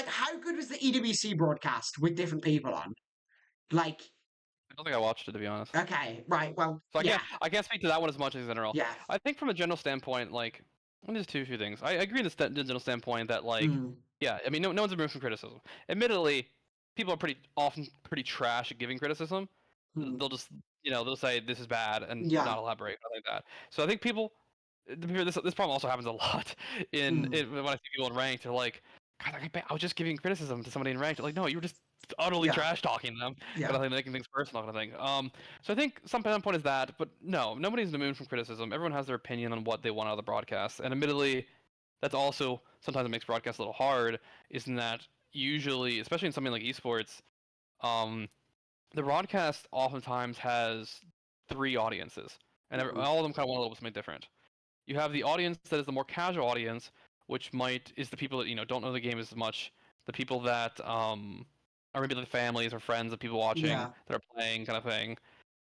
how good was the EWC broadcast with different people on? Like, I don't think I watched it to be honest. okay, right, well, So yeah, I can't speak to that one as much as in general. yeah. I think from a general standpoint, like There's two few things. I agree in the general standpoint that like, Mm, yeah, I mean, no one's immune from criticism. Admittedly, people are pretty often pretty trash at giving criticism. mm, They'll just they'll say this is bad and yeah. not elaborate like that. So I think people this problem also happens a lot Mm, when I see people in ranked. They're like, God, I was just giving criticism to somebody in ranked. Like, no, you were just utterly yeah. trash talking them, kind Yeah. of thing, making things personal, kind of thing. So I think some point is that, but no, nobody's immune from criticism. Everyone has their opinion on what they want out of the broadcast, and admittedly, that's also sometimes it makes broadcasts a little hard. Is in that usually, especially in something like esports, um, the broadcast oftentimes has three audiences, and Mm, all of them kind of want a little bit something different. You have the audience that is the more casual audience, which is the people that don't know the game as much, the people that are maybe the families or friends of people watching yeah. that are playing, kind of thing.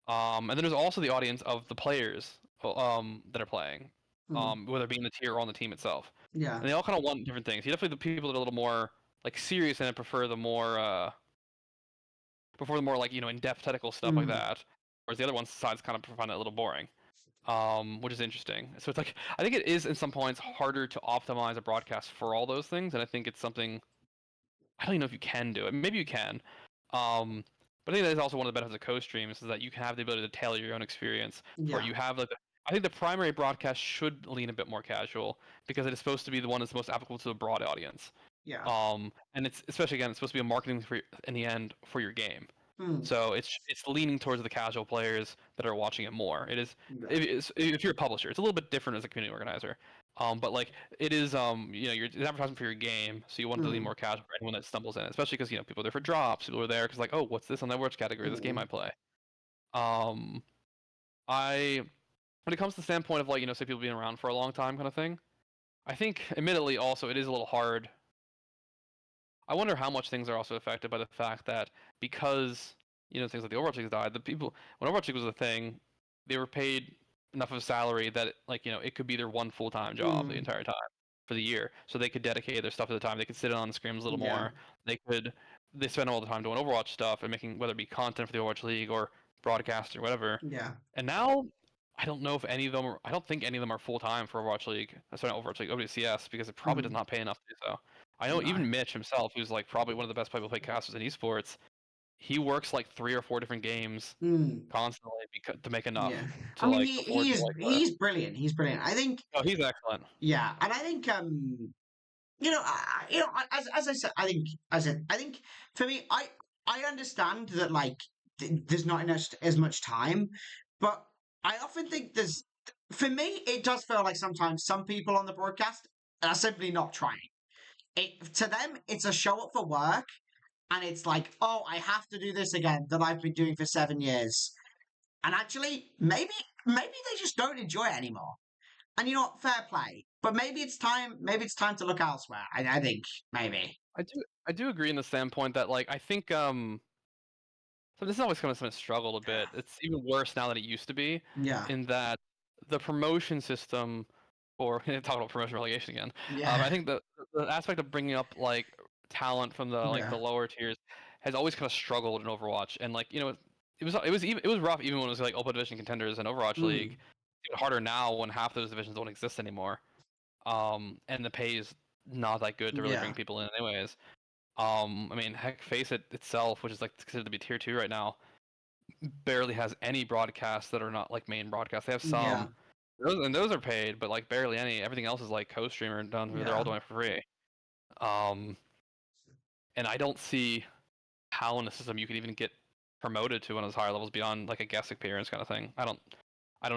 And then there's also the audience of the players that are playing, Mm, whether it be in the tier or on the team itself, yeah. and they all kind of want different things. You definitely the people that are a little more like serious and prefer the more like in-depth technical stuff like Mm, that, whereas the other ones sides kind of find it a little boring, which is interesting. So it's like I think it is in some points harder to optimize a broadcast for all those things, and I think it's something I don't even know if you can do it. Maybe you can, but I think that is also one of the benefits of co-streams is that you can have the ability to tailor your own experience for it. yeah. You have like I think the primary broadcast should lean a bit more casual because it is supposed to be the one that's most applicable to a broad audience. Yeah. And it's especially again, it's supposed to be a marketing for in the end for your game. Mm, So it's leaning towards the casual players that are watching it more. It is yeah. if you're a publisher, it's a little bit different as a community organizer. But like it is you're it's advertising for your game, so you want to lean Mm, more casual for anyone that stumbles in, especially because people are there for drops, people are there because like oh what's this on the Overwatch category? This game mm, I play. Um, I when it comes to the standpoint of like say people being around for a long time kind of thing, I think admittedly also it is a little hard. I wonder how much things are also affected by the fact that because things like the Overwatch League died, the people when Overwatch League was a thing, they were paid enough of a salary that like it could be their one full time job the mm, entire time for the year, so they could dedicate their stuff to the time. They could sit in on the scrims a little yeah. more. They spend all the time doing Overwatch stuff and making whether it be content for the Overwatch League or broadcast or whatever. Yeah. And now I don't know if any of them are. I don't think any of them are full time for Overwatch League. Sorry, not Overwatch League, OWCS, because it probably does Mm, not pay enough to do so. I know no. even Mitch himself, who's like probably one of the best people play casters in esports, he works like 3 or 4 different games Mm, constantly to make enough yeah. I to mean, like afford to like the. he's brilliant. He's brilliant. I think. Oh, he's excellent. Yeah, and I think as I said, I think for me, I understand that like there's not enough as much time, but I often think for me, it does feel like sometimes some people on the broadcast are simply not trying. To them, it's a show up for work, and it's like, oh, I have to do this again that I've been doing for 7 years, and actually, maybe they just don't enjoy it anymore. And you know what? Fair play. But maybe it's time. Maybe it's time to look elsewhere. I think maybe. I do agree in the standpoint that like I think so this is always kind of struggled a bit. It's even worse now than it used to be, Yeah. in that the promotion system, or talk about promotion relegation again. Yeah. I think the aspect of bringing up like talent from the Yeah. lower tiers has always kind of struggled in Overwatch, and like it was rough even when it was like open division contenders in Overwatch League. Mm. It's even harder now when half those divisions don't exist anymore. And the pay is not that good to really bring Yeah. people in anyways. I mean, heck, Face It itself, which is like considered to be tier 2 right now, barely has any broadcasts that are not like main broadcasts. They have Yeah. some, and those are paid, but like barely any. Everything else is like co-streamer and done. They're all Yeah. doing it for free. Um, and I don't see how in the system you could even get promoted to one of those higher levels beyond like a guest appearance kind of thing. I don't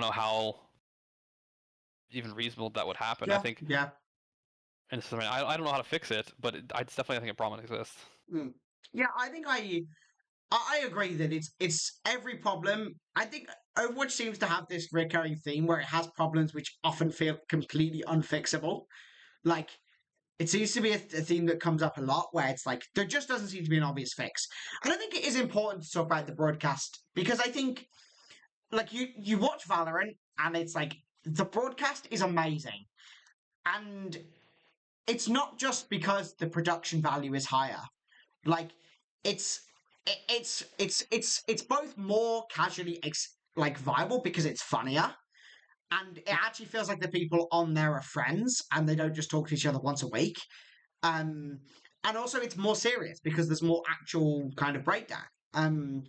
know how even reasonable that would happen. I Yeah. think, Yeah. and I mean, I don't know how to fix it, but it's definitely I think a problem that exists. Mm. Yeah. I think I agree that it's every problem. I think Overwatch seems to have this recurring theme where it has problems which often feel completely unfixable. Like it seems to be a theme that comes up a lot where it's like there just doesn't seem to be an obvious fix. And I think it is important to talk about the broadcast because I think like you watch Valorant and it's like the broadcast is amazing. And it's not just because the production value is higher. Like it's it's both more casually like viable because it's funnier and it actually feels like the people on there are friends, and they don't just talk to each other once a week. Um, and also it's more serious because there's more actual kind of breakdown. Um,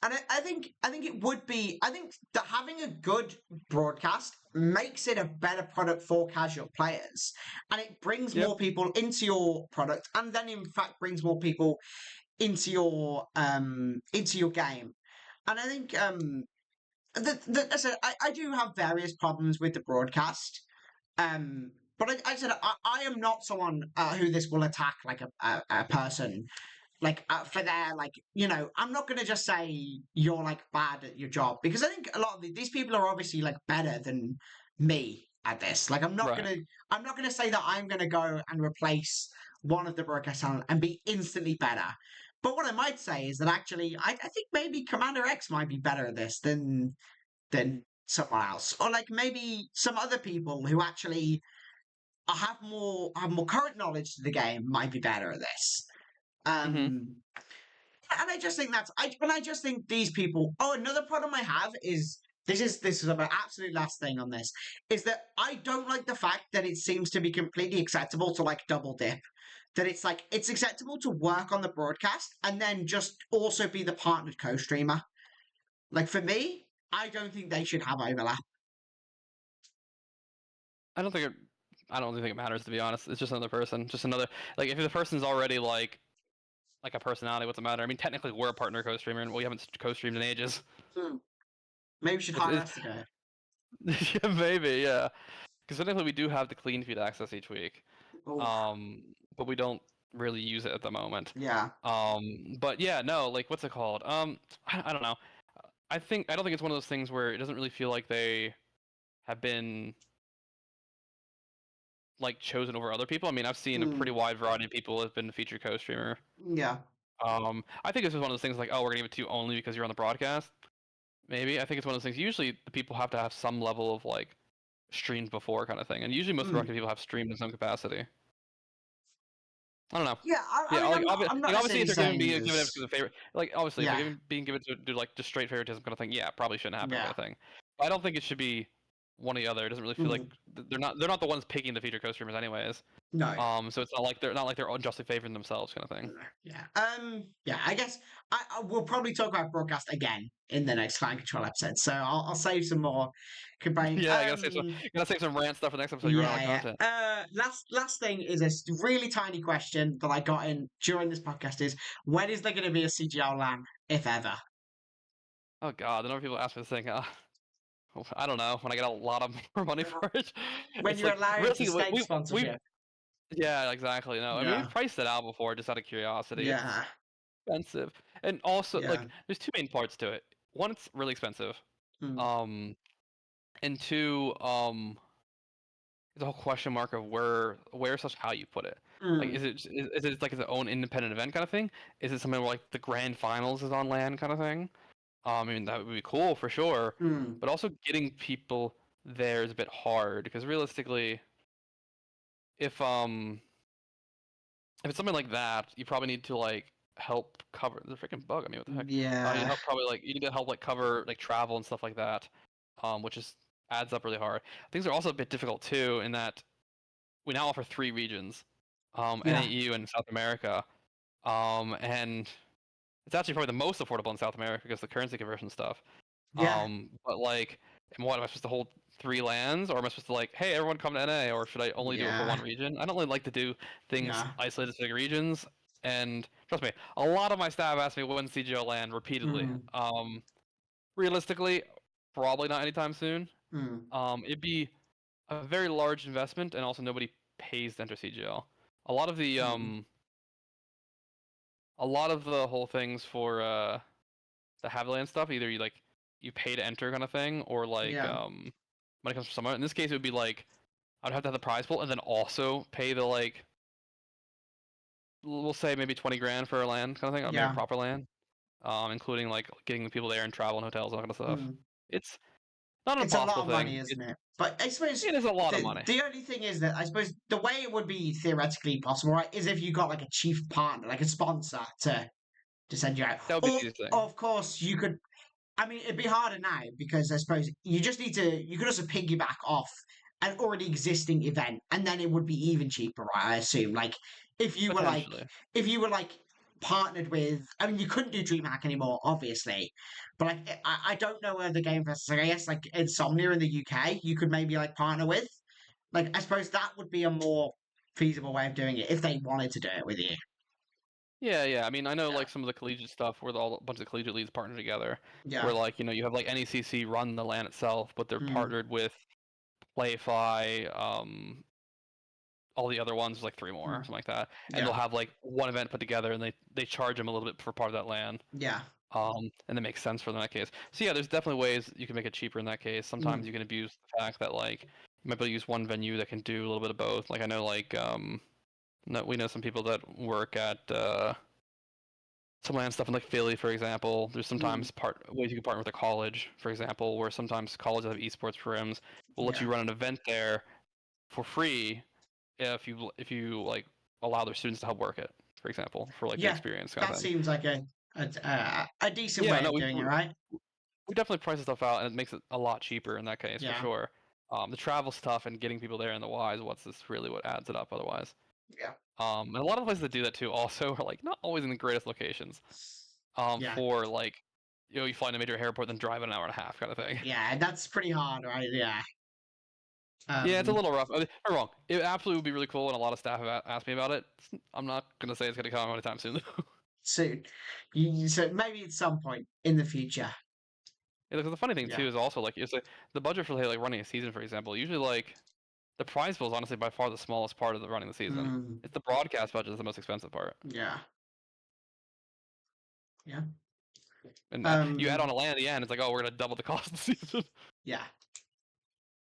and I think it would be I think that having a good broadcast makes it a better product for casual players, and it brings Yep. more people into your product, and then in fact brings more people into your game. And I think I said I do have various problems with the broadcast. But I said I am not someone who this will attack like a person like for their like I'm not gonna just say you're like bad at your job, because I think a lot of these people are obviously like better than me at this. Like Right. I'm not gonna say that I'm gonna go and replace one of the broadcast talent and be instantly better. But what I might say is that actually I think maybe Commander X might be better at this than someone else, or like maybe some other people who actually have more current knowledge to the game might be better at this. Mm-hmm. Um, and I just think I just think these people. Oh, another problem I have is this is my absolute last thing on this is that I don't like the fact that it seems to be completely acceptable to like double dip. That it's like it's acceptable to work on the broadcast and then just also be the partnered co-streamer. Like for me, I don't think they should have overlap. I don't think it. I don't really think it matters, to be honest. It's just another person, just another like if the person's already like a personality, what's the matter? I mean, technically we're a partner co-streamer and we haven't co-streamed in ages. Hmm. Maybe we should hire It's us to do it. yeah, maybe, yeah. Because technically we do have the clean feed access each week, Oh, but we don't really use it at the moment. yeah. But yeah, no, like what's it called? I don't know. I don't think it's one of those things where it doesn't really feel like they have been like chosen over other people. I mean, I've seen a pretty Hmm. wide variety of people have been a featured co-streamer. Yeah. I think this is one of those things like, oh, we're gonna give it to you only because you're on the broadcast. Maybe I think it's one of those things. Usually, the people have to have some level of like streamed before kind of thing, and usually most Hmm. broadcast people have streamed in some capacity. I don't know. Yeah. I Yeah, mean, like, I'm not like obviously necessarily if they're giving saying being given it there's. because of favorite, like obviously if they're Yeah. being given to do like just straight favoritism kind of thing, yeah, probably shouldn't happen kind Yeah. of thing. But I don't think it should be one or the other. It doesn't really feel like Hmm. they're not the ones picking the featured co-streamers anyways. No. So it's not like they're unjustly favoring themselves kind of thing. Yeah. Yeah. I guess I will probably talk about broadcast again in the next Fine Control episode, so I'll save some more complain. Yeah, gotta save some rant stuff for the next episode. You run out of Yeah. content. Last thing is a really tiny question that I got in during this podcast is when is there going to be a CGL LAN, if ever? Oh god, the number of people ask me this thing. I don't know. When I get a lot of more money for it, When it's you're like allowed to really state we sponsorship. yeah, exactly. No, I mean Yeah. we've priced it out before just out of curiosity. It's Yeah. expensive, and also Yeah. like there's two main parts to it. One, it's really expensive. Mm. Um, and two, the whole question mark of where slash how you put it. Like, Mm. is it like its own independent event kind of thing? Is it something where, like the grand finals is on land kind of thing? I mean, that would be cool for sure, Mm. but also getting people there is a bit hard because realistically, if um if it's something like that, you probably need to like help cover the freaking bug. I mean, what the heck? You Yeah. help probably like you need to help like cover like travel and stuff like that, which is adds up really hard. Things are also a bit difficult too in that we now offer three regions, Yeah. NAU and South America, and it's actually probably the most affordable in South America because the currency conversion stuff. Yeah. But like, and what am I supposed to hold three lands, or am I supposed to like, hey, everyone come to NA, or should I only do it for one Yeah. region? I don't really like to do things Yeah. isolated to big regions, and trust me, a lot of my staff ask me when CGO land repeatedly. Mm. Realistically, probably not anytime soon. Mm. It'd be a very large investment, and also nobody pays to enter CGL. A lot of the Mm. um, a lot of the whole things for the Haviland stuff, either you pay to enter kind of thing, or like Yeah. when it comes to someone. In this case, it would be like I'd have to have the prize pool and then also pay the like we'll say maybe 20 grand for a land kind of thing, or maybe a Yeah. proper land, including like getting the people there and travel and hotels and all that kind of stuff. Mm. It's not an It's a lot impossible of money, thing. isn't it? But I suppose It is a lot of the money. the only thing is that I suppose the way it would be theoretically possible, right, is if you got like a chief partner, like a sponsor to send you out. That would be Or the easiest thing. of course you could I mean, it'd be harder now because I suppose you just need to. You could also piggyback off an already existing event, and then it would be even cheaper, right? I assume. Like, if you were like, Potentially. if you were like partnered with. I mean, you couldn't do DreamHack anymore, obviously, but like, I don't know where the game fest. Like, I guess like Insomnia in the UK, you could maybe like partner with. Like, I suppose that would be a more feasible way of doing it if they wanted to do it with you. Yeah, yeah. I mean, I know Yeah. like some of the collegiate stuff where all a bunch of collegiate leagues partner together, Yeah. where like you have like NECC run the LAN itself, but they're Mm, partnered with PlayFi, all the other ones, like three more, mm, something like that, and they'll yeah. have like one event put together, and they charge them a little bit for part of that LAN. Yeah. And it makes sense for them in that case. So yeah, there's definitely ways you can make it cheaper in that case. Mm, Sometimes you can abuse the fact that like you might be able to use one venue that can do a little bit of both. Like I know like we know some people that work at some land stuff in like Philly, for example. There's mm, sometimes ways you can partner with a college, for example, where sometimes colleges have esports programs will let yeah. you run an event there for free if you like allow their students to help work it, for example, for like the Yeah. experience kind That of thing. seems like a decent Yeah, way no, of doing it, right? we definitely price the stuff out, and it makes it a lot cheaper in that case for Yeah. sure. The travel stuff and getting people there and the whys, what's this really what adds it up otherwise. Yeah. And a lot of places that do that too also are like not always in the greatest locations. Yeah. For like you fly to a major airport then drive an hour and a half kind of thing. Yeah. That's pretty hard, right? Yeah. Yeah, it's a Um, little rough. I mean, I'm wrong. It absolutely would be really cool, and a lot of staff have asked me about it. I'm not gonna say it's gonna come anytime soon though. soon. So maybe at some point in the future. Yeah, because the funny thing Yeah. too is also like it's like the budget for like running a season, for example. Usually like the prize pool is honestly by far the smallest part of the running the season. Mm, It's the broadcast budget is the most expensive part, yeah. Yeah. and you add Um, on a land at the end, it's like oh we're gonna double the cost of the season. yeah.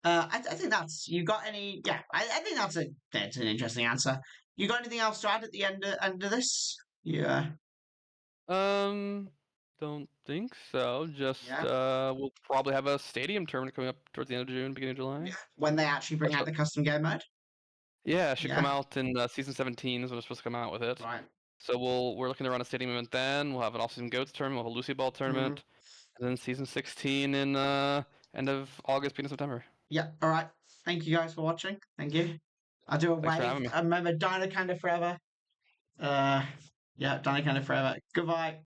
I think that's you got any? Yeah, I think that's an interesting answer. You got anything else to add at the end of this? Yeah, Um, don't think so. Just yeah, we'll probably have a stadium tournament coming up towards the end of June, beginning of yeah. July. When they actually bring That's out what, the custom game mode. yeah, it should come Yeah, out in season 17 is when it's supposed to come out with it. right. So we're looking to run a stadium event then. We'll have an off-season goats tournament, we'll have a Lucy Ball Mm, tournament, and then season 16 in end of August, beginning of September. yeah. All right. Thank you guys for watching. Thank you. I'll do a Thanks for wave. having me. I remember Dino Kinda Forever. Uh, yeah, Dino Kinda Forever. Goodbye.